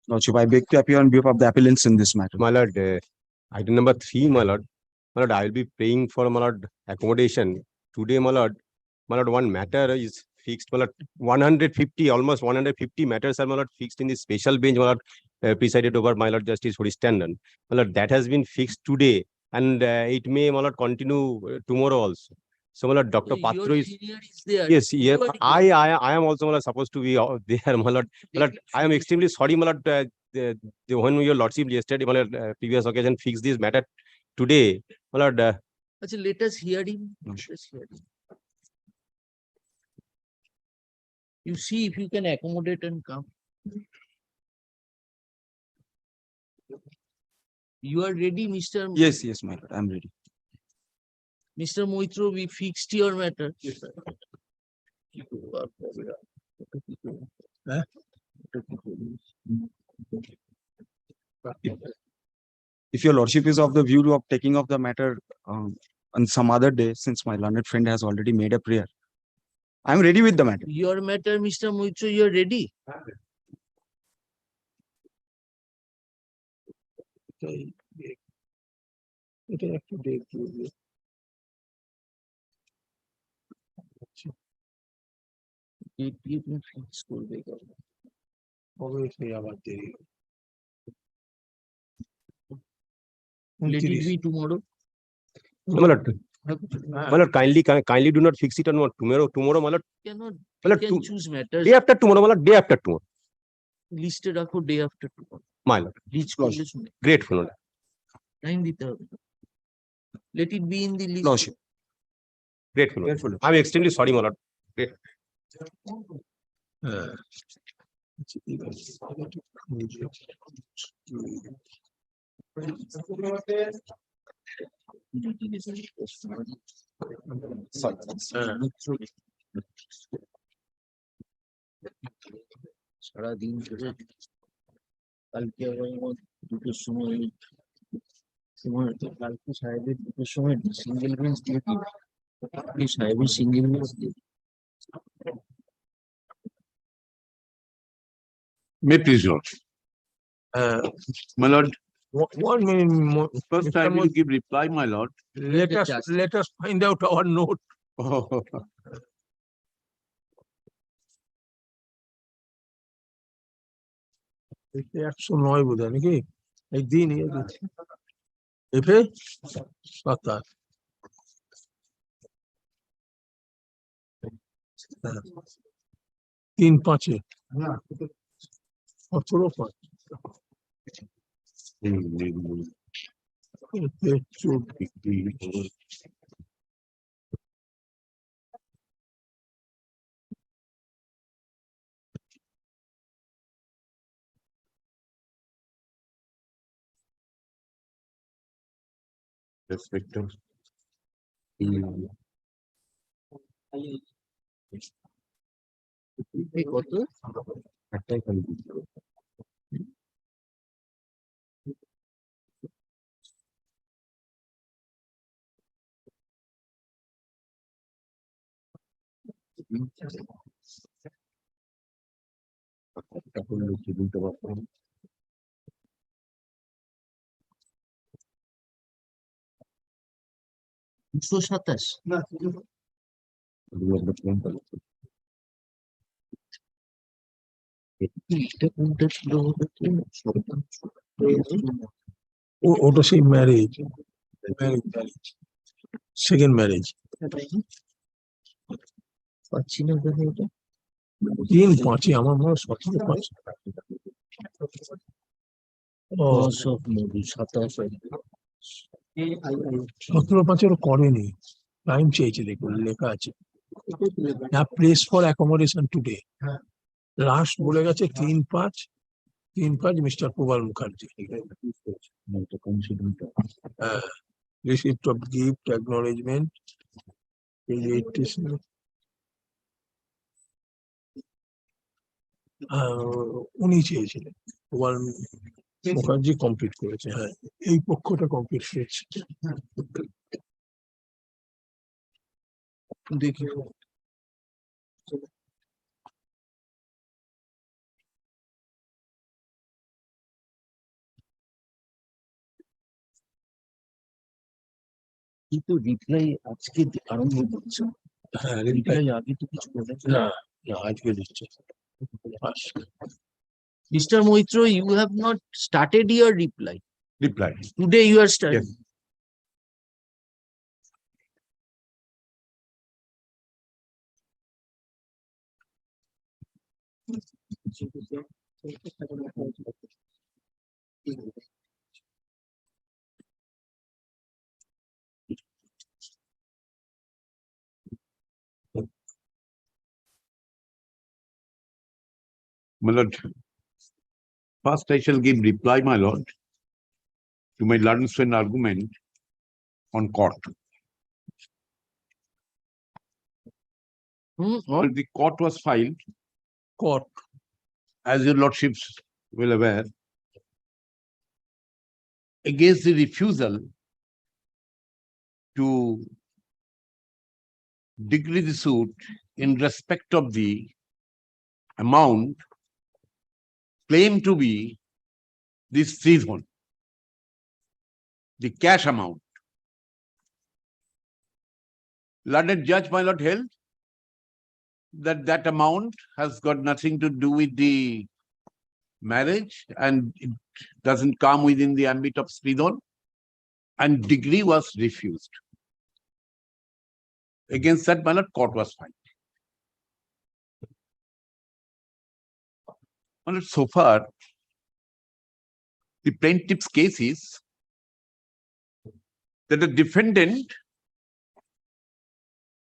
Lordship, I beg to appear on behalf of the appellants in this matter. My lord, item number 3, my lord. My lord, I will be praying for my lord accommodation. Today, my lord, one matter is fixed. My lord, 150, almost 150 matters are my lord fixed in the special bench, my lord, presided over my lord Justice Harish Tandon. My lord, that has been fixed today, and it may, my lord, continue tomorrow also. So, my lord, Dr. Your Patro is. senior is there. Yes, yeah, You are I am also, my lord, supposed to be there, my lord. My lord, I am extremely sorry, my lord. When your lordship yesterday, my lord, previous occasion fixed this matter today, my lord. Achha, let us hear him. Let us hear him. You see if you can accommodate and come. You are ready, Mr. Yes, my lord, I'm ready. Mr. Moitro, we fixed your matter. If your lordship is of the view of taking up the matter on some other day, since my learned friend has already made a prayer, I'm ready with the matter. Your matter, Mr. Moitro, you are ready. Let it be tomorrow. My lord, kindly do not fix it on tomorrow. Tomorrow, my lord. Cannot, My you lord, can choose matters. day after tomorrow, my lord, day after tomorrow. Listed রাখো day after tomorrow. My lord, Reach করলে শুনে grateful, my lord. time দিতে হবে। Let it be in the list. Lordship. Grateful. I'm extremely sorry, my lord. Great. সারাদিন ধরে কালকে আবার আমার দুটোর সময় কালকে সাহেবের দুটোর সময় সিঙ্গেল বেঞ্চ ডিউটি সাহেবের single bench duty May please, Lord. My lord, One minute. first I will give reply, my lord. Let us find out our note. এটা 109 বোধ হয় নাকি এই দিন এফে 27 3-5 18 5 Respected. কত দুশো সাতাশ এটা কোনটা ছিল ওটা সেই ম্যারেজ সেকেন্ড ম্যারেজ পাচ্ছি না কেন এটা 3-5 আমার মনে হয় 17-5 Cause of Modi, 27 17-5 করেনি টাইম চেয়েছে দেখুন লেখা আছে না place for accommodation today last বলে গেছে 3-5 mister Prabal Mukherjee receipt of gift acknowledgement উনি চেয়েছিলেন প্রবাল মুখার্জি কমপ্লিট করেছে হ্যাঁ এই পক্ষটা কমপ্লিট করেছে দেখি কিন্তু রিপ্লাই আজকে আরম্ভ করছে হ্যাঁ রিপ্লাই আগে তো কিছু বলে না না আজকে দিচ্ছে Mr. Moitra, you have not started your reply. Reply. Today you are starting. Yes. My lord, first I shall give reply, my lord, to my Ladenswen argument on court. Well, the court was filed, court as your lordships will aware, against the refusal to decree the suit in respect of the amount claimed to be this freehold, the cash amount. Learned judge, my lord, held that that amount has got nothing to do with the marriage and it doesn't come within the ambit of freehold, and decree was refused. Against that, my lord, court was filed. My lord, so far, the plaintiff's case is that the defendant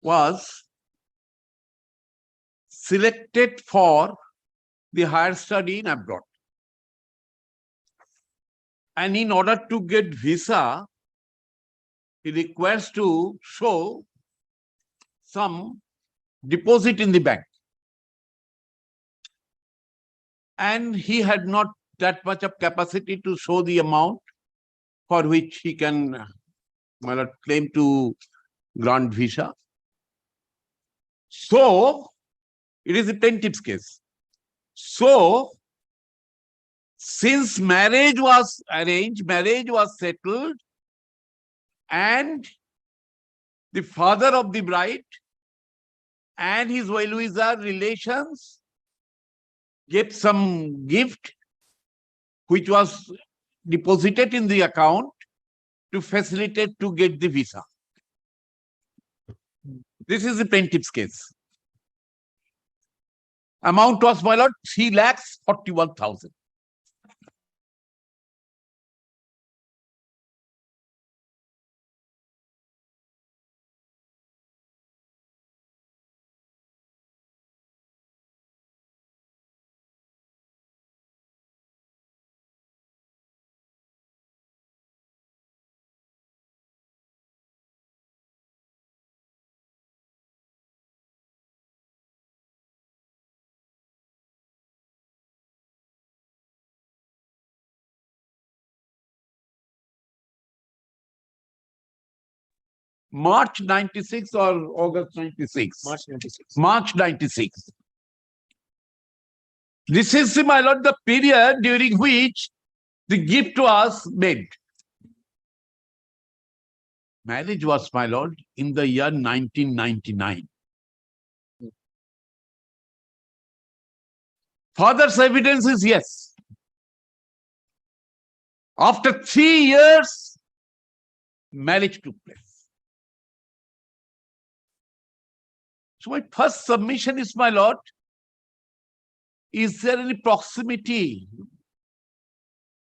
was selected for the higher study in abroad. And in order to get visa, he requires to show some deposit in the bank. And he had not that much of capacity to show the amount for which he can claim to grant visa. So, it is a plaintiff's case. So, since marriage was arranged, marriage was settled, and the father of the bride and his well-wisher relations gave some gift which was deposited in the account to facilitate to get the visa. This is the plaintiff's case. Amount was, my lord, 3,41,000. March 96 or August 96? March 96. March 96. This is, my lord, the period during which the gift was made. Marriage was, my lord, in the year 1999. Father's evidence is yes. After 3 years, marriage took place. So my first submission is, my lord, is there any proximity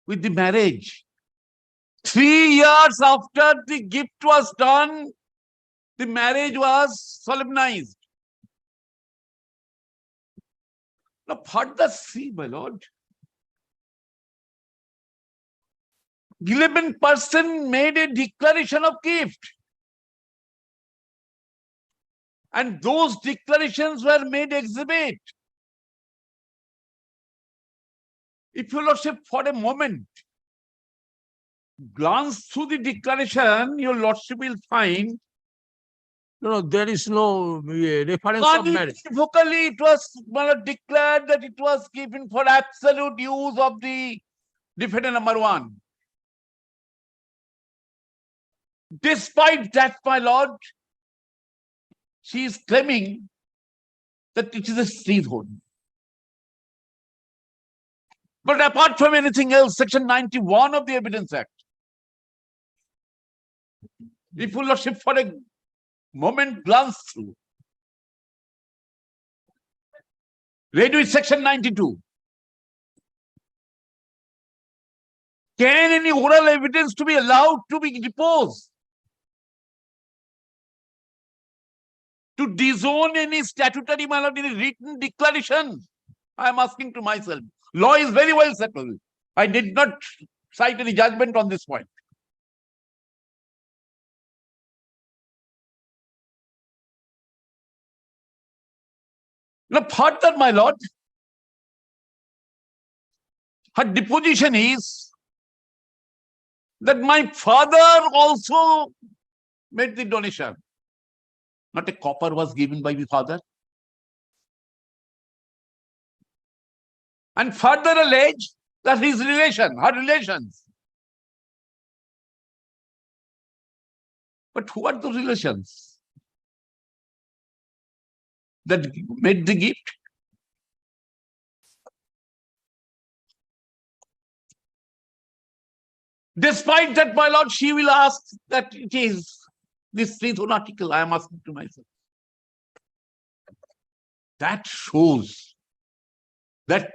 with the marriage. 3 years after the gift was done, the marriage was solemnized. Now, further see, my lord. 11% made a declaration of gift. And those declarations were made exhibit. If your lordship for a moment glance through the declaration, your lordship will find No, there is no reference of marriage. unequivocally it was declared that it was given for absolute use of the defendant number 1. Despite that, my lord, she is claiming that it is a freehold. But apart from anything else, Section 91 of the Evidence Act, if your lordship for a moment glance through, read with Section 92. Can any oral evidence to be allowed to be deposed to disown any statutory, my lord, any written declaration? I am asking to myself. Law is very well settled. I did not cite any judgment on this point. Now, further, my lord, her deposition is that my father also made the donation. Not a copper was given by the father. And further allege that his relation, her relations. But who are the relations that made the gift? Despite that, my lord, she will ask that it is this freehold article. I am asking to myself. That shows that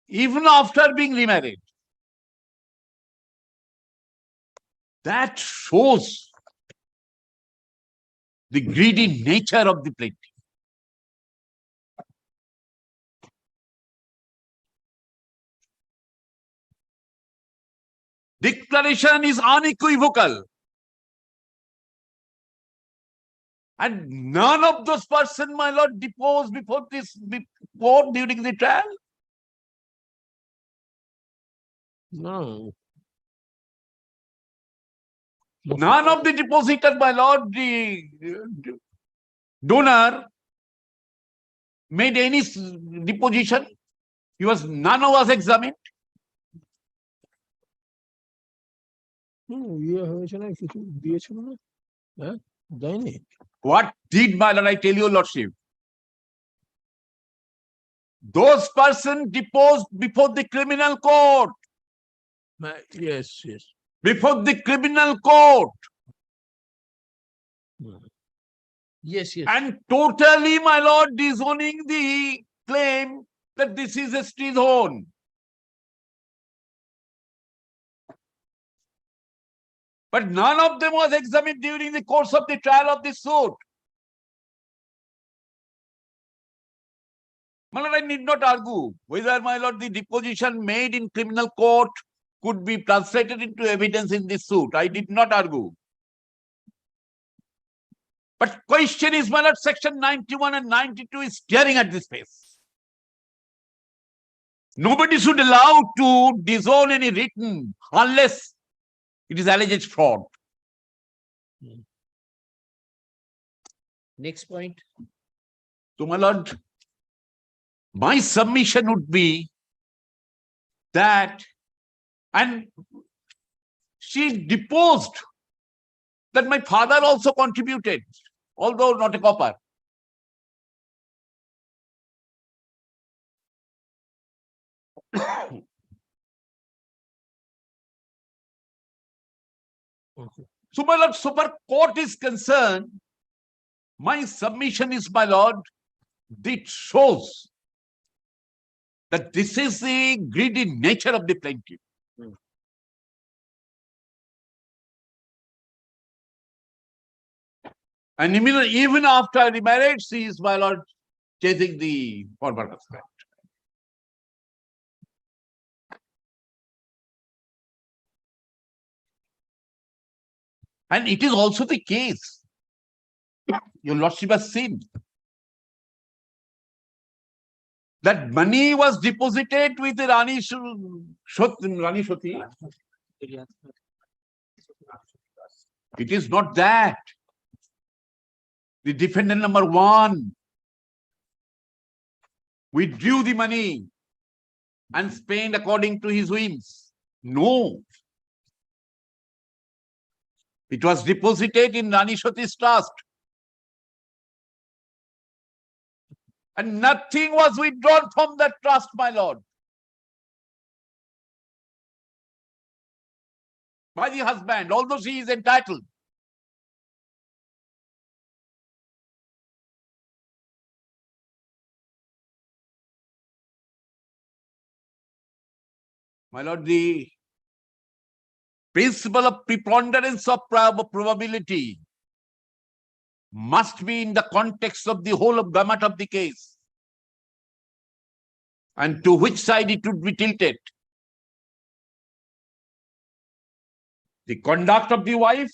even after being remarried, that shows the greedy nature of the plaintiff. Declaration is unequivocal. And none of those persons, my lord, deposed before this court during the trial. No. None of the depositor, my lord, the donor made any deposition. None was examined. What did, my lord, I tell you, lordship? Those persons deposed before the criminal court. Yes, yes. Before the criminal court. Yes, yes. And totally, my lord, disowning the claim that this is a freehold. But none of them was examined during the course of the trial of this suit. My lord, I need not argue whether, my lord, the deposition made in criminal court could be translated into evidence in this suit. I did not argue. But question is, my lord, Section 91 and 92 is staring at this face. Nobody should allow to disown any written unless it is alleged fraud. Next point. So, my lord, my submission would be that, and she deposed that my father also contributed, although not a copper. So, my lord, so far court is concerned, my submission is, my lord, it shows that this is the greedy nature of the plaintiff. And even after the marriage, she is, my lord, chasing the former husband. And it is also the case. Your lordship has seen that money was deposited with the Rani Shoti. It is not that. The defendant number 1 withdrew the money and spent according to his whims. No. It was deposited in Rani Shoti's trust. And nothing was withdrawn from that trust, my lord, by the husband, although she is entitled. My lord, the principle of preponderance of probability must be in the context of the whole of gamut of the case. And to which side it would be tilted? The conduct of the wife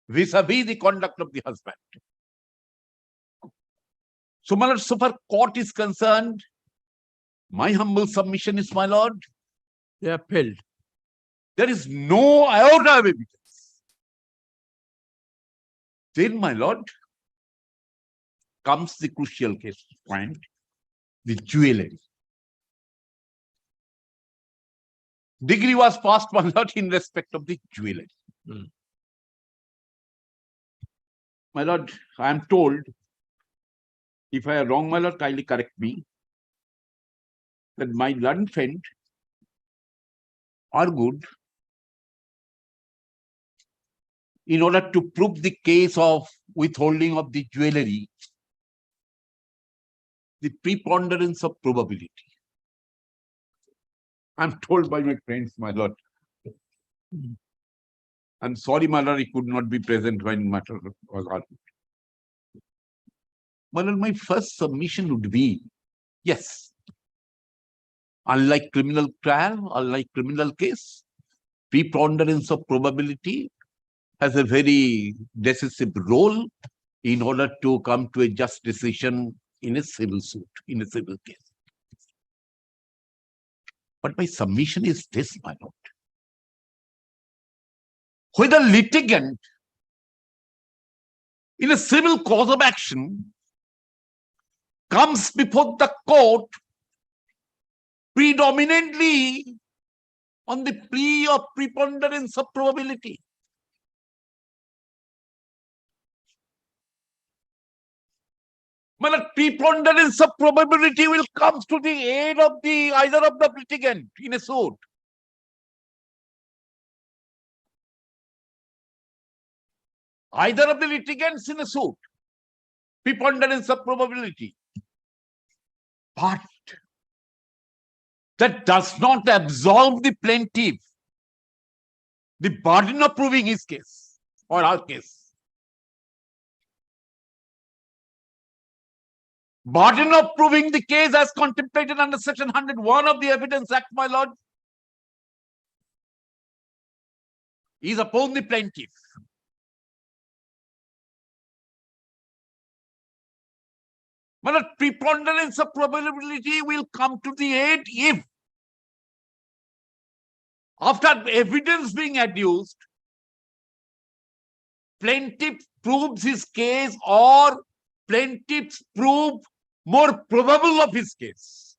vis-a-vis the conduct of the husband. So, my lord, so far court is concerned, my humble submission is, my lord, They are held. there is no iota of evidence. Then, my lord, comes the crucial case point, the jewelry. Degree was passed, my lord, in respect of the jewelry. My lord, I am told, if I am wrong, my lord, kindly correct me, that my learned friend argued in order to prove the case of withholding of the jewelry, the preponderance of probability. I'm told by my friends, my lord. I'm sorry, my lord, he could not be present when matter was argued. My lord, my first submission would be, yes, unlike criminal trial, unlike criminal case, preponderance of probability has a very decisive role in order to come to a just decision in a civil suit, in a civil case. But my submission is this, my lord. Whether litigant in a civil cause of action comes before the court predominantly on the plea of preponderance of probability, but preponderance of probability will come to the aid of the either of the litigant in a suit. Either of the litigants in a suit, preponderance of probability. But that does not absolve the plaintiff the burden of proving his case or our case. Burden of proving the case as contemplated under section 101 of the Evidence Act, my lord, is upon the plaintiff. But a preponderance of probability will come to the aid if, after evidence being adduced, plaintiff proves his case or plaintiffs prove more probable of his case.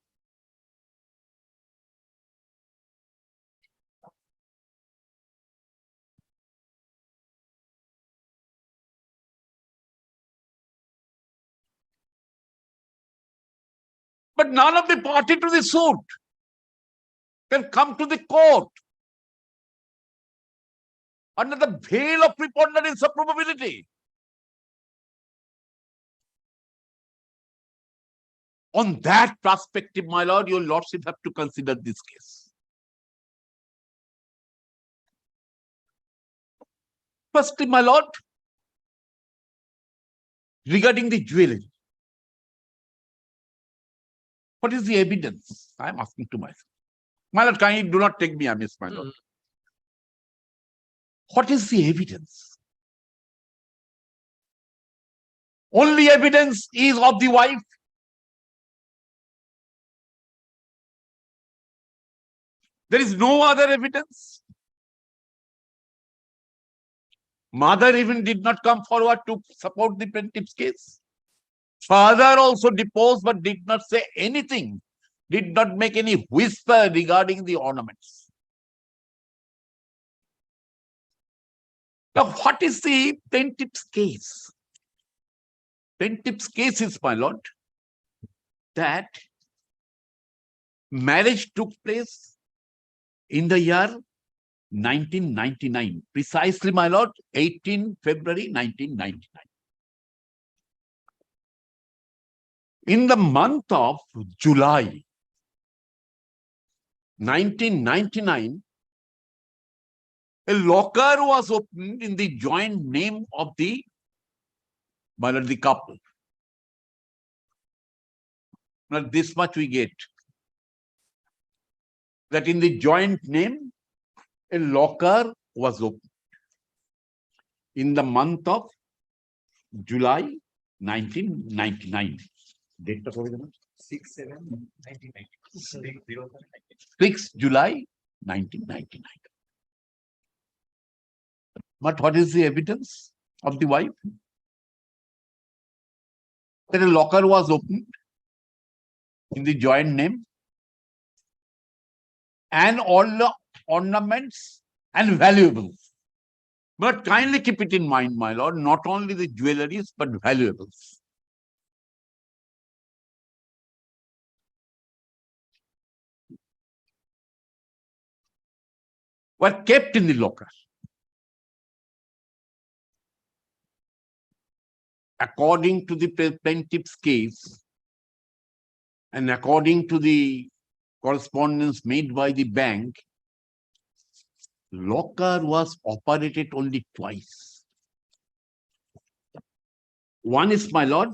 But none of the party to the suit can come to the court under the veil of preponderance of probability. On that perspective, my lord, your lordship have to consider this case. Firstly, my lord, regarding the jewelry, what is the evidence? I am asking to myself. My lord, kindly do not take me amiss, my lord. What is the evidence? Only evidence is of the wife. There is no other evidence. Mother even did not come forward to support the plaintiff's case. Father also deposed but did not say anything, did not make any whisper regarding the ornaments. Now, what is the plaintiff's case? Plaintiff's case is, my lord, that marriage took place in the year 1999, precisely, my lord, 18 February 1999. In the month of July 1999, a locker was opened in the joint name of the, my lord, the couple. Now, this much we get, that in the joint name, a locker was opened in the month of July 1999. Date of 6 July 1999. But what is the evidence of the wife? That a locker was opened in the joint name, and all the ornaments and valuables. But kindly keep it in mind, my lord, not only the jewelries, but valuables. Were kept in the locker. According to the plaintiff's case, and according to the correspondence made by the bank, locker was operated only twice. One is, my lord,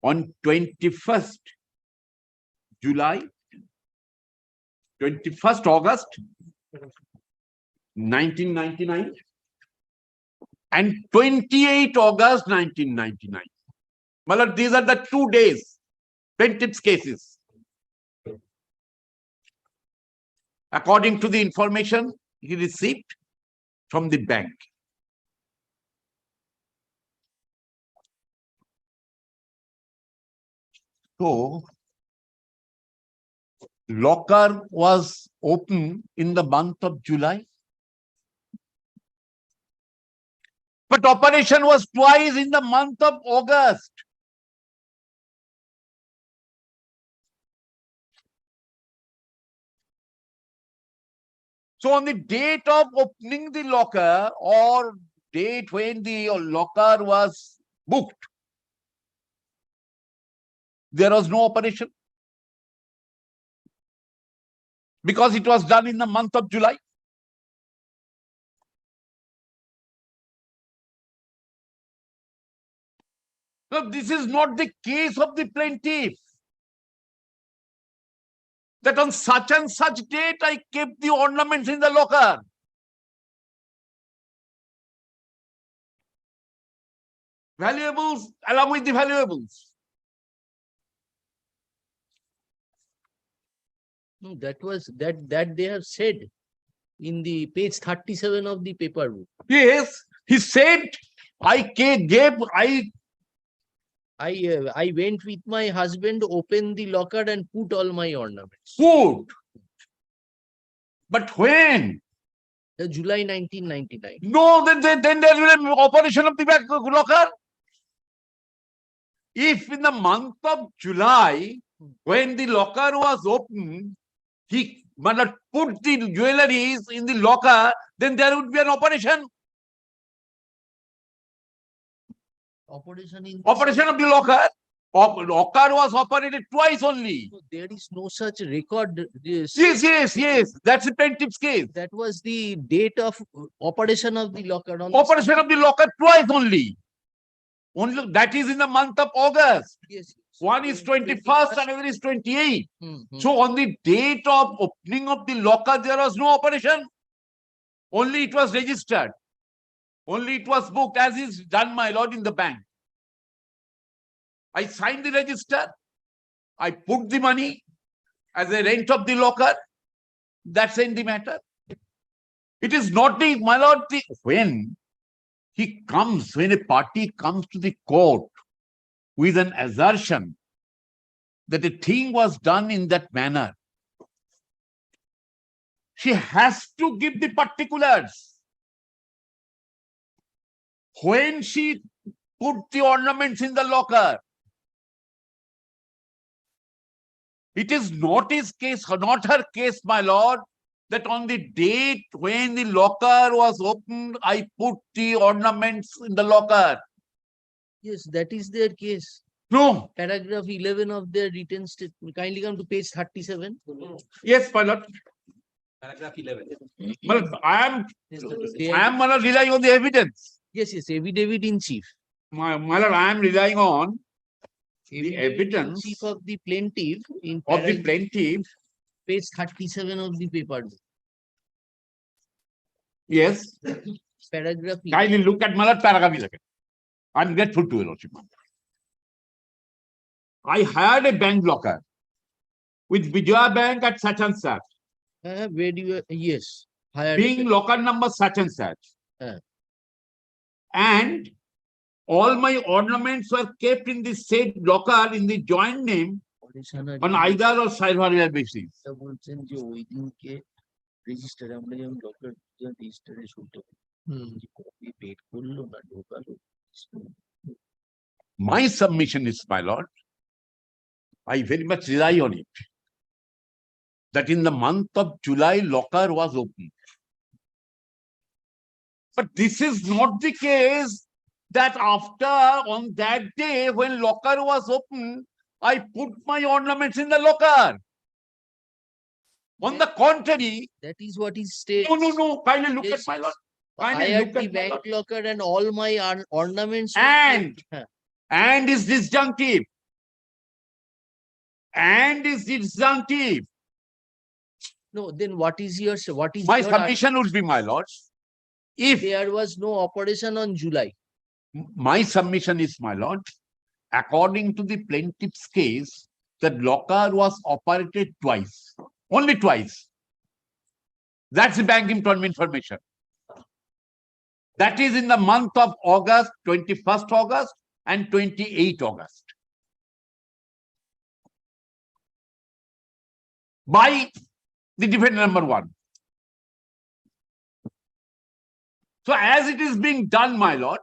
on 21st August 1999 and 28 August 1999. My lord, these are the 2 days, plaintiff's cases. According to the information he received from the bank. So, locker was open in the month of July. But operation was twice in the month of August. So on the date of opening the locker, or date when the locker was booked, there was no operation, because it was done in the month of July. Now, this is not the case of the plaintiff, that on such and such date I kept the ornaments in the locker. Valuables along with the valuables. No, that they have said in the page 37 of the paper. Yes, he said, I went with my husband, opened the locker and put all my ornaments. Put. But when? July 1999. No, then there will be operation of the back locker. If in the month of July, when the locker was opened, he put the jewelries in the locker, then there would be an operation. Operation of the locker. Locker was operated twice only. So there is no such record. Yes. That's the plaintiff's case. That was the date of operation of the locker. On Operation of the locker twice only. Only that is in the month of August. Yes. One is 21st, another is 28th. Hmm. So on the date of opening of the locker, there was no operation. Only it was registered. Only it was booked, as is done, my lord, in the bank. I signed the register. I put the money as a rent of the locker. That's in the matter. It is not the, my lord, when a party comes to the court with an assertion that a thing was done in that manner, she has to give the particulars. When she put the ornaments in the locker, it is not his case, not her case, my lord, that on the date when the locker was opened, I put the ornaments in the locker. Yes, that is their case. No. Paragraph 11 of their written statement. Kindly come to page 37. Yes, my lord. Paragraph 11. Well, I am my lord, relying on the evidence. Yes, affidavit in chief. My lord, I am relying on the Affidavit in evidence chief of the plaintiff in of the plaintiff. page 37 of the paper. Yes. Paragraph 11. Kindly look at my lord, paragraph 11. I'm grateful to you, lordship. I hired a bank locker with Vijaya Bank at such and such. Where do you, yes. Hired Being locker number such and such. And all my ornaments were kept in the said locker in the joint name on either or side basis. My submission is, my lord, I very much rely on it, that in the month of July, locker was opened. But this is not the case that after, on that day, when locker was opened, I put my ornaments in the locker. On the contrary, that is what is stated. No, kindly look at my lord. I had the bank locker and all my ornaments. And is disjunctive. And is disjunctive. No, then what is your, My submission would be, my lord, if there was no operation on July. My submission is, my lord, according to the plaintiff's case, the locker was operated twice, only twice. That's the bank information. That is in the month of August, 21st August and 28th August. By the defendant number one. So as it is being done, my lord,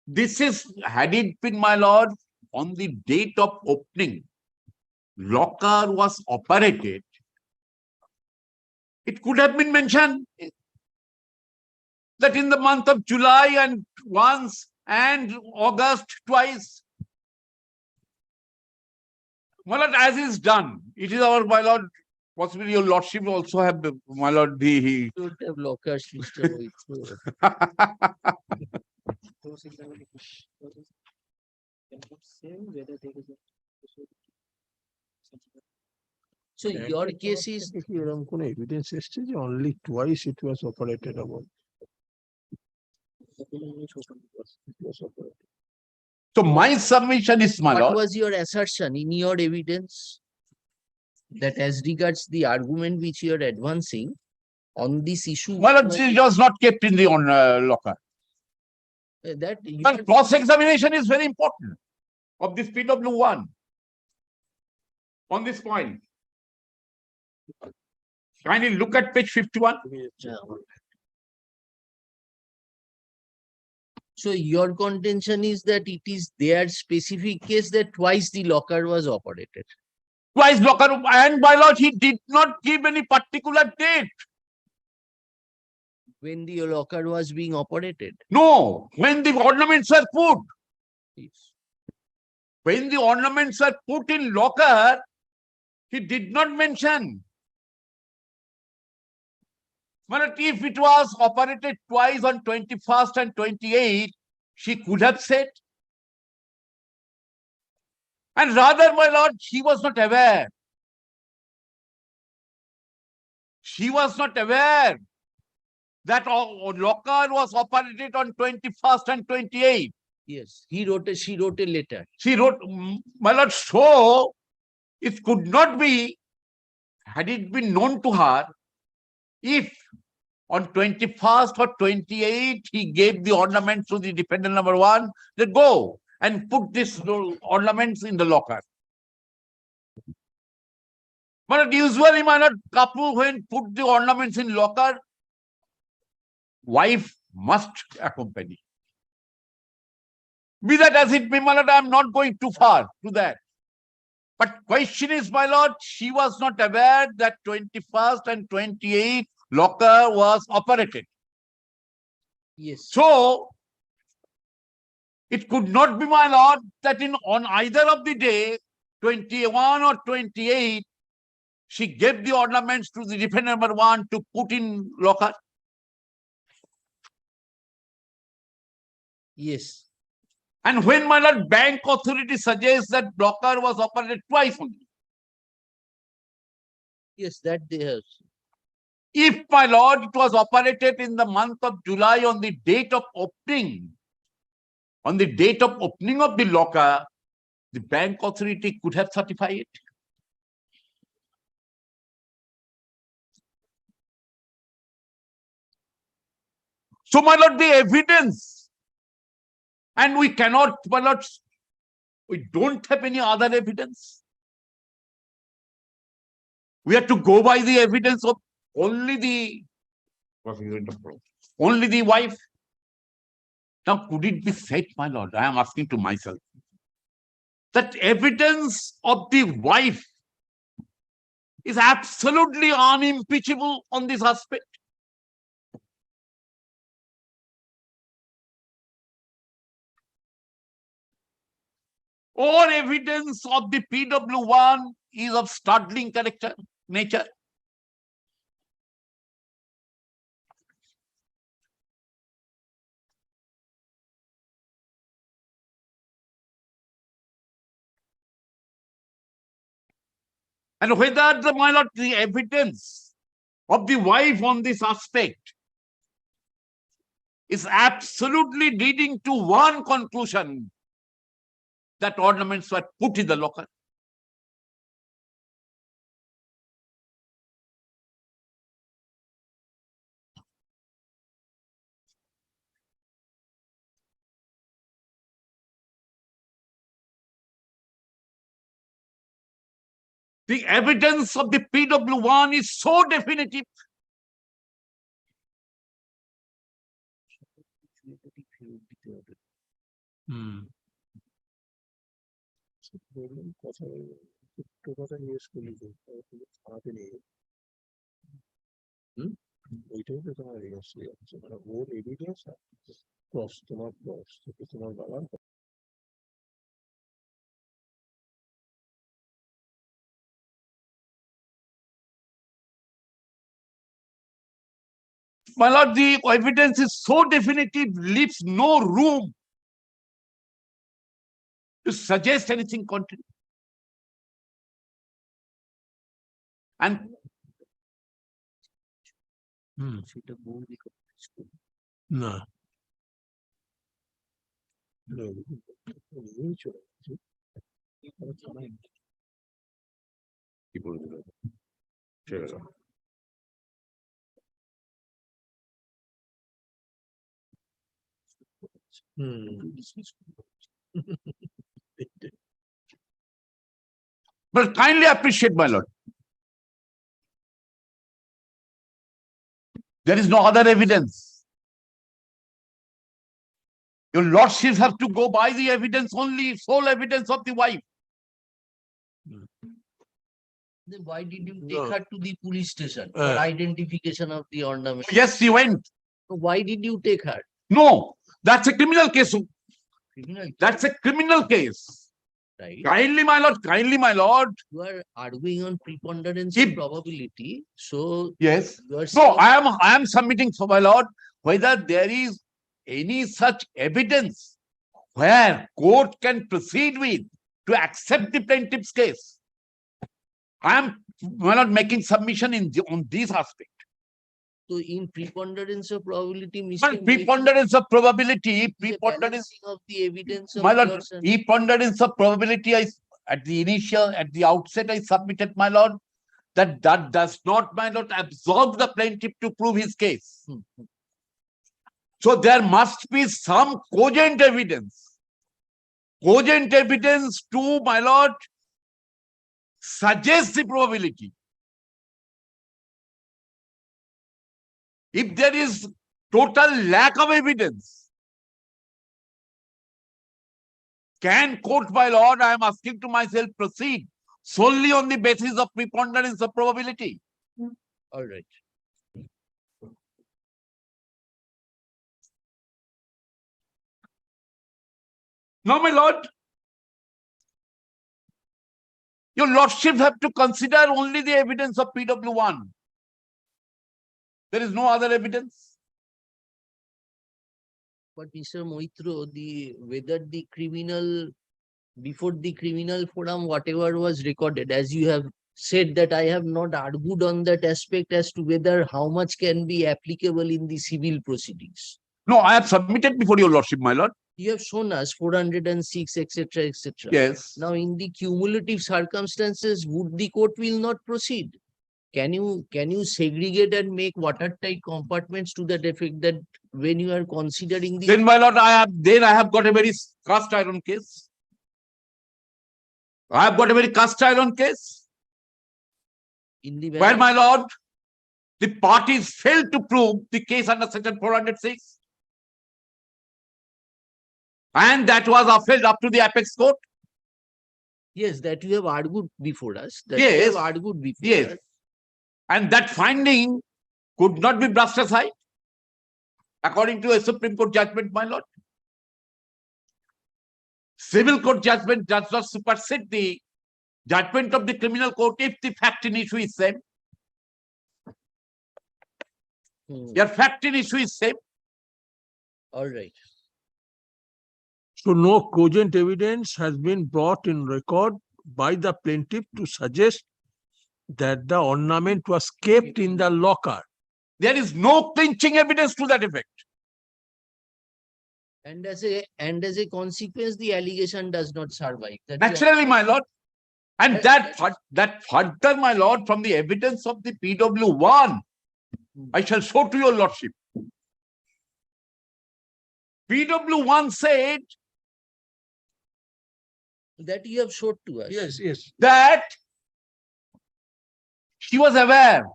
this is, had it been, my lord, on the date of opening, locker was operated, it could have been mentioned that in the month of July and once and August twice. My lord, as is done, it is our, my lord, possibly your lordship also have, my lord, the... Should have lockers, Mr. So your case is এরকম কোন evidence এসছে যে only twice it was operated upon. So my submission is, my what lord. was your assertion in your evidence that as regards the argument which you are advancing on this issue? Well, it was not kept in the locker. That But cross-examination is very important of this PW1 on this point. Kindly look at page 51. So your contention is that it is their specific case that twice the locker was operated. Twice locker, and by law, he did not give any particular date. When the locker was being operated? No, when the ornaments were put. Yes. when the ornaments were put in locker, he did not mention. But if it was operated twice on 21st and 28th, she could have said. And rather, my lord, she was not aware. She was not aware that locker was operated on 21st and 28th. Yes, she wrote a letter. She wrote, my lord, so it could not be, had it been known to her, if on 21st or 28th he gave the ornaments to the dependent number 1, then go and put these ornaments in the locker. But usually, my lord, couple when put the ornaments in locker, wife must accompany. Be that as it may, my lord, I am not going too far to that. But question is, my lord, she was not aware that 21st and 28th locker was operated. Yes. So, it could not be, my lord, that on either of the day, 21 or 28, she gave the ornaments to the dependent number 1 to put in locker. Yes. And when, my lord, bank authority suggests that locker was operated twice only. Yes, that they have. If, my lord, it was operated in the month of July on the date of opening, of the locker, the bank authority could have certified it. So, my lord, the evidence, and we cannot, my lord, we don't have any other evidence. We have to go by the evidence of only the wife. Now, could it be said, my lord, I am asking to myself, that evidence of the wife is absolutely unimpeachable on this aspect? All evidence of the PW1 is of startling nature. And whether the evidence of the wife on this aspect is absolutely leading to one conclusion, that ornaments were put in the locker. The evidence of the PW1 is so definitive. ওইটাই তো তোমার ওর evidence cross তোমার বাবার My lord, the evidence is so definitive, leaves no room to suggest anything contrary. And না but kindly appreciate, my lord, there is no other evidence. Your lordships have to go by the evidence only, sole evidence of the wife. Then why did you take her to the police station for identification of the ornament? Yes, she went. So why did you take her? No, that's a criminal case. Criminal. That's a criminal case. right? Kindly, my lord. You are arguing on preponderance of If- probability, so Yes. you are No, saying I am submitting for my lord whether there is any such evidence where court can proceed with to accept the plaintiff's case. I am, my lord, making submission on this aspect. so in preponderance of probability, Well, Mr. preponderance of probability, Moitu, the preponderance, balancing of the evidence of my lord, yours and preponderance of probability, at the outset, I submitted, my lord, that does not, my lord, absolve the plaintiff to prove his case. So there must be some cogent evidence to, my lord, suggest the probability. If there is total lack of evidence, can court, my lord, I am asking to myself, proceed solely on the basis of preponderance of probability? all right. No, my lord. Your lordship have to consider only the evidence of PW1. There is no other evidence. But Mr. Moitro, whether the criminal, before the criminal forum, whatever was recorded, as you have said that I have not argued on that aspect as to whether how much can be applicable in the civil proceedings. No, I have submitted before your lordship, my lord. You have shown us 406, etc., etc. Yes. Now, in the cumulative circumstances, would the court will not proceed? Can you segregate and make watertight compartments to that effect that when you are considering the Then, my lord, I have got a very cast iron case. I have got a very cast iron case in the where, my lord, the parties failed to prove the case under section 406. And that was upheld up to the apex court. yes, that you have argued before us. That Yes. you have argued before Yes. us. And that finding could not be brushed aside according to a Supreme Court judgment, my lord. Civil court judgment does not supersede the judgment of the criminal court if the fact in issue is same. Your fact in issue is same. All right. So no cogent evidence has been brought in record by the plaintiff to suggest that the ornament was kept in the locker. There is no clinching evidence to that effect. And as a consequence, the allegation does not survive. That Naturally, my lord. And that further, my lord, from the evidence of the PW1, I shall show to your lordship. PW1 said that you have showed to us. Yes, yes. that she was aware.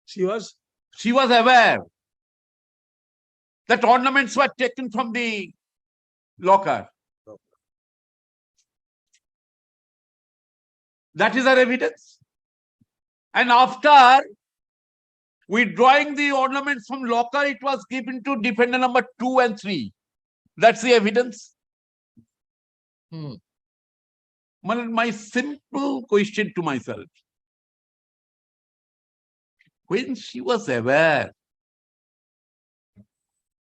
She was aware that ornaments were taken from the locker. That is our evidence. And after withdrawing the ornaments from locker, it was given to defendant number 2 and 3. That's the evidence. My simple question to myself. When she was aware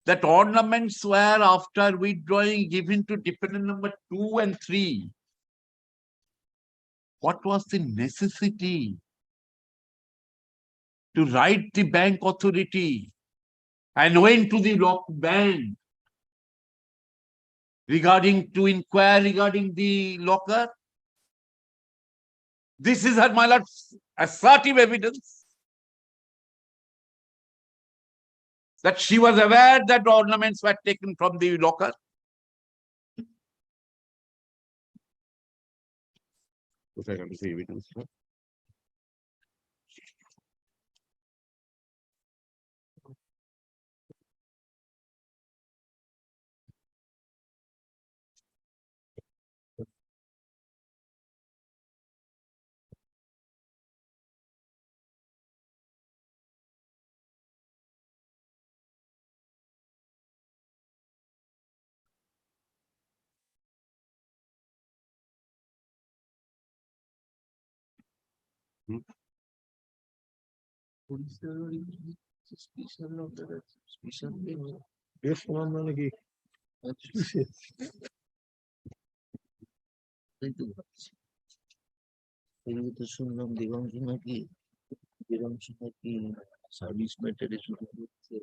that ornaments were, after withdrawing, given to defendant number 2 and 3, what was the necessity to write the bank authority and went to the bank to inquire regarding the locker? This is her, my lord, assertive evidence that she was aware that ornaments were taken from the locker. If I can see evidence. Yes, one মানে কি? শুনলাম দেবাংশ নাকি service ম্যাটারে শুরু করছে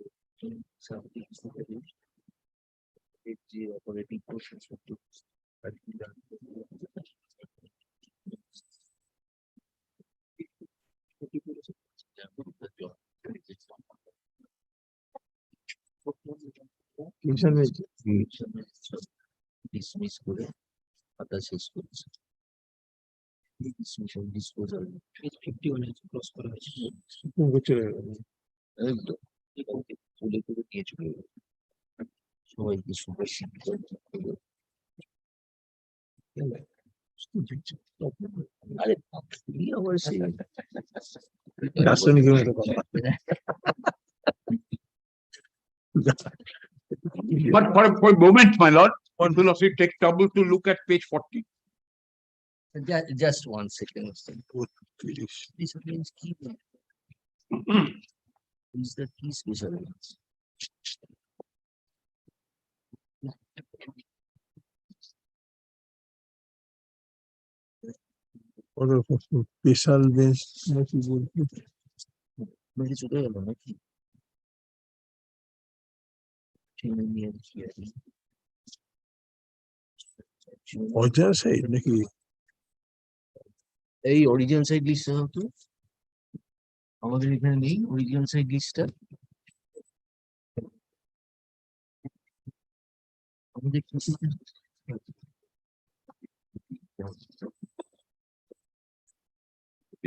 যে operating process dismiss করে খাতা শেষ করেছে। ডিসমিশন ডিসপোজাল 51 ক্রস করা হয়েছে একদম তুলে করে দিয়ে চলে গেল। সবাইকে শুভেচ্ছা আরে বাপরে, আবার সেই দার্শনিকের মতো কথা। But for a moment, my lord, one philosophy take trouble to look at page 40. Just 1 second. This means key. Is the key special? Special bench নাকি বলতে মেরে চলে গেল নাকি? অরিজিনাল সাইড নাকি? এই অরিজিনাল সাইড লিস্টটা হতো আমাদের এখানে নেই। অরিজিনাল সাইড লিস্টটা আমাদের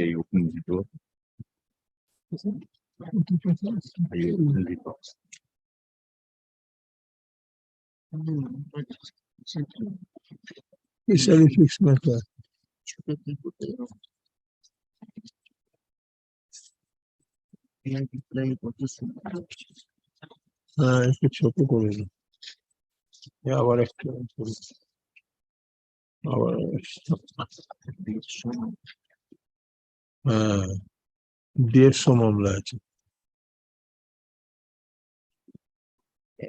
They open the door. They open the box. Specially fix matter. হ্যাঁ, একটু ছোট করে দিই। আবার একটা আবার হ্যাঁ 150 মামলা আছে।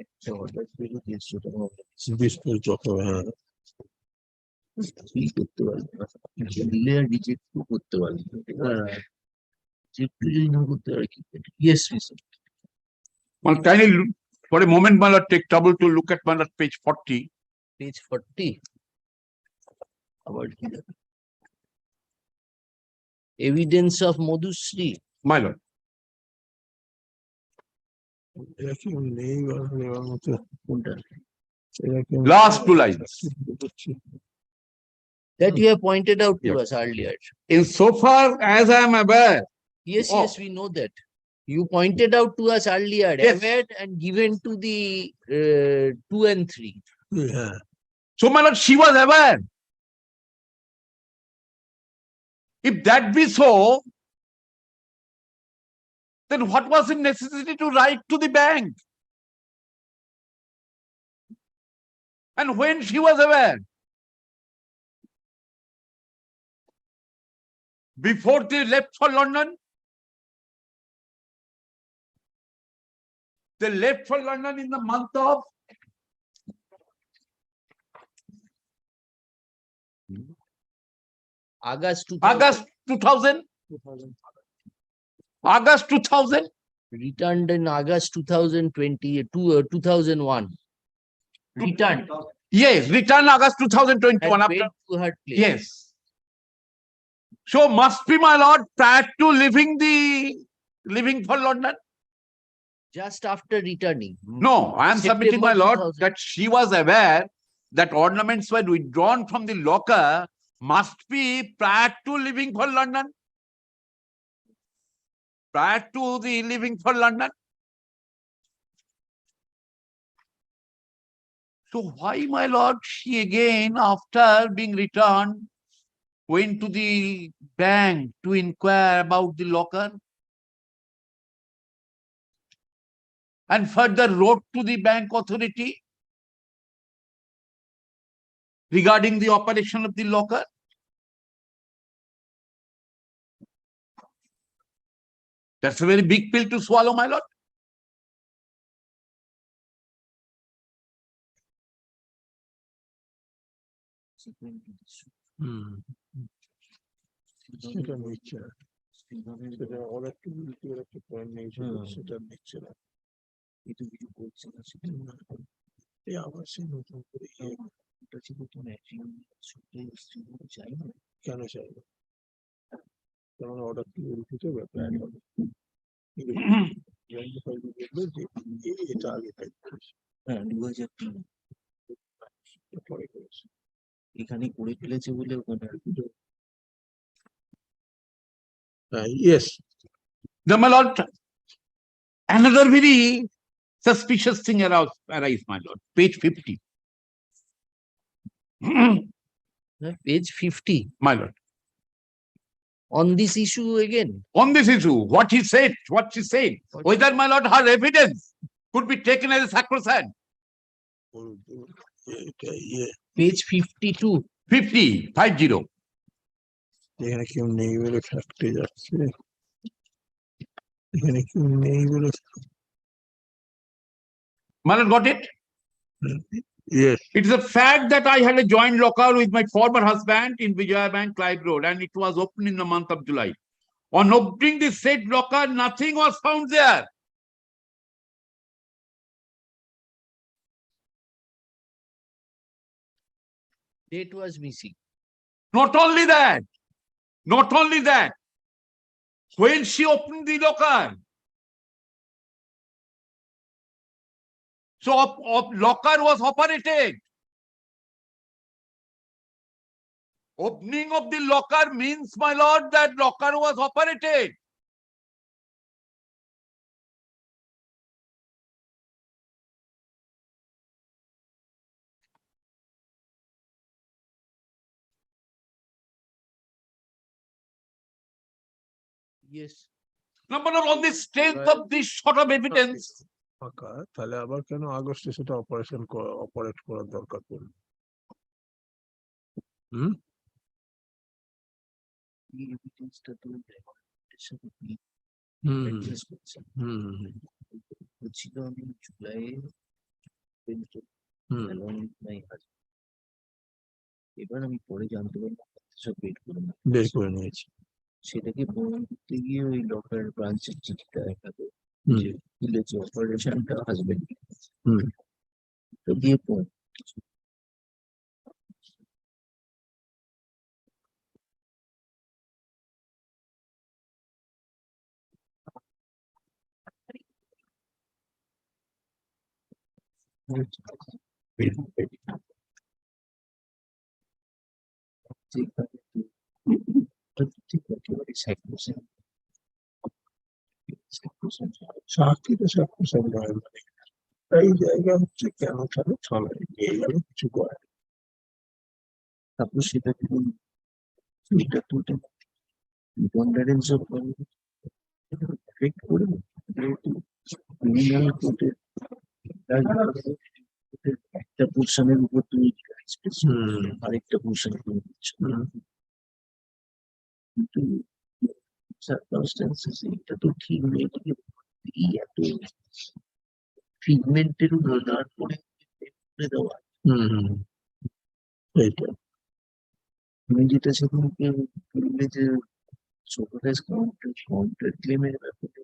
একটা অর্ডার পেলো 150 টাকা হ্যাঁ করতে পারবে দিলে আর রিজেক্ট করতে পারবে যদি না করতে পারে কি? Yes Well, kindly for a moment, my lord, take trouble to look at my lord page 40. Page 40 আবার কি evidence of Madhushree My lord. নেই নেওয়ার মতো। কোনটা? Last 2 lines. That you have pointed out to Yeah. us earlier. In so far as I am aware, Yes, Oh. yes, we know that. You pointed out to us earlier, Yes. aware and given to the 2 and 3. হ্যাঁ so my lord, she was aware. If that be so, then what was the necessity to write to the bank? And when she was aware? Before they left for London? They left for London in the month of August 2000. August 2000. August 2000. Returned in August 2001. Returned. Yes, return August 2021. And After, paid to her place. yes. So must be, my lord, prior to leaving for London. Just after returning. No, I am submitting, my lord, September 2000. that she was aware that ornaments were withdrawn from the locker must be prior to leaving for London. Prior to the leaving for London. So why, my lord, she again, after being returned, went to the bank to inquire about the locker? And further wrote to the bank authority regarding the operation of the locker? That's a very big pill to swallow, my lord. সেটা নিচ্ছে না। সেটা order to বিলটি ওর একটা point নিয়েছিল, সেটা নিচ্ছে না। না, এই আবার সেই নতুন করে কেন চাইবে? কারণ order to বিলটিতে ব্যাপার হবে। কিন্তু joint file এ দেখবে যে এটা আগে type করেছে। এটা পরে করেছে। এখানে করে ফেলেছে বলে ওখানে Yes, The my lord, another very suspicious thing arise, my lord. Page 50. page 50 My lord. on this issue again. On this issue, what she said, whether, my lord, her evidence could be taken as a sacrosanct. এটা ইয়ে Page 52. 50. এখানে কেউ নেই বলে factory যাচ্ছে, এখানে কেউ নেই বলে My lord, got it? yes, It is a fact that I had a joint locker with my former husband in Vijaya Bank, Clyde Road, and it was opened in the month of July. On opening the said locker, nothing was found there. Date was missing. Not only that, when she opened the locker, so locker was operated. Opening of the locker means, my lord, that locker was operated. Yes. Number one, on the strength of this sort of evidence, ফাঁকা, তাহলে আবার কেন আগস্টে সেটা operate করার দরকার পড়লো? হুম, এই evidence-টা তো এর সাথে হুম, address করছে। হুম, বলছিল আমি জুলাইয়ে হুম, along with my husband. এবার আমি পরে জানতে পারলাম সব বের করে না। বের করে নিয়েছি। সেটাকে প্রমাণ করতে গিয়ে ওই লকার ব্রাঞ্চের চিঠিটা দেখাবে হুম, যে খুলেছে অপারেশনটা হাজবেন্ড হুম, তো দিয়ে পর একেবারে স্যাক্রোসেন্ট চাকরিতে সাকসেস নয়, মানে এই জায়গা হচ্ছে কেন তাহলে থানায় নিয়ে গেল কিছু করে। তারপর সেটাকে এটা তো প্রিপন্ডারেন্স অফ এফেক্ট করে ক্রিমিনাল কোর্টের একটা পোর্শনের উপর তুমি আরেকটা পোর্শন করে দিচ্ছ, কিন্তু সার্কামস্টেন্সেস এটা তো ঠিক নেই। এই এত ট্রিটমেন্টের উপর তারপরে দেওয়া এইটা তুমি যেটা সেখানে বললে যে সুপারভাইজ কাউন্টার ক্লেমের ব্যাপারে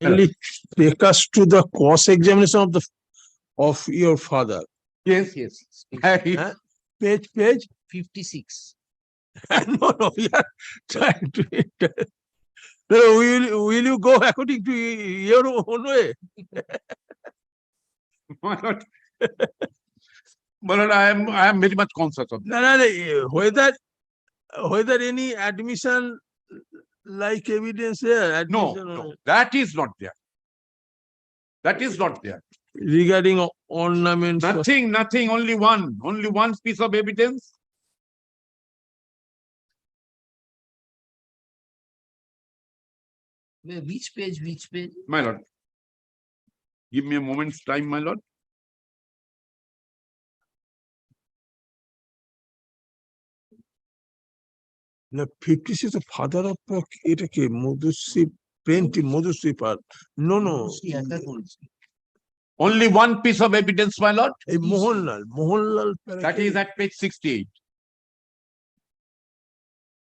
Only take us to the course examination of your father. yes. Huh? Page 56. no, we are trying to. No, will you go according to your own way? My lord, But I am very much conscious of that. No, whether any admission like evidence here. No, admission no, that is not there. That is not there. regarding ornaments. Nothing, only one piece of evidence. Which page, which page? My lord. Give me a moment's time, my lord. The 56 the father of এটাকে মধুশ্রী প্রেন্টি মধুশ্রী পাল no Only one piece of evidence, my lord. এই Mohanlal That is at page 68.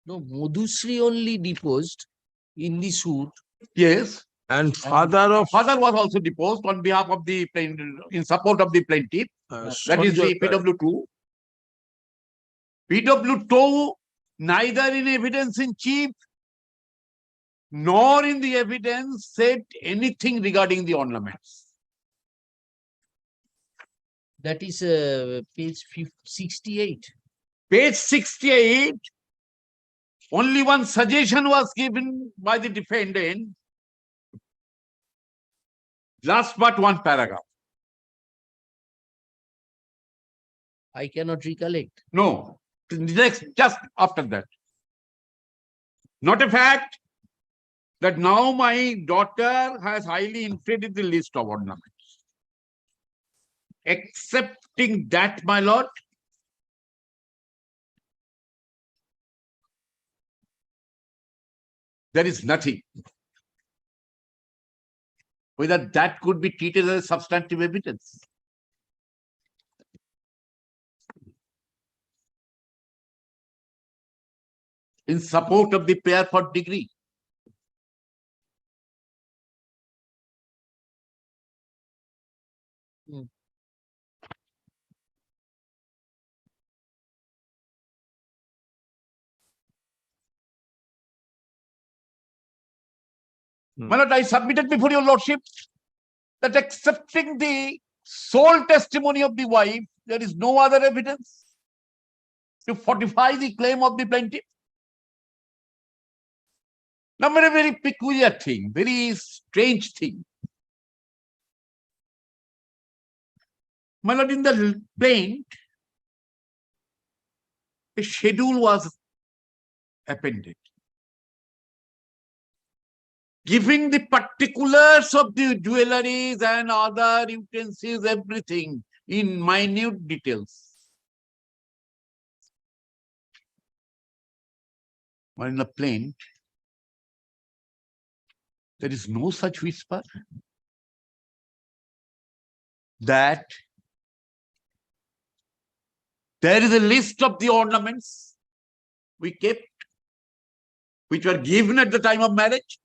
No, Madhusri only deposed in the suit. Yes. and father was also deposed on behalf of the plaintiff, in support of the plaintiff. That is the PW2. PW2 neither in evidence in chief nor in the evidence said anything regarding the ornaments. That is page 68. Page 68, only one suggestion was given by the defendant. Last but one paragraph. I cannot recollect. No, next, just after that. Not a fact that now my daughter has highly inflated the list of ornaments. Accepting that, my lord, there is nothing. Whether that could be treated as substantive evidence. In support of the prayer for degree. My lord, I submitted before your lordship that accepting the sole testimony of the wife, there is no other evidence to fortify the claim of the plaintiff. Now, a very peculiar thing, very strange thing. My lord, in the plaint, a schedule was appended, giving the particulars of the jewelries and other utensils, everything in minute details. But in the plaint, there is no such whisper that there is a list of the ornaments we kept, which were given at the time of marriage.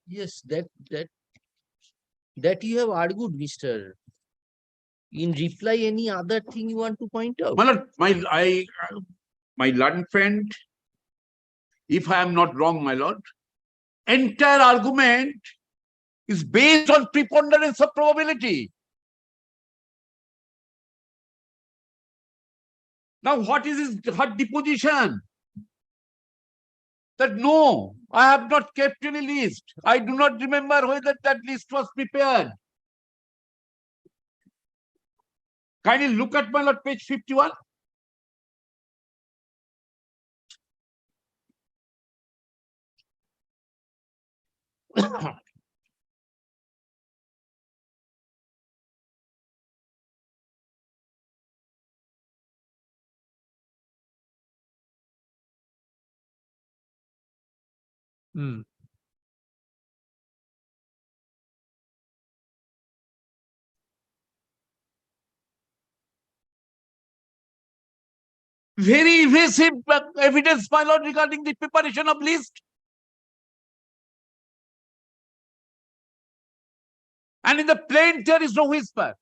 Yes, that you have argued, Mr. In reply, any other thing you want to point out? My lord, my learned friend, if I am not wrong, my lord, entire argument is based on preponderance of probability. Now, what is her deposition? That no, I have not kept any list. I do not remember whether that list was prepared. Kindly look at my lord, page 51. Very evasive evidence, my lord, regarding the preparation of list. And in the plaint, there is no whisper.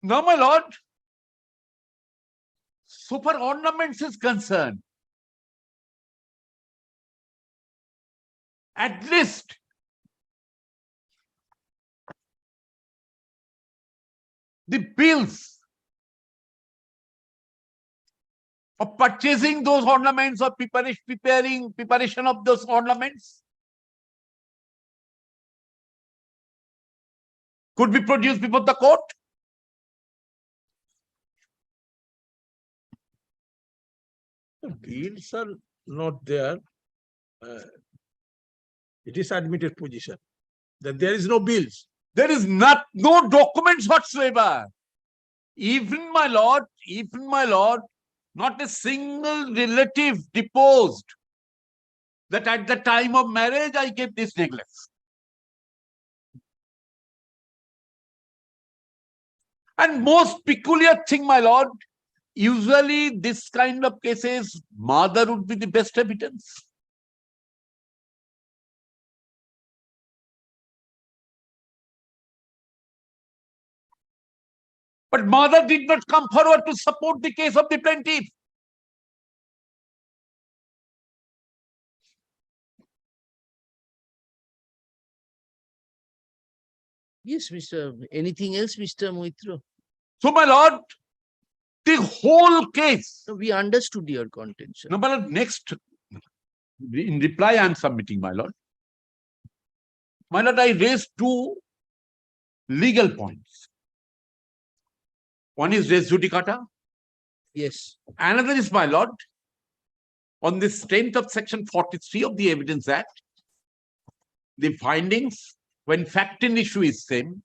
Now, my lord, so far ornaments is concerned, at least the bills of purchasing those ornaments or preparation of those ornaments could be produced before the court. Bills are not there. It is admitted position that there is no bills. There is no documents whatsoever. Even my lord, not a single relative deposed that at the time of marriage I gave this necklace. And most peculiar thing, my lord, usually this kind of cases, mother would be the best evidence. But mother did not come forward to support the case of the plaintiff. Yes, anything else, Mr. Moitra? So, my lord, the whole case. We understood your contention. No, my lord, next, in reply, I am submitting, my lord. My lord, I raised two legal points. One is res judicata. Yes. Another is, my lord, on the strength of section 43 of the Evidence Act, the findings, when fact and issue is same,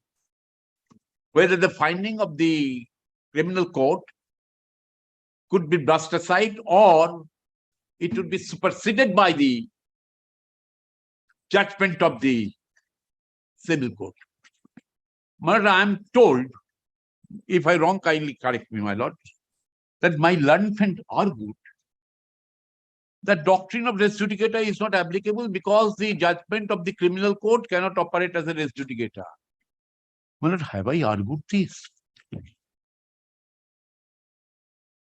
whether the finding of the criminal court could be brushed aside or it would be superseded by the judgment of the civil court. My lord, I am told, if I wrong, kindly correct me, my lord, that my learned friend argued that doctrine of res judicata is not applicable because the judgment of the criminal court cannot operate as a res judicata. My lord, have I argued this?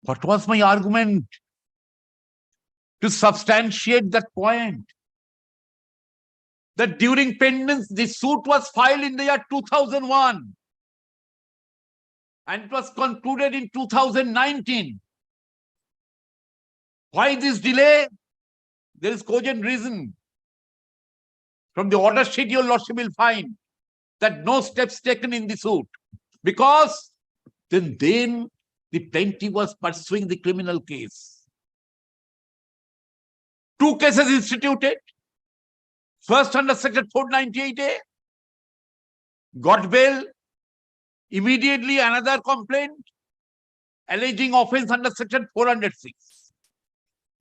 What was my argument to substantiate that point? That during pendence, the suit was filed in the year 2001 and it was concluded in 2019. Why this delay? There is cogent reason. From the order sheet, your lordship will find that no steps taken in the suit because then the plaintiff was pursuing the criminal case. Two cases instituted. First under section 498A, got bail. Immediately another complaint alleging offense under section 406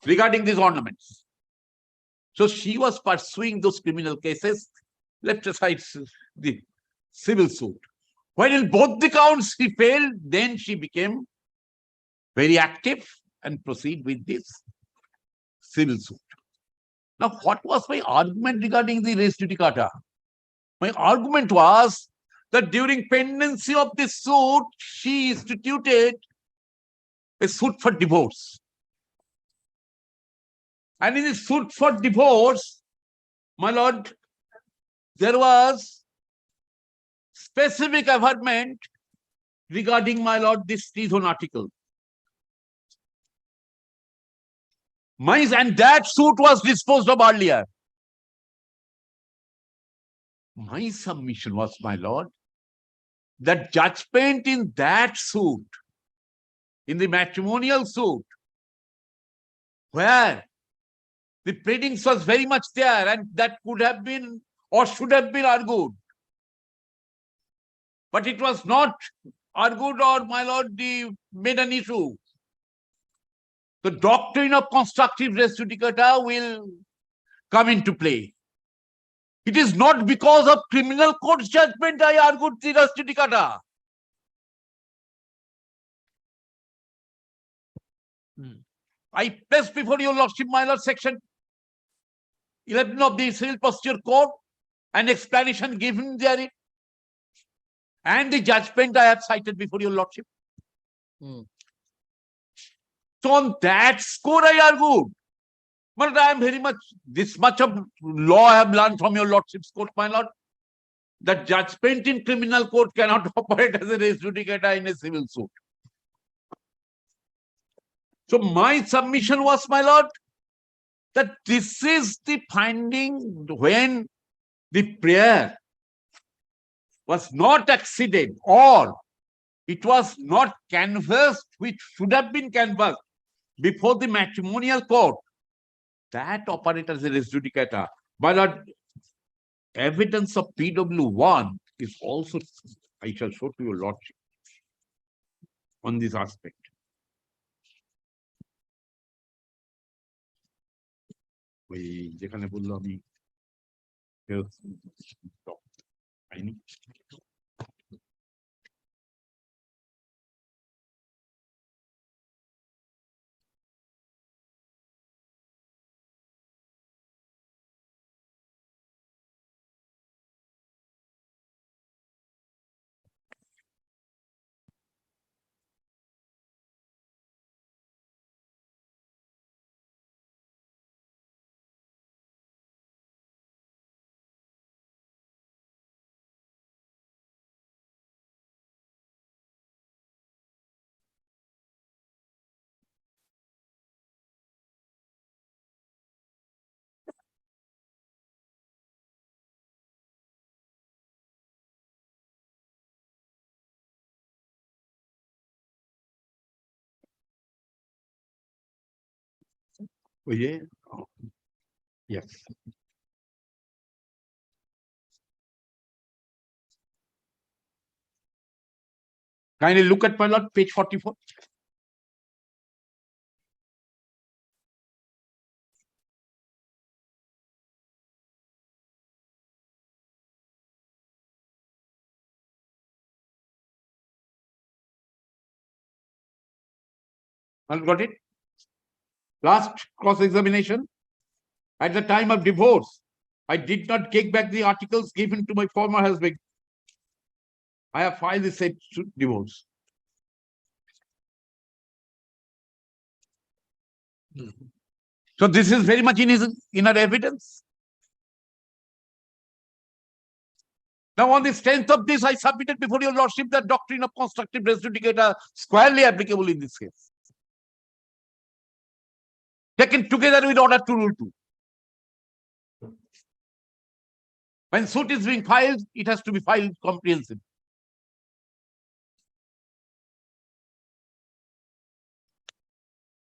regarding these ornaments. So she was pursuing those criminal cases, left aside the civil suit. When in both the counts she failed, then she became very active and proceed with this civil suit. Now, what was my argument regarding the res judicata? My argument was that during pendency of this suit, she instituted a suit for divorce. And in the suit for divorce, my lord, there was specific averment regarding, my lord, this treason article. And that suit was disposed of earlier. My submission was, my lord, that judgment in that suit, in the matrimonial suit, where the pleadings was very much there and that could have been or should have been argued. But it was not argued or, my lord, made an issue. The doctrine of constructive res judicata will come into play. It is not because of criminal court's judgment I argued the res judicata. I placed before your lordship, my lord, section 11 of the Civil Procedure Code and explanation given therein. And the judgment I have cited before your lordship. So on that score, I argued. But I am very much, this much of law I have learned from your lordship's court, my lord, that judgment in criminal court cannot operate as a res judicata in a civil suit. So my submission was, my lord, that this is the finding when the prayer was not exceeded or it was not canvassed, which should have been canvassed before the matrimonial court. That operates as a res judicata. But evidence of PW1 is also, I shall show to your lordship on this aspect. ওই যেখানে বললো আমি পাইনি। Oh, yeah. Oh. Yes. Kindly look at my lord, page 44. Got it? Last cross-examination. At the time of divorce, I did not take back the articles given to my former husband. I have filed the said divorce. So this is very much in his inner evidence. Now, on the strength of this, I submitted before your lordship the doctrine of constructive res judicata squarely applicable in this case. Taken together with order to rule 2. When suit is being filed, it has to be filed comprehensively.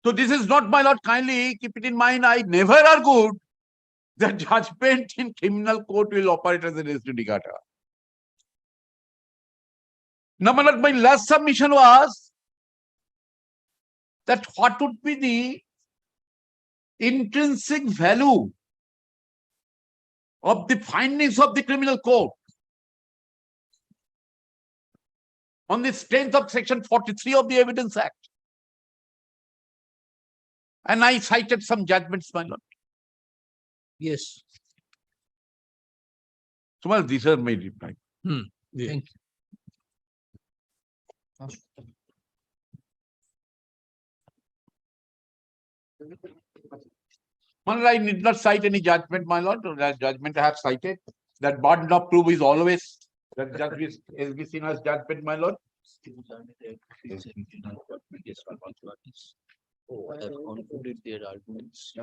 So this is not, my lord, kindly keep it in mind. I never argued that judgment in criminal court will operate as a res judicata. Now, my lord, my last submission was that what would be the intrinsic value of the findings of the criminal court on the strength of section 43 of the Evidence Act. And I cited some judgments, my lord. Yes. So, well, these are my reply. Yeah. Thank you. My lord, I did not cite any judgment, my lord. That judgment I have cited. That burden of proof is always that judge is be seen as judgment, my lord. Oh, I have concluded their arguments.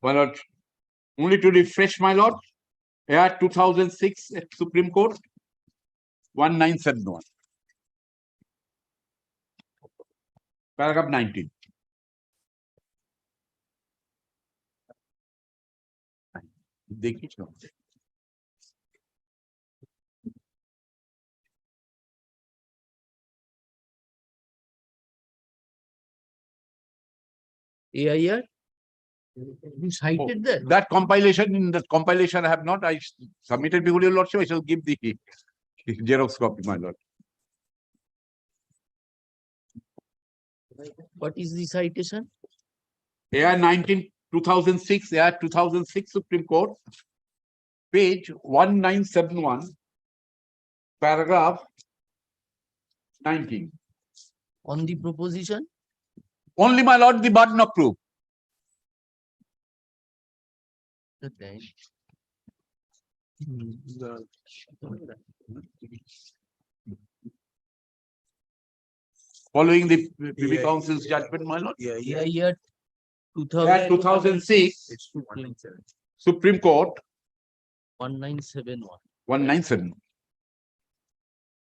My lord, only to refresh, my lord, Act 2006 at Supreme Court, 1971. Paragraph 19. देखिए AIR? You cited that? That compilation, in that compilation I have not, I submitted before your lordship, I shall give the Xerox copy, my lord. What is the citation? AI 2006, AI 2006 Supreme Court, page 1971, paragraph 19. On the proposition? Only, my lord, the burden of proof. Okay. Following the Privy Yeah. Council's judgment, my lord. Yeah, Yeah, yeah. year AI 2006 Supreme Court, 1971. 197,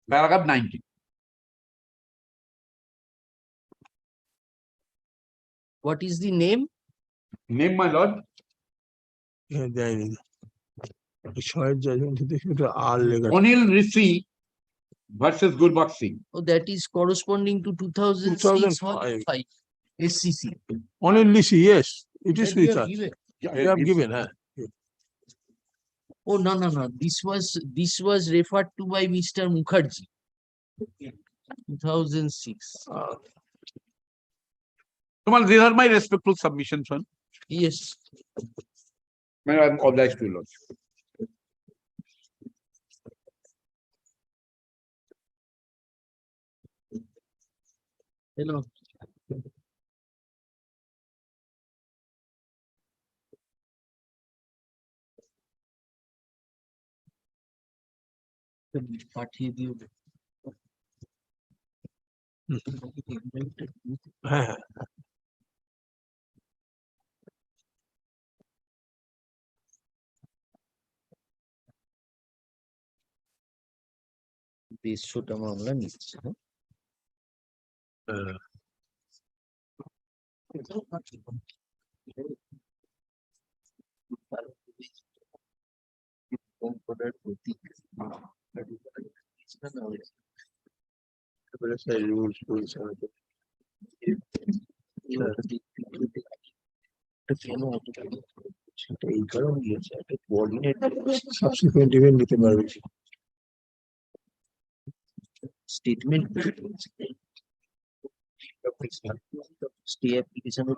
paragraph 19. What is the name? Name, my lord. Yeah, দেয়নি। ছয়ের judgment এ দেখি ওটা আর লেখা আছে। Anil Rishi versus Gurbakh Singh. Oh, that is corresponding to 2006 2005. SCC. Only Lisi, yes, it is That you with have us. given. You have given, huh? Oh, no. This was referred to by Mr. Mukherjee. 2006. Come on, these are my respectful submissions, son. Yes. I am obliged to you, lord. Hello. পাঠিয়ে দিও। হ্যাঁ, হ্যাঁ। দেড়শোটা মামলা নিচ্ছে। হ্যাঁ। তারপরে সেই rules tools আছে। সেটা এই কারণে দিয়েছে, একটা coordinate subsequent event নিতে পারবে। Statement. Stay application of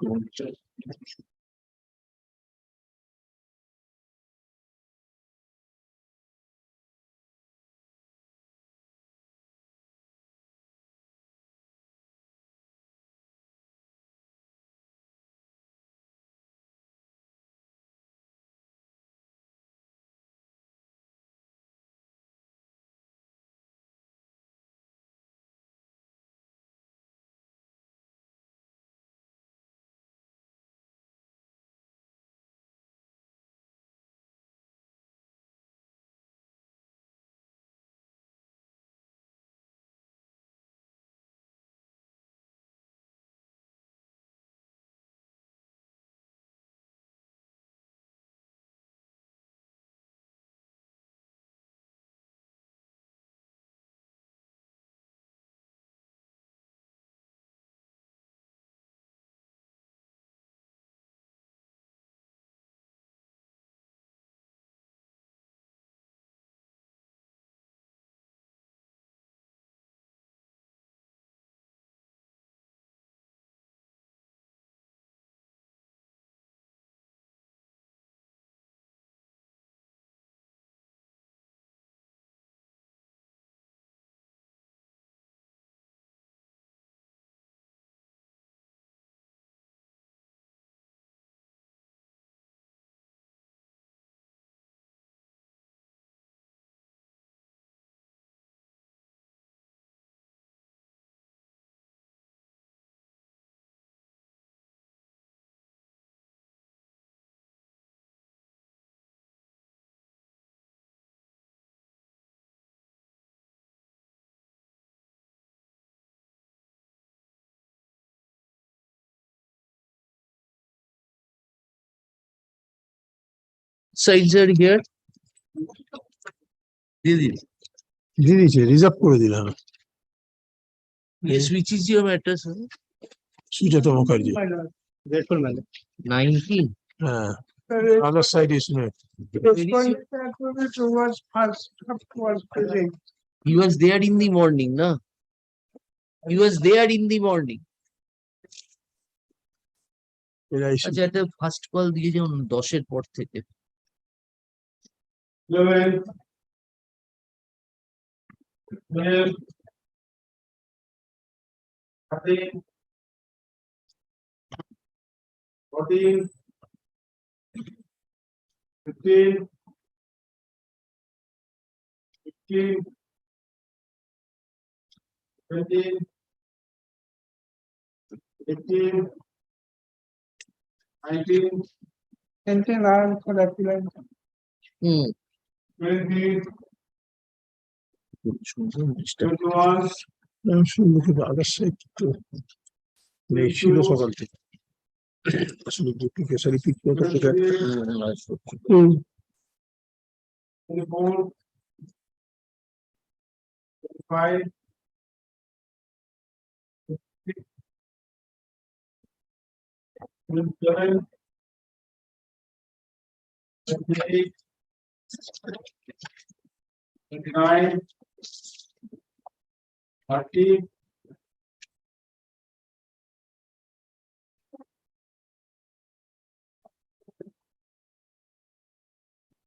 sides are here. দিয়ে দিয়েছে, রিজার্ভ করে দিলাম। Yes, which is your matter, sir? Sujata Mukherjee. 19. হ্যাঁ, other side is no. He was there in the morning, no? He was there in the morning. LIC আচ্ছা একটা first call দিয়ে যেমন 10-এর পর থেকে 11, 12, 13, 14, 15, 16, 17, 18, 19, হুম 20, সুন্দর মিস্টার 21, সম্মুখে আগের সাইড তো নেই ছিল সকাল থেকে আসলে ডুপ্লিকেশন রিপিট করতে থেকে 24, 25, 27, 28, 29, 30,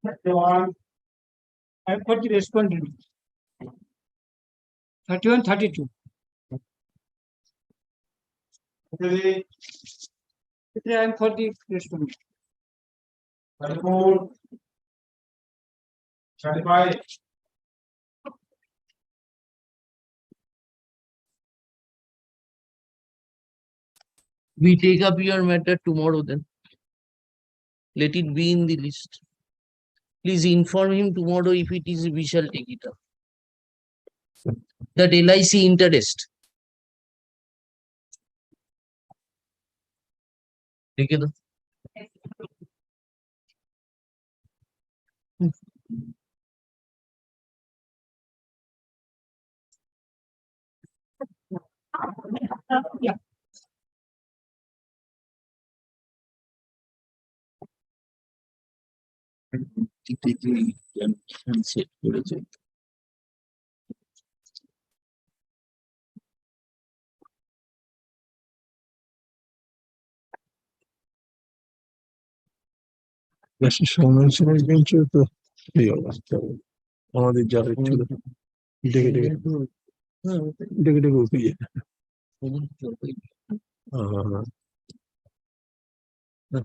31. I've got the respondent. 31, 32. Okay. I'm for the respondent. 34, 35. We take up your matter tomorrow then. Let it be in the list. Please inform him tomorrow if it is, we shall take it up. That LIC interest. লিখে দাও। Set করেছে বেশি সংবেদনশীল বেঞ্চে তো এই অবস্থা আমাদের যা ছিল ডেকে ডেকে ডেকে ডেকে উঠে যায় হ্যাঁ